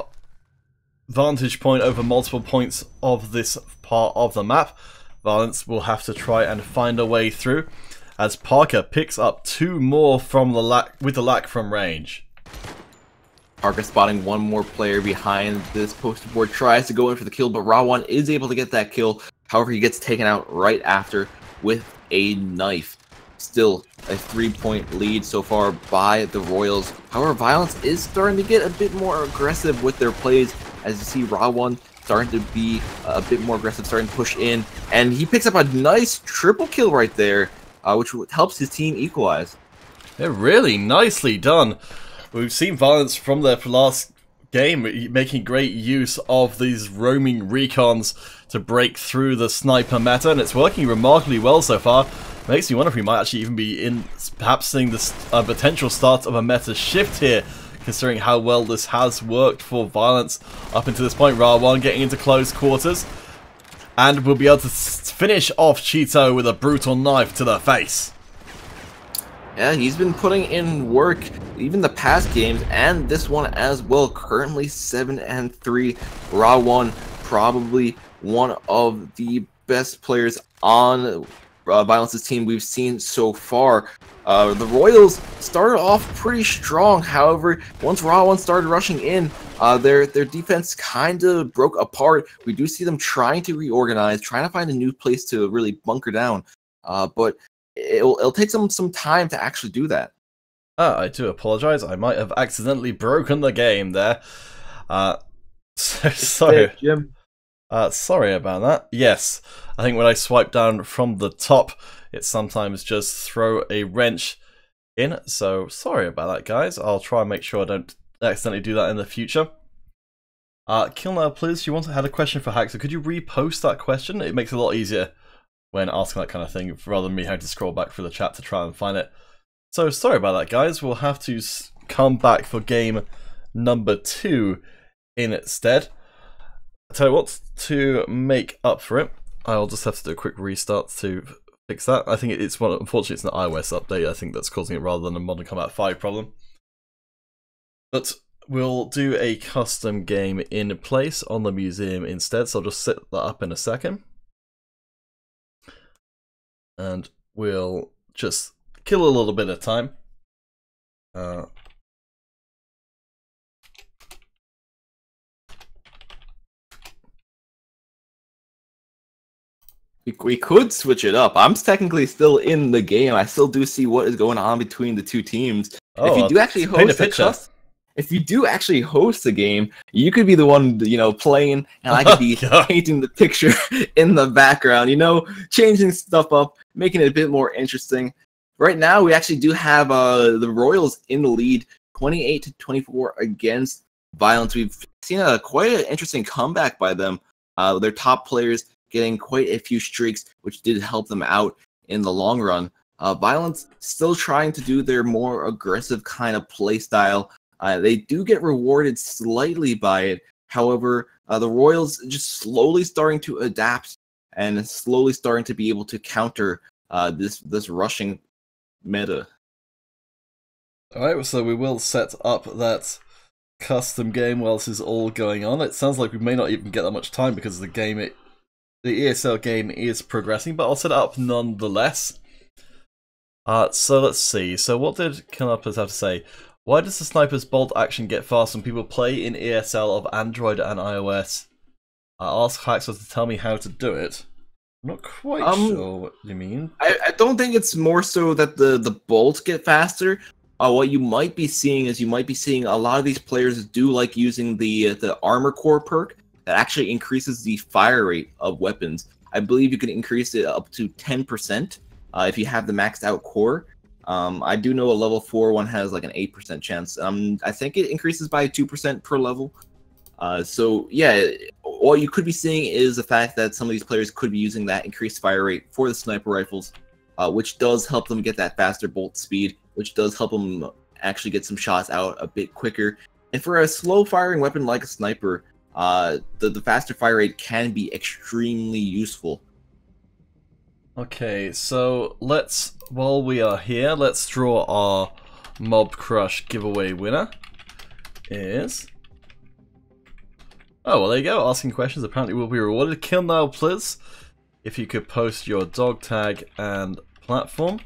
Speaker 1: vantage point over multiple points of this part of the map. Violence will have to try and find a way through as Parker picks up 2 more from the lack from range.
Speaker 2: Parker spotting one more player behind this poster board, tries to go in for the kill, but Rawan is able to get that kill. However, he gets taken out right after with a knife. Still a 3-point lead so far by the Royals. However, Violence is starting to get a bit more aggressive with their plays, as you see Rawan starting to be a bit more aggressive, starting to push in, and he picks up a nice triple kill right there, which helps his team equalize.
Speaker 1: They're really nicely done. We've seen Violence from their last game making great use of these roaming recons to break through the sniper meta, and it's working remarkably well so far. Makes me wonder if we might actually even be in perhaps seeing the potential start of a meta shift here, considering how well this has worked for Violence up until this point. Rawan getting into close quarters, and we'll be able to finish off Cheeto with a brutal knife to the face.
Speaker 2: Yeah, he's been putting in work, even the past games, and this one as well. Currently 7-3. Rawan, probably one of the best players on Violence's team we've seen so far. The Royals started off pretty strong. However, once Rawan started rushing in, their defense kind of broke apart. We do see them trying to reorganize, trying to find a new place to really bunker down. But it'll take some time to actually do that.
Speaker 1: I do apologize. I might have accidentally broken the game there. Sorry,
Speaker 2: Jim.
Speaker 1: Sorry about that. Yes, I think when I swipe down from the top, it sometimes just throw a wrench in. So sorry about that, guys. I'll try and make sure I don't accidentally do that in the future. Kill now, please. You had a question for Hack, so could you repost that question? It makes it a lot easier when asking that kind of thing, rather than me having to scroll back through the chat to try and find it. So sorry about that, guys. We'll have to come back for game number 2 instead. I'll tell you what, to make up for it, I'll just have to do a quick restart to fix that. I think unfortunately it's an iOS update, I think that's causing it rather than a Modern Combat 5 problem. But we'll do a custom game in place on the museum instead, so I'll just set that up in a second. And we'll just kill a little bit of time.
Speaker 2: We could switch it up. I'm technically still in the game. I still do see what is going on between the two teams.
Speaker 1: Oh,
Speaker 2: if you do actually host the game, you could be the one, playing, and I could be painting the picture in the background, changing stuff up, making it a bit more interesting. Right now, we actually do have the Royals in the lead, 28-24 against Violence. We've seen quite an interesting comeback by them. Their top players getting quite a few streaks, which did help them out in the long run. Violence still trying to do their more aggressive kind of play style. They do get rewarded slightly by it. However, the Royals just slowly starting to adapt and slowly starting to be able to counter this rushing meta.
Speaker 1: Alright, so we will set up that custom game while this is all going on. It sounds like we may not even get that much time because the ESL game is progressing, but I'll set it up nonetheless. So let's see. So what did Canopus have to say? Why does the sniper's bolt action get fast when people play in ESL of Android and iOS? Ask Haxor to tell me how to do it. I'm not quite sure what you mean.
Speaker 2: I don't think it's more so that the bolts get faster. What you might be seeing is a lot of these players do like using the armor core perk that actually increases the fire rate of weapons. I believe you can increase it up to 10% if you have the maxed out core. I do know a level 4 one has like an 8% chance. I think it increases by 2% per level. So yeah, what you could be seeing is the fact that some of these players could be using that increased fire rate for the sniper rifles, which does help them get that faster bolt speed, which does help them actually get some shots out a bit quicker. And for a slow firing weapon like a sniper, the faster fire rate can be extremely useful.
Speaker 1: Okay, so while we are here, let's draw our Mob Crush giveaway winner. Oh, well, there you go. Asking questions apparently will be rewarded. Kill now, please. If you could post your dog tag and platform.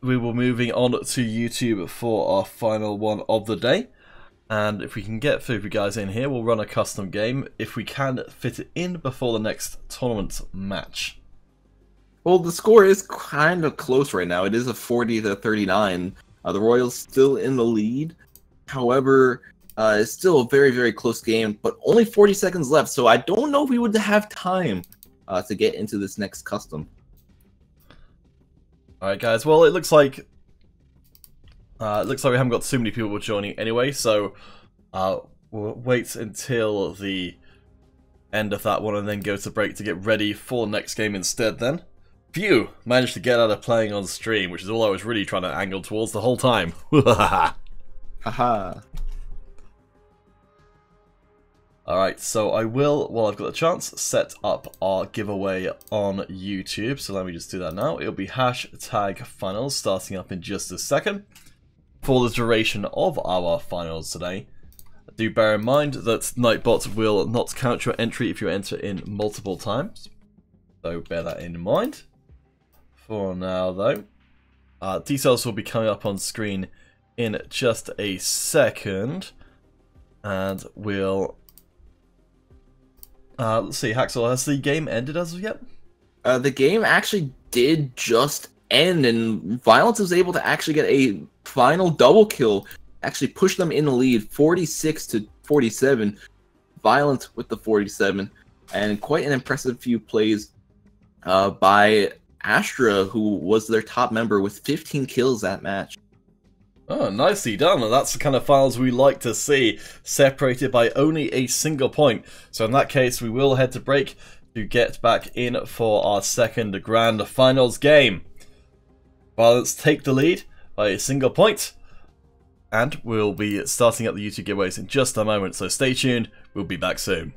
Speaker 1: We will be moving on to YouTube for our final one of the day. And if we can get 50 guys in here, we'll run a custom game if we can fit it in before the next tournament match.
Speaker 2: Well, the score is kind of close right now. It is a 40-39. The Royals still in the lead. However, it's still a very, very close game, but only 40 seconds left. So I don't know if we would have time to get into this next custom.
Speaker 1: Alright guys, well it looks like we haven't got too many people joining anyway, so we'll wait until the end of that one and then go to break to get ready for the next game instead then. Phew! Managed to get out of playing on stream, which is all I was really trying to angle towards the whole time.
Speaker 2: Haha.
Speaker 1: Alright, so I will, while I've got the chance, set up our giveaway on YouTube. So let me just do that now. It'll be #finals starting up in just a second. For the duration of our finals today, do bear in mind that Nightbot will not count your entry if you enter in multiple times. So bear that in mind. For now though, details will be coming up on screen in just a second. And we'll... let's see, Haxor, has the game ended as of yet?
Speaker 2: The game actually did just end, and Violence was able to actually get a final double kill, actually push them in the lead, 46-47. Violence with the 47, and quite an impressive few plays by Astra, who was their top member with 15 kills that match.
Speaker 1: Oh, nicely done. And that's the kind of finals we like to see, separated by only a single point. So in that case, we will head to break to get back in for our second grand finals game. Violence take the lead by a single point. And we'll be starting up the YouTube giveaways in just a moment, so stay tuned. We'll be back soon.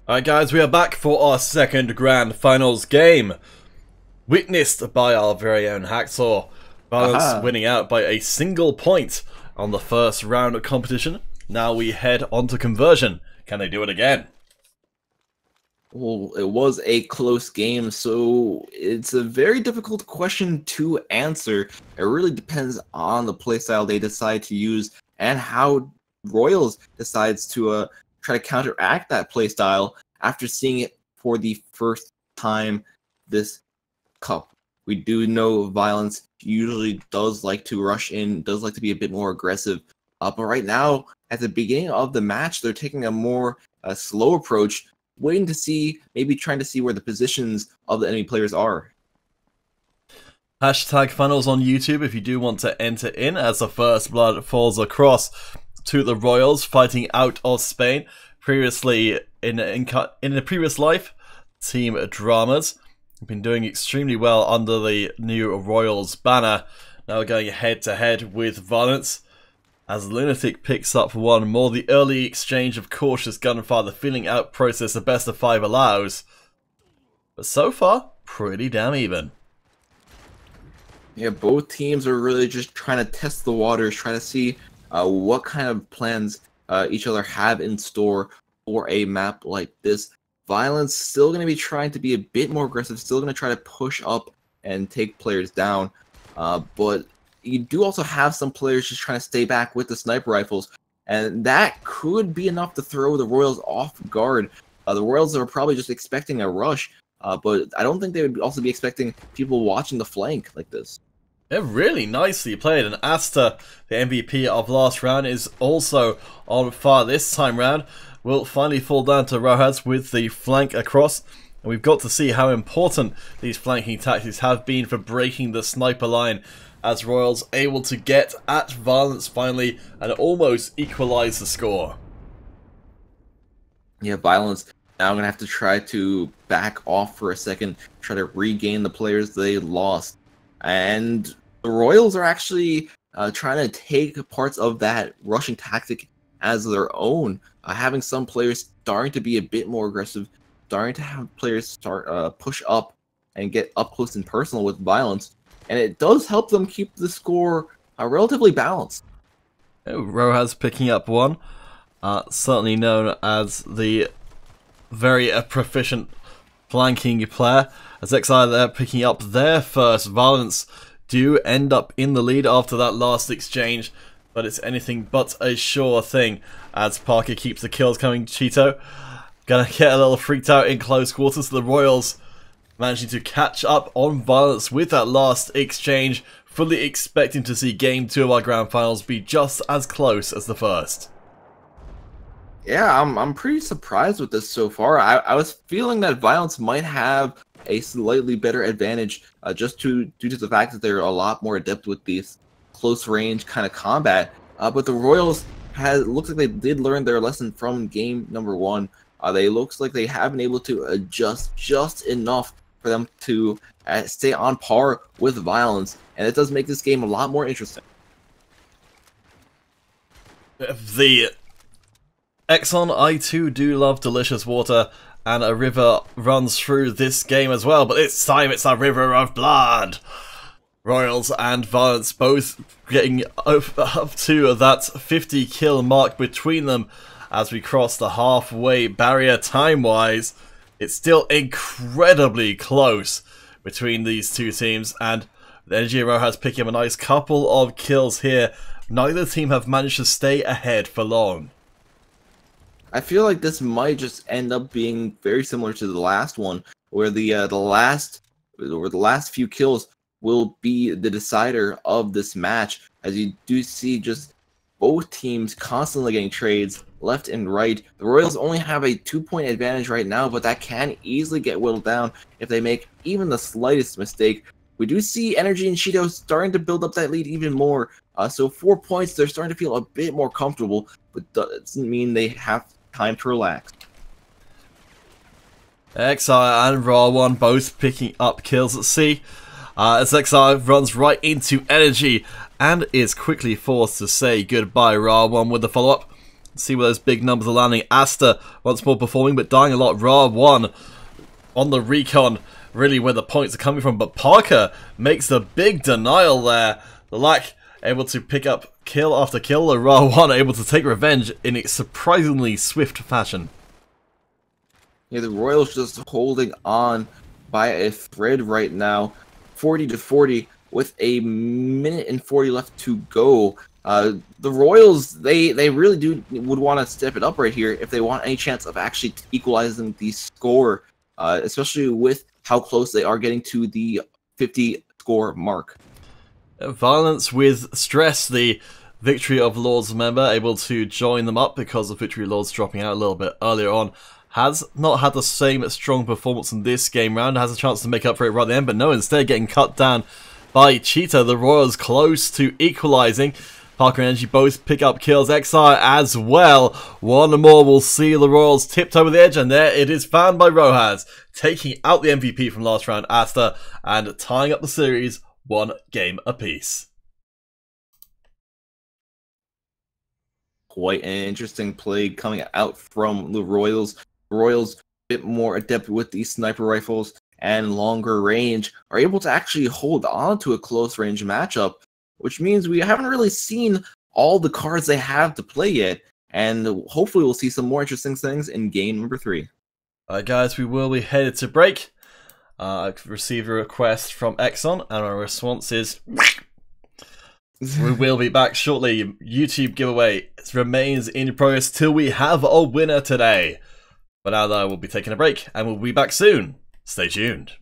Speaker 1: Alright guys, we are back for our second grand finals game. Witnessed by our very own Hacksaw. Violence winning out by a single point on the first round of competition. Now we head on to conversion. Can they do it again?
Speaker 2: Well, it was a close game, so it's a very difficult question to answer. It really depends on the playstyle they decide to use and how Royals decides to try to counteract that playstyle after seeing it for the first time this cup. We do know Violence usually does like to rush in, does like to be a bit more aggressive, but right now, at the beginning of the match, they're taking a more slow approach, waiting to see, maybe trying to see where the positions of the enemy players are.
Speaker 1: Hashtag finals on YouTube if you do want to enter in, as the first blood falls across to the Royals fighting out of Spain. Previously, in a previous life, Team Dramas have been doing extremely well under the new Royals banner. Now we're going head to head with Violence, as Lunatic picks up one more. The early exchange of cautious gunfire, the feeling out process the best of 5 allows. But so far, pretty damn even.
Speaker 2: Yeah, both teams are really just trying to test the waters, trying to see what kind of plans each other have in store for a map like this. Violence still going to be trying to be a bit more aggressive, still going to try to push up and take players down. But you do also have some players just trying to stay back with the sniper rifles, and that could be enough to throw the Royals off guard. The Royals are probably just expecting a rush, but I don't think they would also be expecting people watching the flank like this.
Speaker 1: They're really nicely played, and Asta, the MVP of last round, is also on fire this time round. Will finally fall down to Rojas with the flank across, and we've got to see how important these flanking tactics have been for breaking the sniper line, as Royals able to get at Violence finally and almost equalize the score.
Speaker 2: Yeah, Violence now going to have to try to back off for a second, try to regain the players they lost. And the Royals are actually trying to take parts of that rushing tactic as their own, having some players starting to be a bit more aggressive, starting to have players start push up and get up close and personal with Violence, and it does help them keep the score relatively balanced.
Speaker 1: Rojas picking up one, certainly known as the very proficient flanking player, as XI there picking up their first. Violence do end up in the lead after that last exchange, but it's anything but a sure thing as Parker keeps the kills coming. Cheeto gonna get a little freaked out in close quarters. The Royals managing to catch up on Violence with that last exchange, fully expecting to see Game 2 of our Grand Finals be just as close as the first.
Speaker 2: Yeah, I'm pretty surprised with this so far. I was feeling that Violence might have a slightly better advantage just due to the fact that they're a lot more adept with these close range kind of combat. But the Royals looks like they did learn their lesson from game number 1. They looks like they have been able to adjust just enough for them to stay on par with Violence, and it does make this game a lot more interesting.
Speaker 1: The Exxon, I too do love delicious water, and a river runs through this game as well, but this time it's a river of blood. Royals and Violence both getting up to that 50 kill mark between them as we cross the halfway barrier time-wise. It's still incredibly close between these two teams, and the Energy Rojas picking up a nice couple of kills here. Neither team have managed to stay ahead for long.
Speaker 2: I feel like this might just end up being very similar to the last one, where the last few kills will be the decider of this match, as you do see just both teams constantly getting trades left and right. The Royals only have a 2-point advantage right now, but that can easily get whittled down if they make even the slightest mistake. We do see Energy and Cheeto starting to build up that lead even more. So 4 points, they're starting to feel a bit more comfortable, but doesn't mean they have time to relax.
Speaker 1: XI and Raw One both picking up kills at C, as XI runs right into Energy and is quickly forced to say goodbye. Raw One with the follow-up. See where those big numbers are landing. Asta once more performing, but dying a lot. Ra1 on the recon, really where the points are coming from. But Parker makes the big denial there. The Lack able to pick up kill after kill. Ra1 able to take revenge in a surprisingly swift fashion.
Speaker 2: Yeah, the Royals just holding on by a thread right now. 40-40 with a minute and 40 left to go. The Royals, they really would want to step it up right here if they want any chance of actually equalizing the score, especially with how close they are getting to the 50 score mark.
Speaker 1: Violence with stress, the Victory of Lords member able to join them up because of Victory Lords dropping out a little bit earlier on. Has not had the same strong performance in this game round, has a chance to make up for it right at the end, but no, instead getting cut down by Cheetah. The Royals close to equalising. Parker and Energy both pick up kills. XR as well. One more will see the Royals tipped over the edge, and there it is found by Rojas, taking out the MVP from last round, Asta, and tying up the series 1 game apiece.
Speaker 2: Quite an interesting play coming out from the Royals. Royals, a bit more adept with these sniper rifles and longer range, are able to actually hold on to a close range matchup, which means we haven't really seen all the cards they have to play yet, and hopefully we'll see some more interesting things in game number 3.
Speaker 1: Alright guys, we will be headed to break. I've received a request from Exxon, and our response is we will be back shortly. YouTube giveaway remains in progress till we have a winner today. But now though, we'll be taking a break, and we'll be back soon. Stay tuned.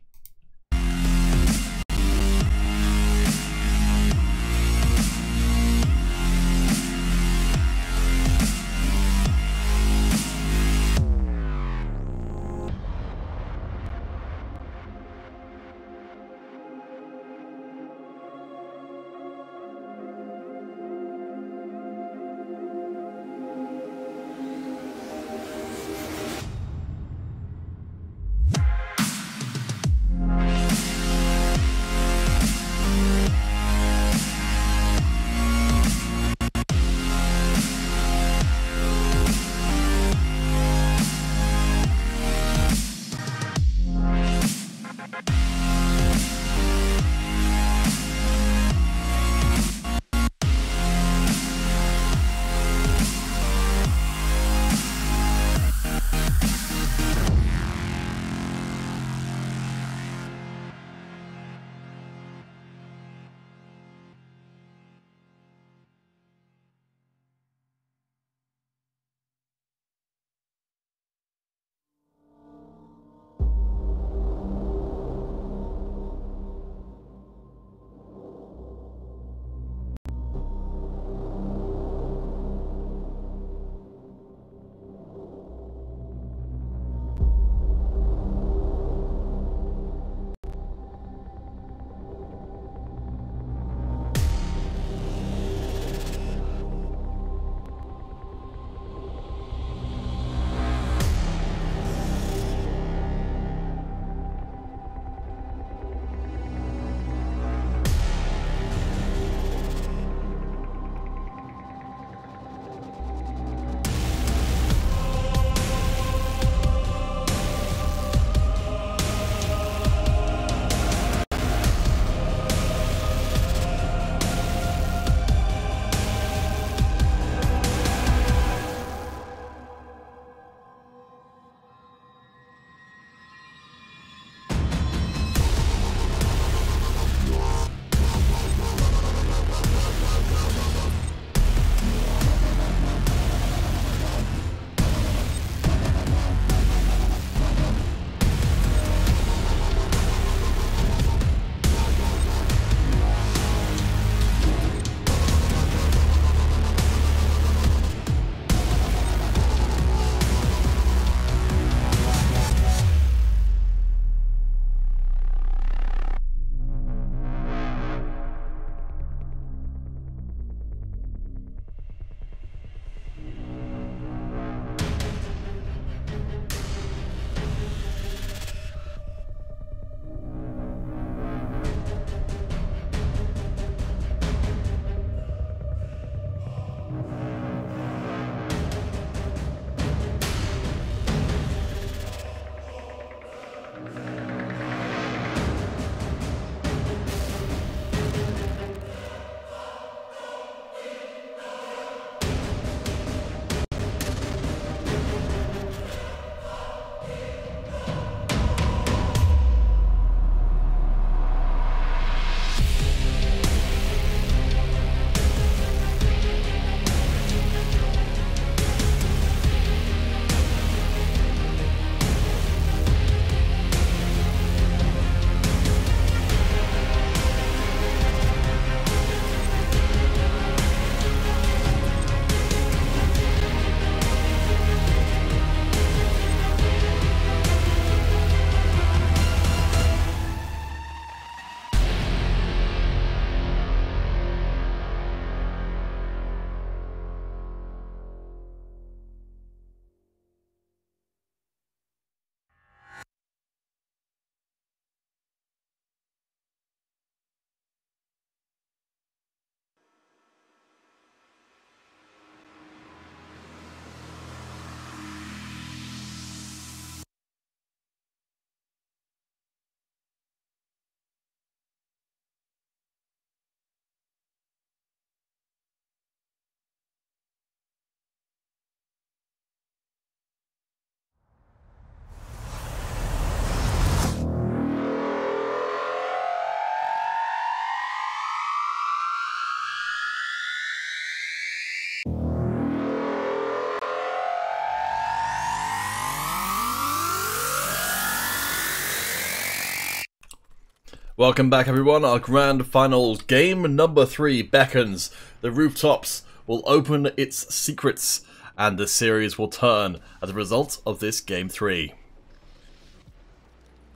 Speaker 1: Welcome back everyone, our grand final game number 3 beckons. The rooftops will open its secrets and the series will turn as a result of this game 3.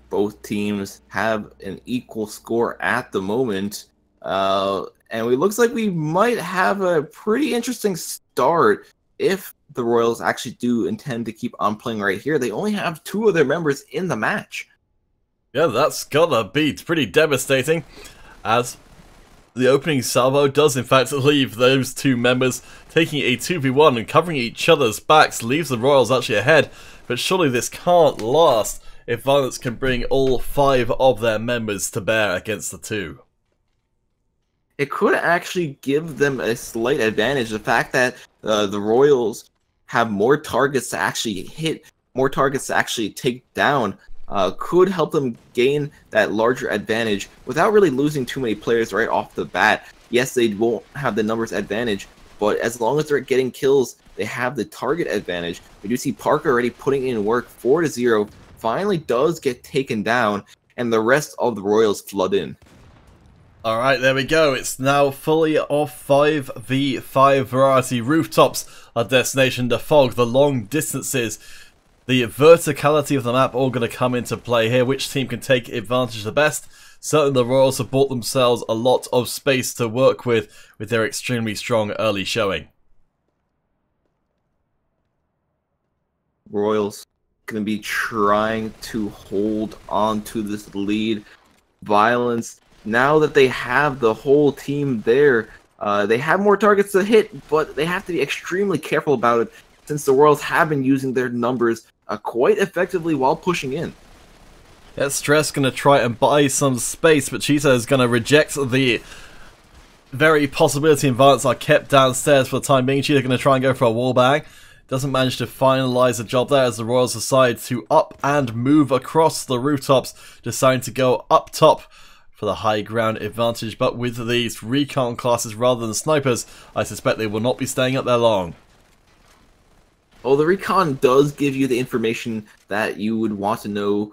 Speaker 2: Both teams have an equal score at the moment, and it looks like we might have a pretty interesting start if the Royals actually do intend to keep on playing right here. They only have 2 of their members in the match.
Speaker 1: Yeah, that's gotta be pretty devastating, as the opening salvo does in fact leave those 2 members taking a 2v1 and covering each other's backs, leaves the Royals actually ahead, but surely this can't last if Violence can bring all 5 of their members to bear against the 2.
Speaker 2: It could actually give them a slight advantage. The fact that the Royals have more targets to actually hit, more targets to actually take down, could help them gain that larger advantage without really losing too many players right off the bat. Yes, they won't have the numbers advantage, but as long as they're getting kills, they have the target advantage. We do see Parker already putting in work. 4-0 finally does get taken down, and the rest of the Royals flood in.
Speaker 1: Alright, there we go. It's now fully off 5v5 variety. Rooftops, our destination, the fog, the long distances, the verticality of the map all going to come into play here. Which team can take advantage the best? Certainly the Royals have bought themselves a lot of space to work with their extremely strong early showing.
Speaker 2: Royals going to be trying to hold on to this lead. Violence, now that they have the whole team there, they have more targets to hit, but they have to be extremely careful about it since the Royals have been using their numbers quite effectively while pushing in.
Speaker 1: Yeah, Stress going to try and buy some space, but Cheetah is going to reject the very possibility and Violence are kept downstairs for the time being. Cheetah going to try and go for a wall bang. Doesn't manage to finalise the job there as the Royals decide to up and move across the rooftops, deciding to go up top for the high ground advantage. But with these recon classes rather than snipers, I suspect they will not be staying up there long.
Speaker 2: Well, the recon does give you the information that you would want to know,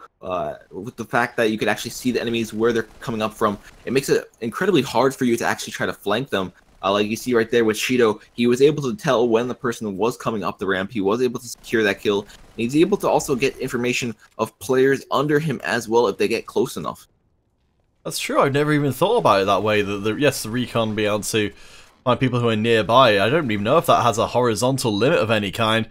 Speaker 2: with the fact that you could actually see the enemies where they're coming up from. It makes it incredibly hard for you to actually try to flank them. Like you see right there with Shido, he was able to tell when the person was coming up the ramp. He was able to secure that kill. And he's able to also get information of players under him as well if they get close enough.
Speaker 1: That's true. I've never even thought about it that way. Yes, the recon be able to find people who are nearby. I don't even know if that has a horizontal limit of any kind.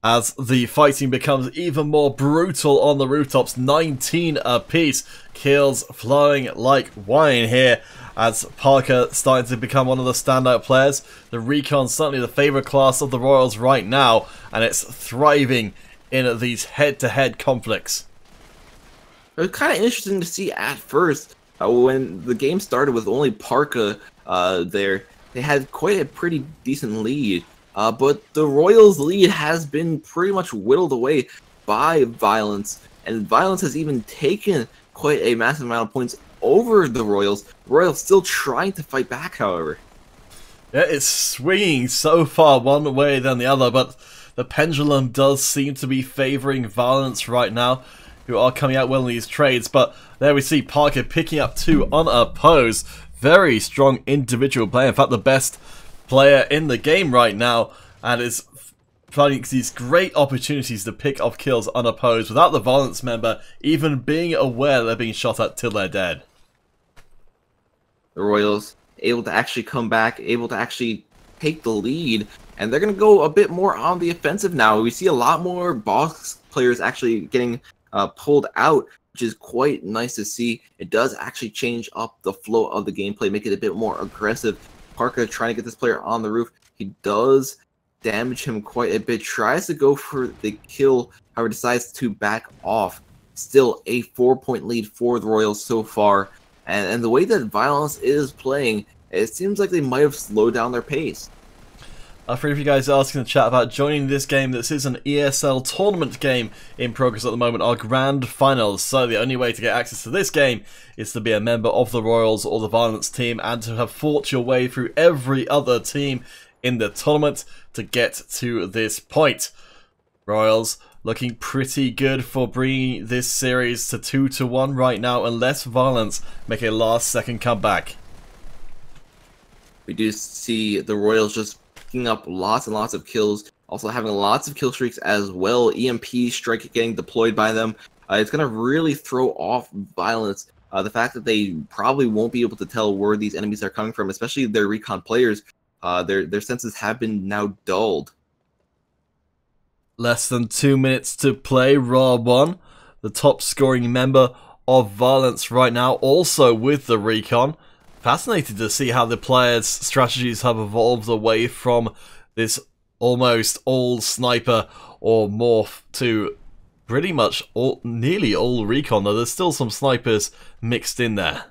Speaker 1: As the fighting becomes even more brutal on the rooftops, 19 apiece, kills flowing like wine here as Parker starting to become one of the standout players. The recon certainly the favourite class of the Royals right now, and it's thriving in these head-to-head conflicts.
Speaker 2: It was kind of interesting to see at first when the game started with only Parker there. They had quite a pretty decent lead. But the Royals' lead has been pretty much whittled away by Violence, and Violence has even taken quite a massive amount of points over the Royals. The Royals still trying to fight back, however.
Speaker 1: Yeah, it's swinging so far one way than the other, but the pendulum does seem to be favouring Violence right now, who are coming out well in these trades. But there we see Parker picking up 2 unopposed. Very strong individual play, in fact the best player in the game right now, and is finding these great opportunities to pick off kills unopposed without the Violence member even being aware they're being shot at till they're dead.
Speaker 2: The Royals able to actually come back, able to actually take the lead, and they're going to go a bit more on the offensive now. We see a lot more boss players actually getting pulled out, which is quite nice to see. It does actually change up the flow of the gameplay, make it a bit more aggressive. Parker trying to get this player on the roof. He does damage him quite a bit. Tries to go for the kill, however decides to back off. Still a 4-point lead for the Royals so far. And the way that Violence is playing, it seems like they might have slowed down their pace.
Speaker 1: For any of you guys asking in the chat about joining this game, this is an ESL tournament game in progress at the moment, our grand finals. So the only way to get access to this game is to be a member of the Royals or the Violence team and to have fought your way through every other team in the tournament to get to this point. Royals looking pretty good for bringing this series to 2-1 right now, unless Violence make a last-second comeback.
Speaker 2: We do see the Royals just picking up lots and lots of kills, also having lots of kill streaks as well. EMP strike getting deployed by them. It's going to really throw off Violence. The fact that they probably won't be able to tell where these enemies are coming from, especially their recon players, their senses have been now dulled.
Speaker 1: Less than 2 minutes to play. Ra1, the top scoring member of Violence right now, also with the recon. Fascinated to see how the players' strategies have evolved away from this almost all sniper or morph to pretty much nearly all recon, though there's still some snipers mixed in there.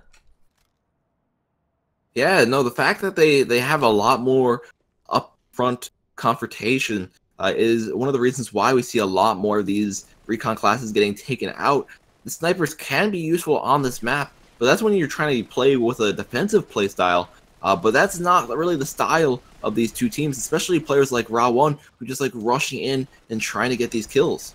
Speaker 2: Yeah, no, the fact that they have a lot more upfront confrontation is one of the reasons why we see a lot more of these recon classes getting taken out. The snipers can be useful on this map, but that's when you're trying to play with a defensive playstyle. But that's not really the style of these two teams, especially players like Ra1, who just like rushing in and trying to get these kills.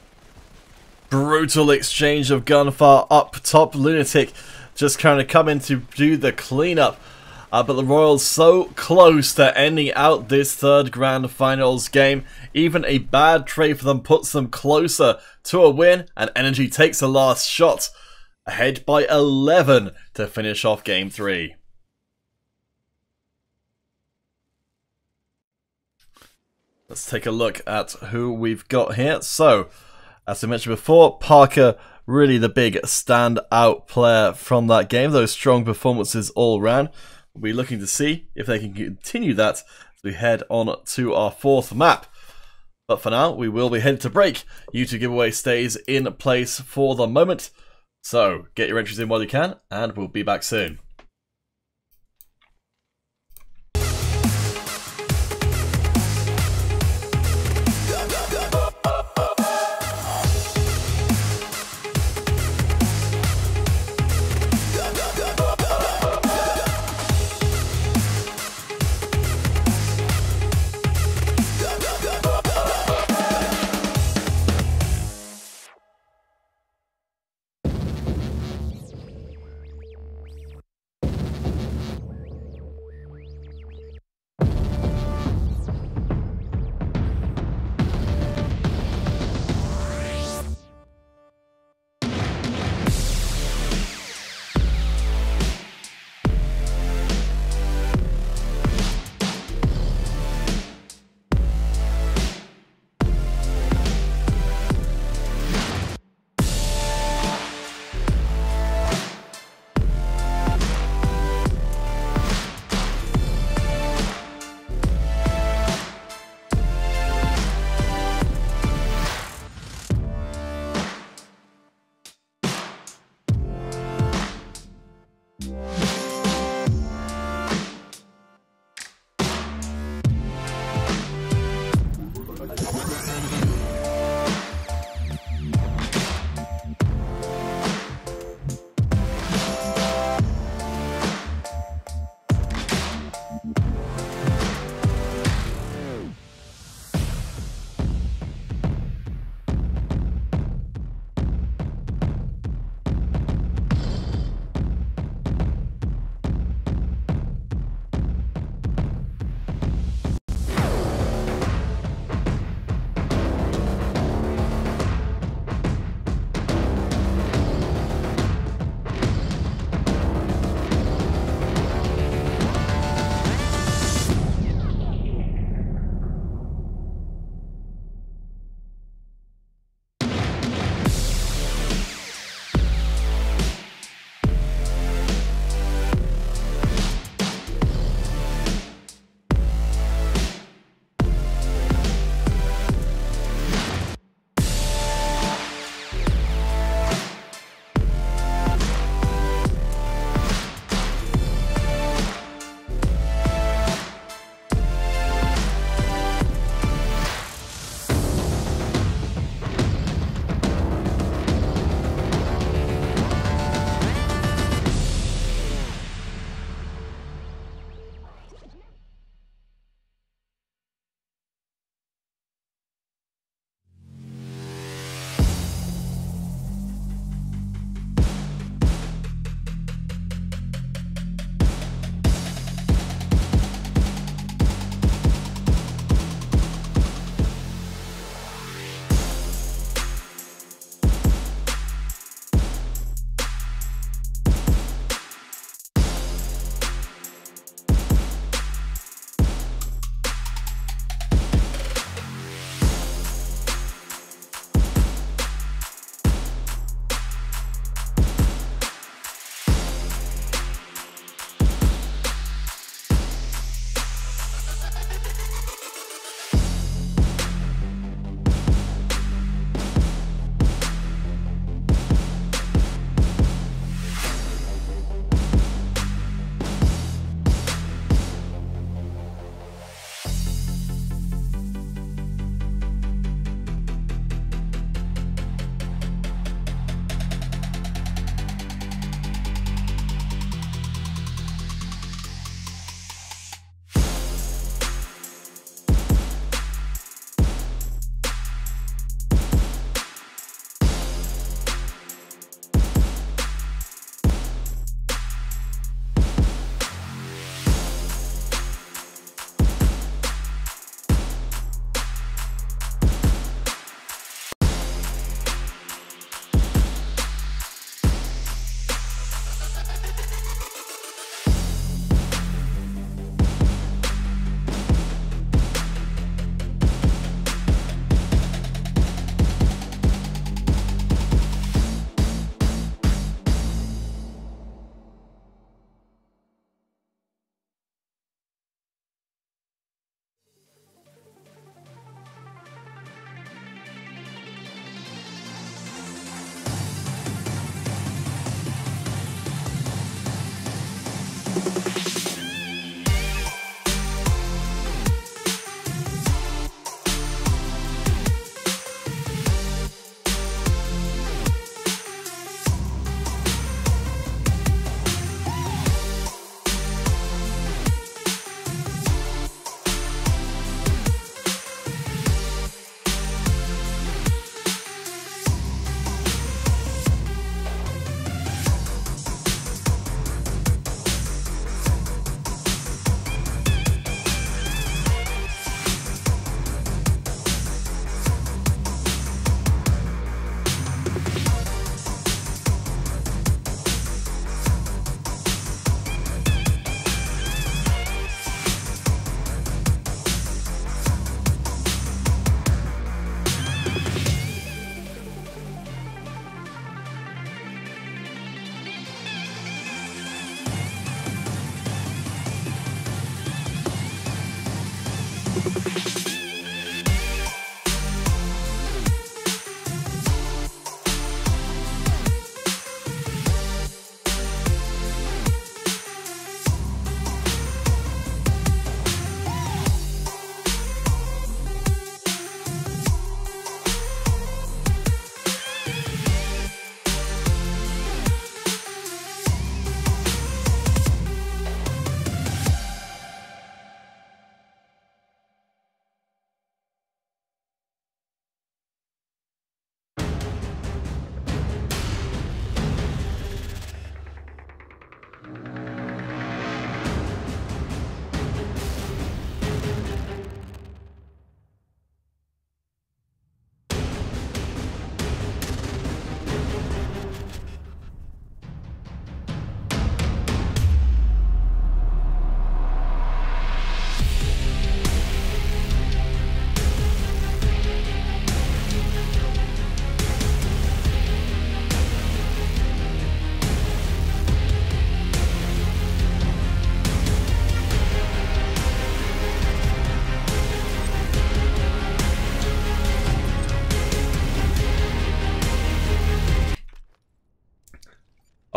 Speaker 1: Brutal exchange of gunfire up top. Lunatic just kind of coming to do the cleanup. But the Royals so close to ending out this third grand finals game. Even a bad trade for them puts them closer to a win, and Energy takes the last shot, ahead by 11 to finish off game 3. Let's take a look at who we've got here. So, as I mentioned before, Parker, really the big standout player from that game. Those strong performances all round. We'll be looking to see if they can continue that as we head on to our 4th map. But for now, we will be headed to break. YouTube giveaway stays in place for the moment. So, get your entries in while you can, and we'll be back soon.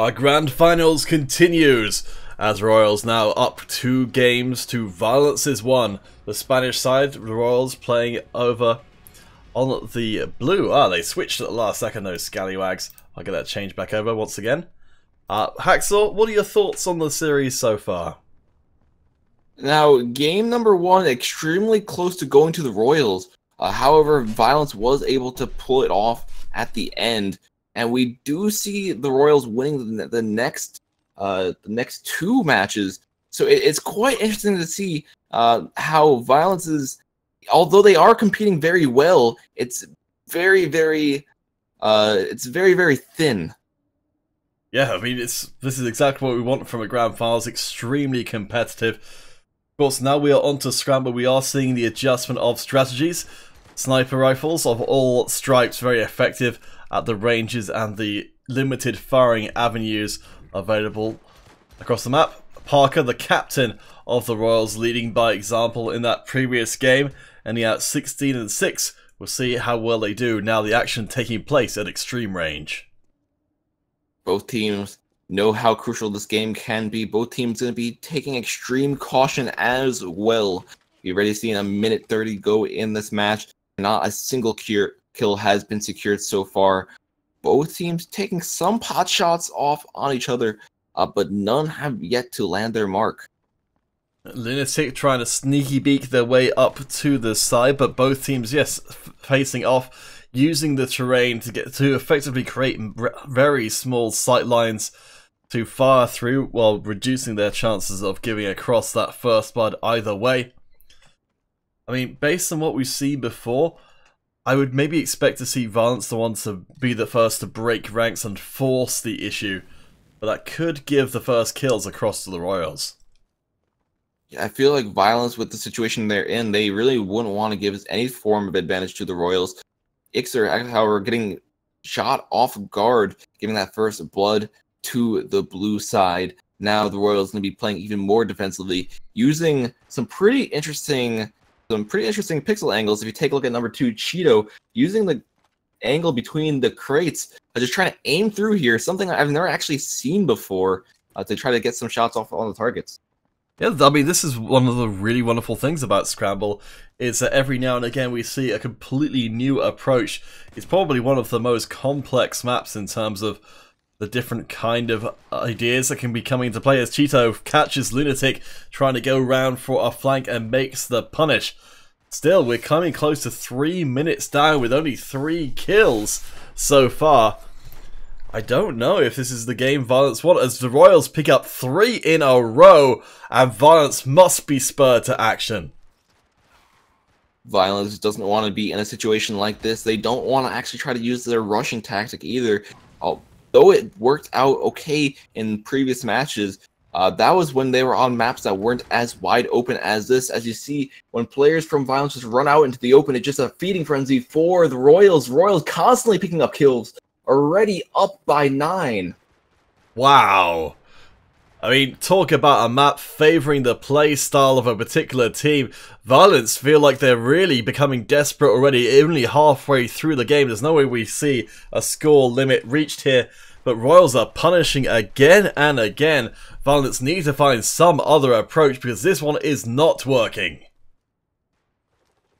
Speaker 1: Our grand finals continues as Royals now up 2 games to Violence's 1. The Spanish side, the Royals playing over on the blue. They switched at the last second, those scallywags. I'll get that changed back over once again. Hacksaw, what are your thoughts on the series so far?
Speaker 2: Now, game number 1, extremely close to going to the Royals. However, Violence was able to pull it off at the end. And we do see the Royals winning the next 2 matches. So it's quite interesting to see how Violence is, although they are competing very well, it's very, very thin.
Speaker 1: Yeah, I mean, this is exactly what we want from a grand finals. Extremely competitive. Of course, now we are on to Scramble. We are seeing the adjustment of strategies. Sniper rifles of all stripes, very effective at the ranges and the limited firing avenues available across the map. Parker, the captain of the Royals, leading by example in that previous game, ending out 16-6. We'll see how well they do now, the action taking place at extreme range.
Speaker 2: Both teams know how crucial this game can be. Both teams going to be taking extreme caution as well. We've already seen a minute 30 go in this match. Not a single kill has been secured so far. Both teams taking some pot shots off on each other, but none have yet to land their mark.
Speaker 1: Lunatic trying to sneaky beak their way up to the side, but both teams, yes, facing off, using the terrain to effectively create very small sight lines to fire through, while reducing their chances of giving across that first blood either way. I mean, based on what we've seen before, I would maybe expect to see Violence the one to be the first to break ranks and force the issue, but that could give the first kills across to the Royals.
Speaker 2: Yeah, I feel like Violence, with the situation they're in, they really wouldn't want to give any form of advantage to the Royals. Ixer, however, getting shot off guard, giving that first blood to the blue side. Now the Royals going to be playing even more defensively, using some pretty interesting pixel angles. If you take a look at number 2, Cheeto, using the angle between the crates, just trying to aim through here, something I've never actually seen before, to try to get some shots off on the targets.
Speaker 1: Yeah, I mean, this is one of the really wonderful things about Scramble, is that every now and again we see a completely new approach. It's probably one of the most complex maps in terms of the different kind of ideas that can be coming into play, as Cheeto catches Lunatic trying to go round for a flank and makes the punish. Still, we're coming close to 3 minutes down with only 3 kills so far. I don't know if this is the game Violence want, as the Royals pick up 3 in a row, and Violence must be spurred to action.
Speaker 2: Violence doesn't want to be in a situation like this. They don't want to actually try to use their rushing tactic either. Though it worked out okay in previous matches, that was when they were on maps that weren't as wide open as this. As you see, when players from Violence just run out into the open, it's just a feeding frenzy for the Royals. Royals constantly picking up kills, already up by 9.
Speaker 1: Wow. I mean, talk about a map favouring the play style of a particular team. Violence feel like they're really becoming desperate already, only halfway through the game. There's no way we see a score limit reached here, but Royals are punishing again and again. Violence need to find some other approach, because this one is not working.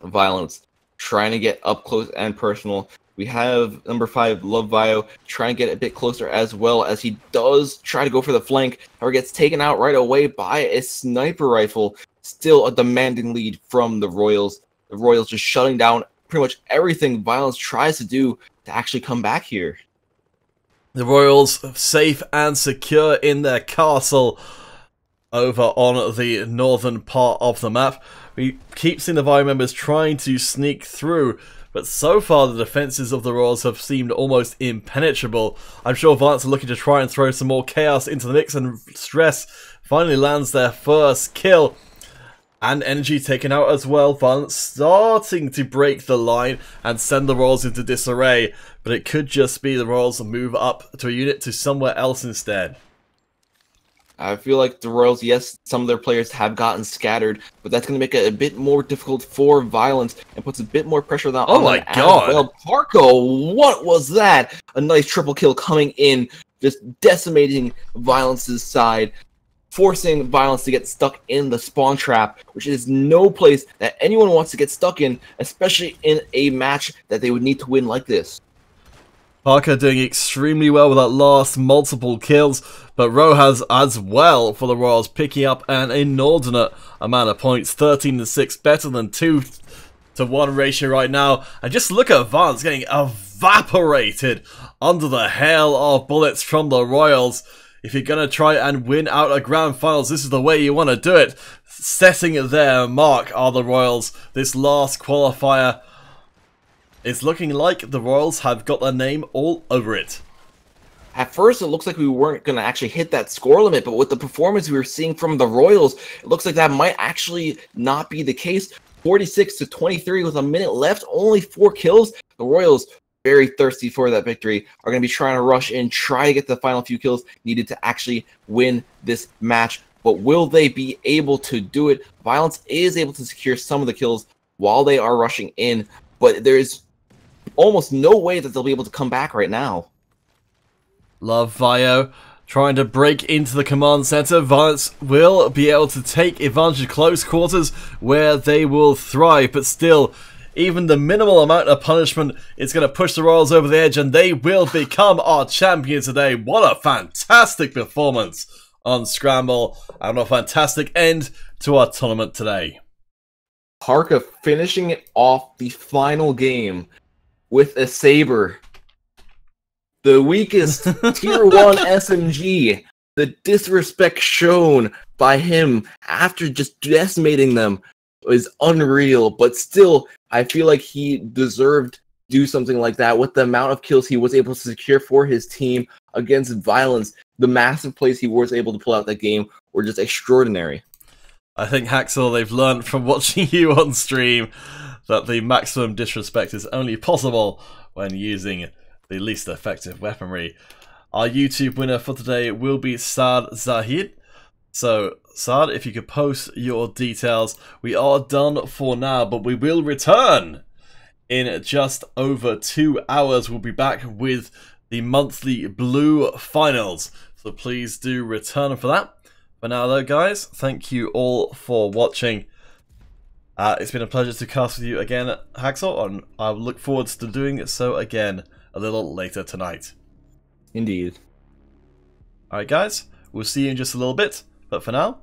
Speaker 2: Violence trying to get up close and personal. We have number 5, Love Vio, trying to get a bit closer as well, as he does try to go for the flank. However, gets taken out right away by a sniper rifle. Still a demanding lead from the Royals. The Royals just shutting down pretty much everything Violence tries to do to actually come back here.
Speaker 1: The Royals safe and secure in their castle over on the northern part of the map. We keep seeing the Vio members trying to sneak through, but so far the defences of the Royals have seemed almost impenetrable. I'm sure Violence are looking to try and throw some more chaos into the mix, and Stress finally lands their first kill. And energy taken out as well. Violence starting to break the line and send the Royals into disarray, but it could just be the Royals move up to a unit to somewhere else instead.
Speaker 2: I feel like the Royals, yes, some of their players have gotten scattered, but that's going to make it a bit more difficult for Violence and puts a bit more pressure on
Speaker 1: my
Speaker 2: them
Speaker 1: God.
Speaker 2: as well. Parko, what was that? A nice triple kill coming in just decimating Violence's side, forcing Violence to get stuck in the spawn trap, which is no place that anyone wants to get stuck in, especially in a match that they would need to win like this.
Speaker 1: Parker doing extremely well with that last multiple kills, but Rojas as well for the Royals, picking up an inordinate amount of points, 13-6, better than 2-to-1 ratio right now. And just look at Vance getting evaporated under the hail of bullets from the Royals. If you're going to try and win out a grand finals, this is the way you want to do it. Setting their mark are the Royals. This last qualifier, it's looking like the Royals have got their name all over it.
Speaker 2: At first, it looks like we weren't going to actually hit that score limit, but with the performance we were seeing from the Royals, it looks like that might actually not be the case. 46-23 with a minute left, only 4 kills. The Royals, very thirsty for that victory, are going to be trying to rush in, try to get the final few kills needed to actually win this match. But will they be able to do it? Violence is able to secure some of the kills while they are rushing in, but there's almost no way that they'll be able to come back right now.
Speaker 1: Love Vio trying to break into the command center. Violence will be able to take advantage of close quarters where they will thrive, but still, even the minimal amount of punishment is going to push the Royals over the edge, and they will become our champion today. What a fantastic performance on Scramble, and a fantastic end to our tournament today.
Speaker 2: Parka finishing it off the final game with a Saber. The weakest Tier 1 SMG. The disrespect shown by him after just decimating them is unreal, but still, I feel like he deserved to do something like that with the amount of kills he was able to secure for his team against Violence. The massive plays he was able to pull out that game were just extraordinary.
Speaker 1: I think, Haxel, they've learned from watching you on stream that the maximum disrespect is only possible when using the least effective weaponry. Our YouTube winner for today will be Saad Zahid. So, Saad, if you could post your details. We are done for now, but we will return in just over 2 hours. We'll be back with the monthly Blue Finals, so please do return for that. For now, though, guys, thank you all for watching. It's been a pleasure to cast with you again, Haxel, and I look forward to doing so again a little later tonight.
Speaker 2: Indeed.
Speaker 1: Alright, guys, we'll see you in just a little bit, but for now,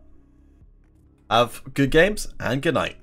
Speaker 1: have good games and good night.